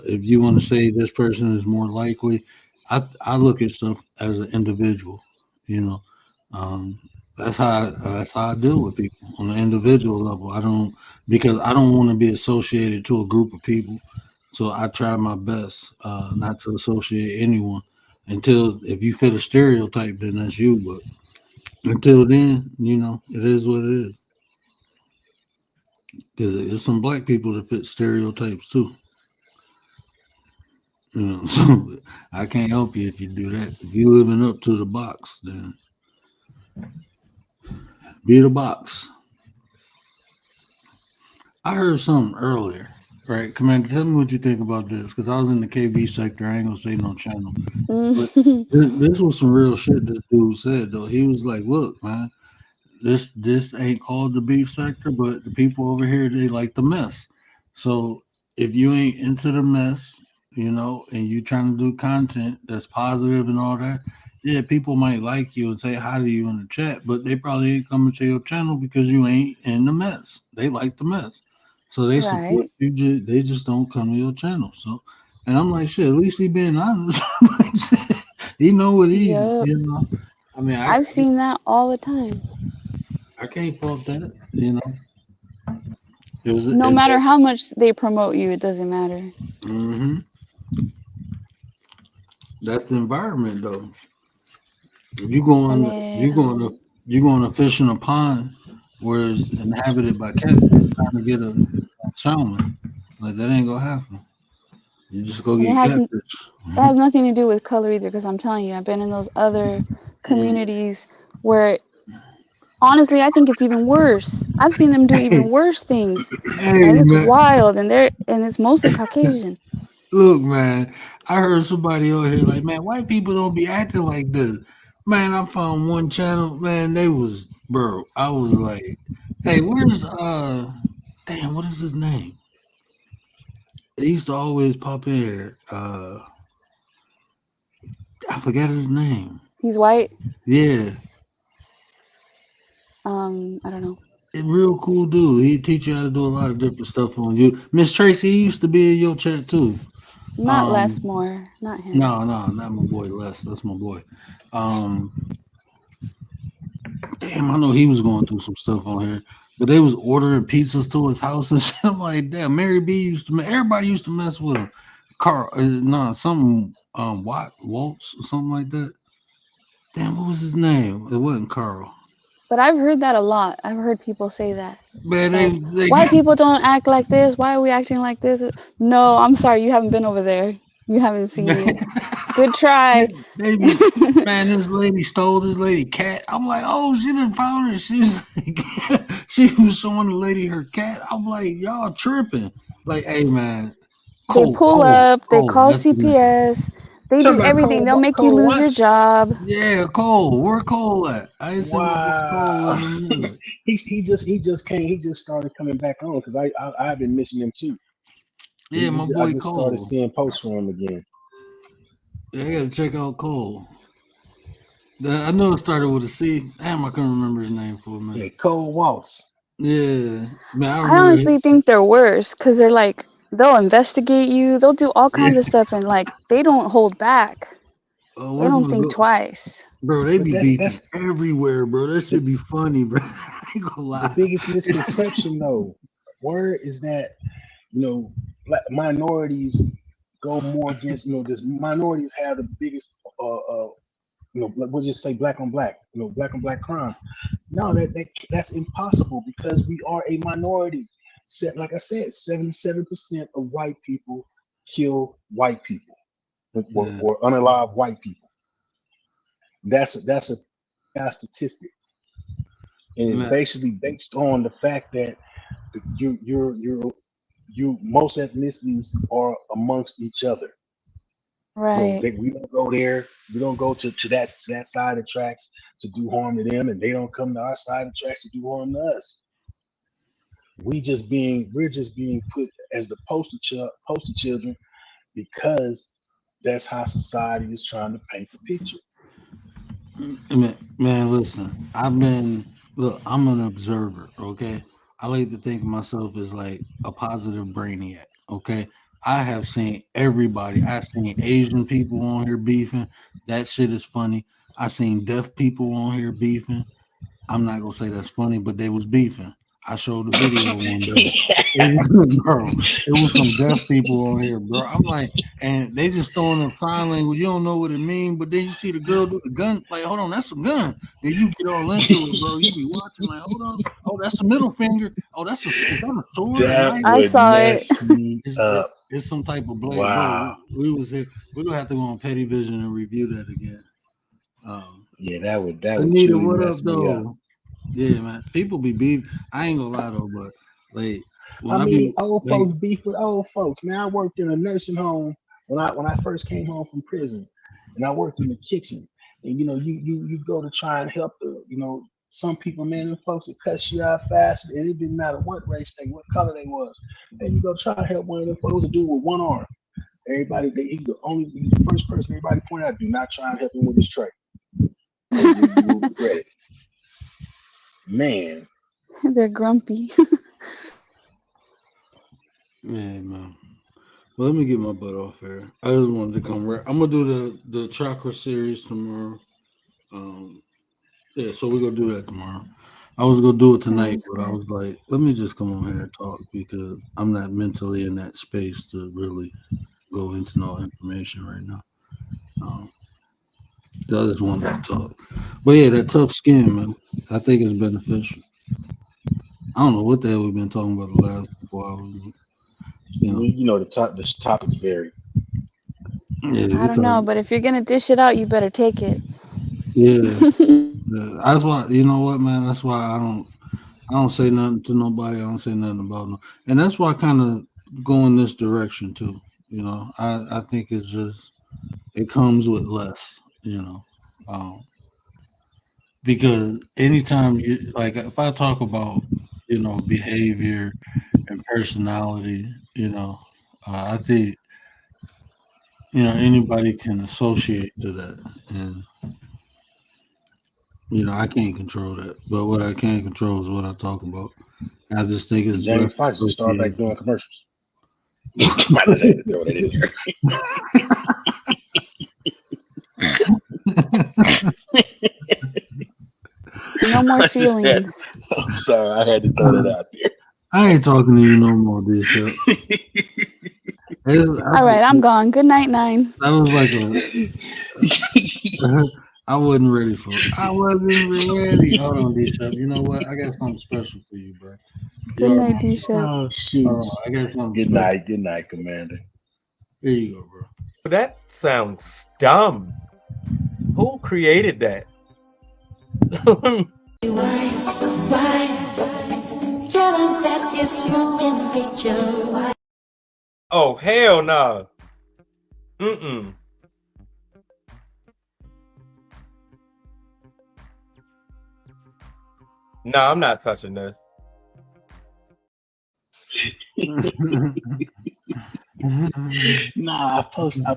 If you want to say this person is more likely, I look at stuff as an individual. You know, um, that's how I deal with people on an individual level. I don't because I don't want to be associated to a group of people. So I try my best not to associate anyone until if you fit a stereotype, then that's you. But until then, it is what it is. Because there's some black people that fit stereotypes too. So I can't help you if you do that. If you living up to the box, then be the box. I heard something earlier, right, Commander? Tell me what you think about this, because I was in the KB sector. I ain't gonna say no channel, but Mm. this was some real shit. This dude said though. He was like, "Look, man, this ain't called the beef sector, but the people over here they like the mess. So if you ain't into the mess, and you trying to do content that's positive and all that, yeah, people might like you and say hi to you in the chat, but they probably ain't coming to your channel because you ain't in the mess. They like the mess, so they support Right. you. They just don't come to your channel. So, and I'm like, shit. At least he being honest. He know what he, Yep. I mean, I've seen that all the time. I can't fault that. It was No matter how much they promote you, it doesn't matter. hmm that's the environment though. You And going it, you going to you going to fish in a pond where it's inhabited by catfish trying to get a salmon. Like that ain't gonna happen. You just go and get catfish. it has nothing to do with color either, because I'm telling you, I've been in those other Mm. communities where honestly, I think it's even worse. I've seen them do Hey, even worse things, hey and it's man, wild. And it's mostly Caucasian. look man, I heard somebody over here like, man, white people don't be acting like this. Man, I found one channel, man, they was bro. I was like, hey, where's damn, what is his name? He used to always pop in here. I forgot his name. He's white. Yeah, I don't know. a real cool dude. He teach you how to do a lot of different stuff on you. Miss Tracy, he used to be in your chat too. Not Les Um, Moore. Not him. no, not my boy Les. That's my boy. Um, Damn, I know he was going through some stuff on here, but they was ordering pizzas to his house and shit. I'm like, damn, Mary B used to. Everybody used to mess with him. Carl, nah, something, Waltz or something like that. Damn, what was his name? It wasn't Carl. But I've heard that a lot. I've heard people say that. Man, Like, they white people don't act like this. Why are we acting like this? No, I'm sorry. You haven't been over there. You haven't seen man, it. Good try. they be man, this lady stole this lady cat. I'm like, oh, she done found her. She's like, she was showing the lady her cat. I'm like, y'all tripping. Like, hey man, They pull up, they Cole. call That's the name. CPS, they Talking do about everything. They'll make you Cole lose your Watts. job. Yeah, Cole. Where Cole at? I ain't seen my boy Cole in Wow. a minute. he just started coming back on because I've been missing him too. Yeah, my I boy just started Cole. seeing posts for him again. Yeah, I gotta check out Cole. I know it started with a C. Damn, I couldn't remember his name for a Yeah, minute. Cole Watts. Yeah, man, I I remember his. honestly think they're worse because they're like, they'll investigate you, they'll do all Yeah, kinds of stuff, and like, they don't hold back. They where's don't my think go? twice. Bro, they But be that's beefing everywhere, bro. That the, should be funny, bro. I ain't gonna the lie. biggest misconception though. Word is that black minorities go more against just minorities have the biggest we'll just say black on black, black on black crime. No, that's impossible because we are a minority. Like I said, 77% of white people kill white people Yeah, or unalive white people. That's a statistic, and it's man. basically based on the fact that you most ethnicities are amongst each other. Right. We don't go there. We don't go to that side of the tracks to do harm to them, and they don't come to our side of the tracks to do harm to us. We're just being put as the poster children because that's how society is trying to paint the picture. Man, listen. I'm an observer. Okay, I like to think of myself as like a positive brainiac. Okay, I have seen everybody. I've seen Asian people on here beefing. That shit is funny. I seen deaf people on here beefing. I'm not gonna say that's funny, but they was beefing. I showed the video one day. It was, bro, it was some deaf people on here, bro. I'm like, and they just throwing up sign language. You don't know what it means, but then you see the girl do the gun. Like, hold on, that's a gun. Then you get all into it, bro. You be watching, like, hold on. Oh, that's a middle finger. Oh, is that a sword, a That knife? I would saw it. mess me up. It's some type of blade, bro. Wow. We was here. We're gonna have to go on Petty Vision and review that again. Yeah, that would Anita, truly what up, mess me up. though? Yeah, man. People be beef. I ain't gonna lie though, but like I when I mean, be old like, folks beef with old folks. Man, I worked in a nursing home when I first came home from prison, and I worked in the kitchen. And you go to try and help some people, man, and folks that cuss you out fast, and it didn't matter what race what color they was. And you go try to help one of them folks to do it with one arm. He's the first person everybody pointed out. Do not try and help him with his tray. You will regret it, man. They're grumpy. yeah, man. Well, let me get my butt off here. I just wanted to come right. I'm gonna do the chakra series tomorrow. Um, yeah, so we're gonna do that tomorrow. I was gonna do it tonight, Sounds but I good. was like, let me just come on here and talk because I'm not mentally in that space to really go into no information right now. Um, I just wanted to talk. But yeah, that tough skin, man. I think it's beneficial. I don't know what the hell we've been talking about the last couple hours. You know, This topic's very. yeah, I we don't know, talk. but if you're gonna dish it out, you better take it. Yeah, yeah, that's why. You know what, man? That's why I don't say nothing to nobody. I don't say nothing about no, and that's why I kind of go in this direction too. You know, I think it's just it comes with less. You know, um, because anytime you like, if I talk about behavior and personality, I think anybody can associate to that, and I can't control that. But what I can control is what I talk about. I just think it's Jamie less Foxx just started back associated. doing commercials. Might just had to throw that in there. No more I just had. feelings. I'm sorry, I had to throw that out there. I ain't talking to you no more, Bishop. All right, I'm gone. Good night, 9. That was like I wasn't ready for it. I wasn't ready. Hold on, Bishop. You know what? I got something special for you, bro. You Good are night, my D-Shep. Oh shoot! I got something Good special. night, Commander. Here you go, bro. That sounds dumb. Who created that? Why? Tell them that it's human nature. Oh hell no. Mm-mm. No, I'm not touching this. Nah, I posted a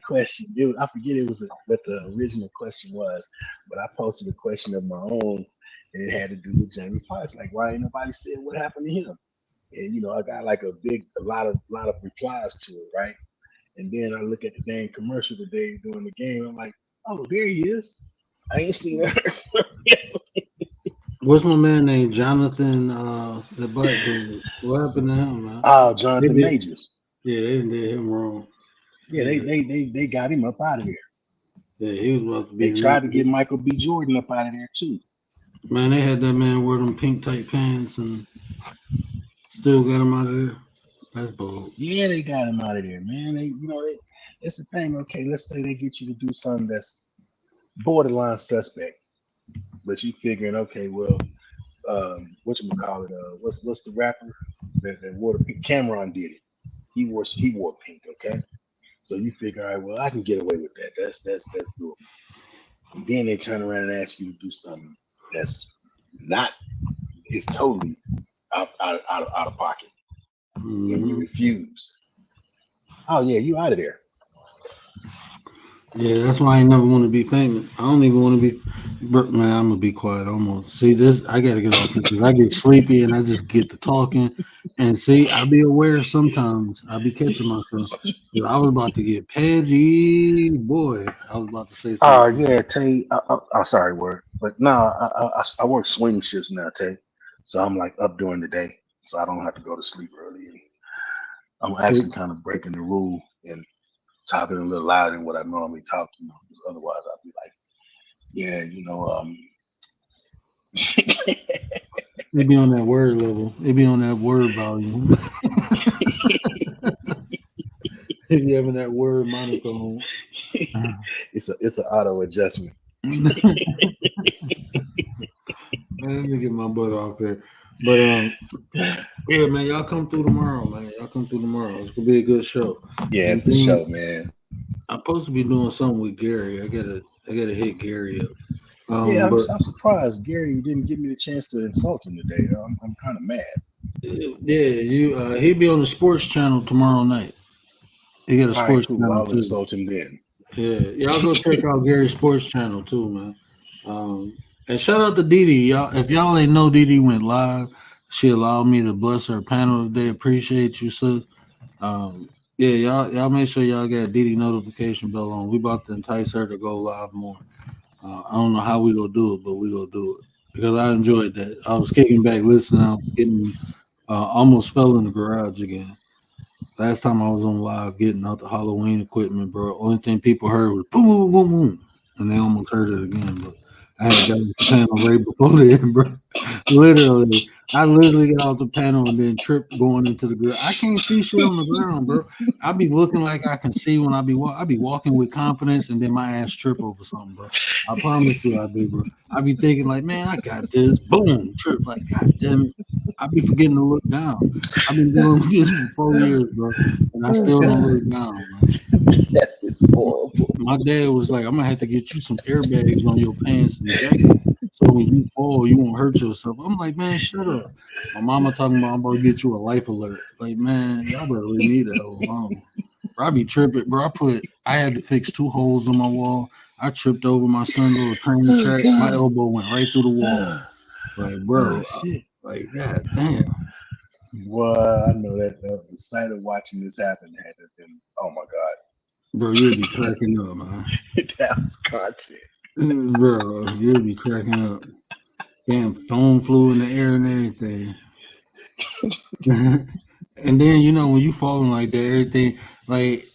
question. I forget what the original question was, but I posted a question of my own, and it had to do with Jamie Foxx. Like, why ain't nobody said what happened to him? And I got like a lot of replies to it, right? And then I look at the dang commercial today during the game. I'm like, oh, there he is. I ain't seen that. What's my man named Jonathan? The black dude. What happened to him, man? Oh, They Jonathan did, Majors. yeah, they didn't did him wrong. Yeah, Yeah, they got him up out of there. yeah, he was about to They be the tried to next. get Michael B. Jordan up out of there too. Man, they had that man wear them pink tight pants and still got him out of there. That's bold. Yeah, they got him out of there, man. It's the thing. Okay, let's say they get you to do something that's borderline suspect, but you figuring, okay, well, what you call it? What's the rapper that wore the pink? Cameron did it. He wore pink. Okay, so you figure, all right, well, I can get away with that. That's doable. And then they turn around and ask you to do something that's not. It's totally out of pocket, and you Hmm. refuse. Oh yeah, you out of there. Yeah, that's why I never want to be famous. I don't even want to be. Man, I'm gonna be quiet almost. See this? I gotta get off here because I get sleepy and I just get to talking. And see, I be aware sometimes. I be catching myself. 'Cause I was about to get petty, boy. I was about to say Oh something. yeah, Tay. I'm sorry, word, but no, I work swing shifts now, Tay. So I'm like up during the day, so I don't have to go to sleep early. I'm See, actually kind of breaking the rule and talking a little louder than what I normally talk, 'cause otherwise I'll be like, yeah, it be on that word level. It be on that word volume. It be having that word monotone. it's an auto adjustment. Man, let me get my butt off here. But yeah, man, y'all come through tomorrow, man. Y'all come through tomorrow. It's gonna be a good show. Yeah, And for then sure, man. I'm supposed to be doing something with Gary. I gotta hit Gary up. Yeah, I'm, But I'm surprised Gary didn't give me the chance to insult him today. I'm kind of mad. yeah, he'll be on the sports channel tomorrow night. He got a All right, sports cool. channel I'll too. insult him then. Yeah, y'all go check out Gary's sports channel too, man. And shout out to Didi, y'all. If y'all ain't know Didi went live, she allowed me to bless her panel today. Appreciate you, sis. Yeah, y'all make sure y'all got Didi notification bell on. We about to entice her to go live more. I don't know how we gonna do it, but we gonna do it because I enjoyed that. I was kicking back, listening, I was getting almost fell in the garage again. Last time I was on live getting out the Halloween equipment, bro. Only thing people heard was boom, boom, boom, boom, and they almost heard it again. But I had got off the panel right before then, bro. Literally, I literally got off the panel and then tripped going into the ground. I can't see shit on the ground, bro. I be looking like I can see when I be walking with confidence, and then my ass trip over something, bro. I promise you, I do, bro. I be thinking like, man, I got this. Boom, trip. Like, god damn it. I be forgetting to look down. I've been doing this for 4 years, bro, and I Oh still don't God, look down, man. that is horrible. My dad was like, "I'm gonna have to get you some airbags on your pants and jacket, so when you fall, you won't hurt yourself." I'm like, "Man, shut up." My mama talking about I'm gonna get you a life alert. Like, man, y'all better leave me the hell alone. Bro, I be tripping, bro. I had to fix 2 holes in my wall. I tripped over my son's little train Oh track. My God. elbow went right through the wall. Like, Oh bro, shit. like, god damn, Well, I know that the sight of watching this happen had to been. Oh my bro, you'll be cracking up, man. God, that was content. Bro, you'll be cracking up. Damn, phone flew in the air and everything. And then when you falling like that, everything like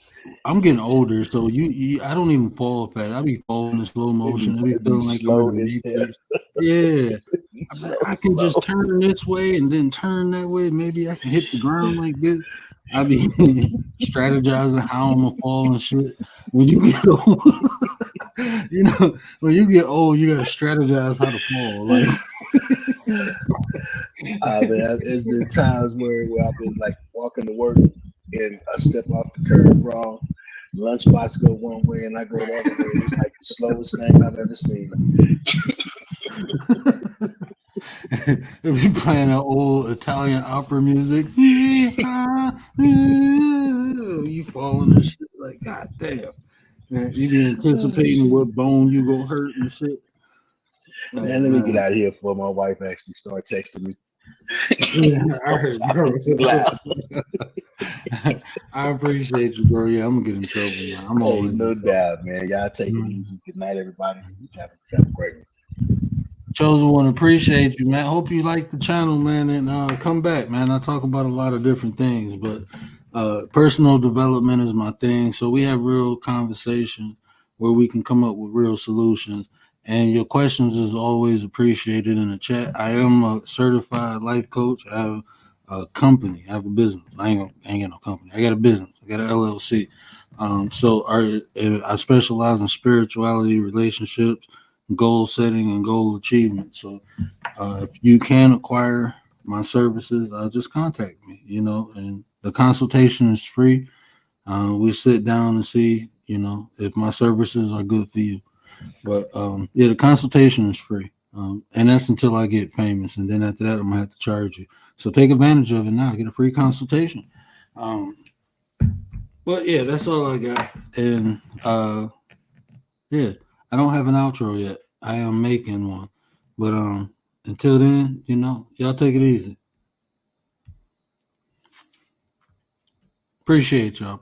I'm getting older, so I don't even fall fast. I be falling in slow motion. I be It be feeling like I'm in slow the as hell. Matrix. Yeah, It be I'm so like, I can just slow. turn this way and then turn that way. Maybe I can hit the ground like this. I be strategizing how I'm gonna fall and shit. When you get old, when you get old, you gotta strategize how to fall. Like, Man, it's been times where I've been like walking to work, and I step off the curb wrong. Lunchbox go one way and I go the other way. It's like the slowest thing I've ever seen. If you playing that old Italian opera music, you falling and shit like, God damn. Man, you be anticipating what bone you gonna hurt and shit. Man, let me get out of here before my wife actually start texting me. Yeah, all right, bro. Too loud. I appreciate you, bro. Yeah, I'm gonna get in trouble. Man. I'm Hey, always no in trouble. doubt, man. Y'all take it Mhm. easy. Good night, everybody. Have a great one. Chosen one, appreciate you, man. Hope you like the channel, man, and come back, man. I talk about a lot of different things, but personal development is my thing. So we have real conversation where we can come up with real solutions. And your questions is always appreciated in the chat. I am a certified life coach. I have a company. I have a business. I ain't got no company. I got a business. I got an LLC. I specialize in spirituality, relationships, goal setting, and goal achievement. So if you can acquire my services, just contact me, and the consultation is free. We sit down and see, if my services are good for you. But yeah, the consultation is free. And that's until I get famous. And then after that, I'm going to have to charge you. So take advantage of it now. Get a free consultation. But yeah, that's all I got. And yeah, I don't have an outro yet. I am making one. But until then, y'all take it easy. Appreciate y'all.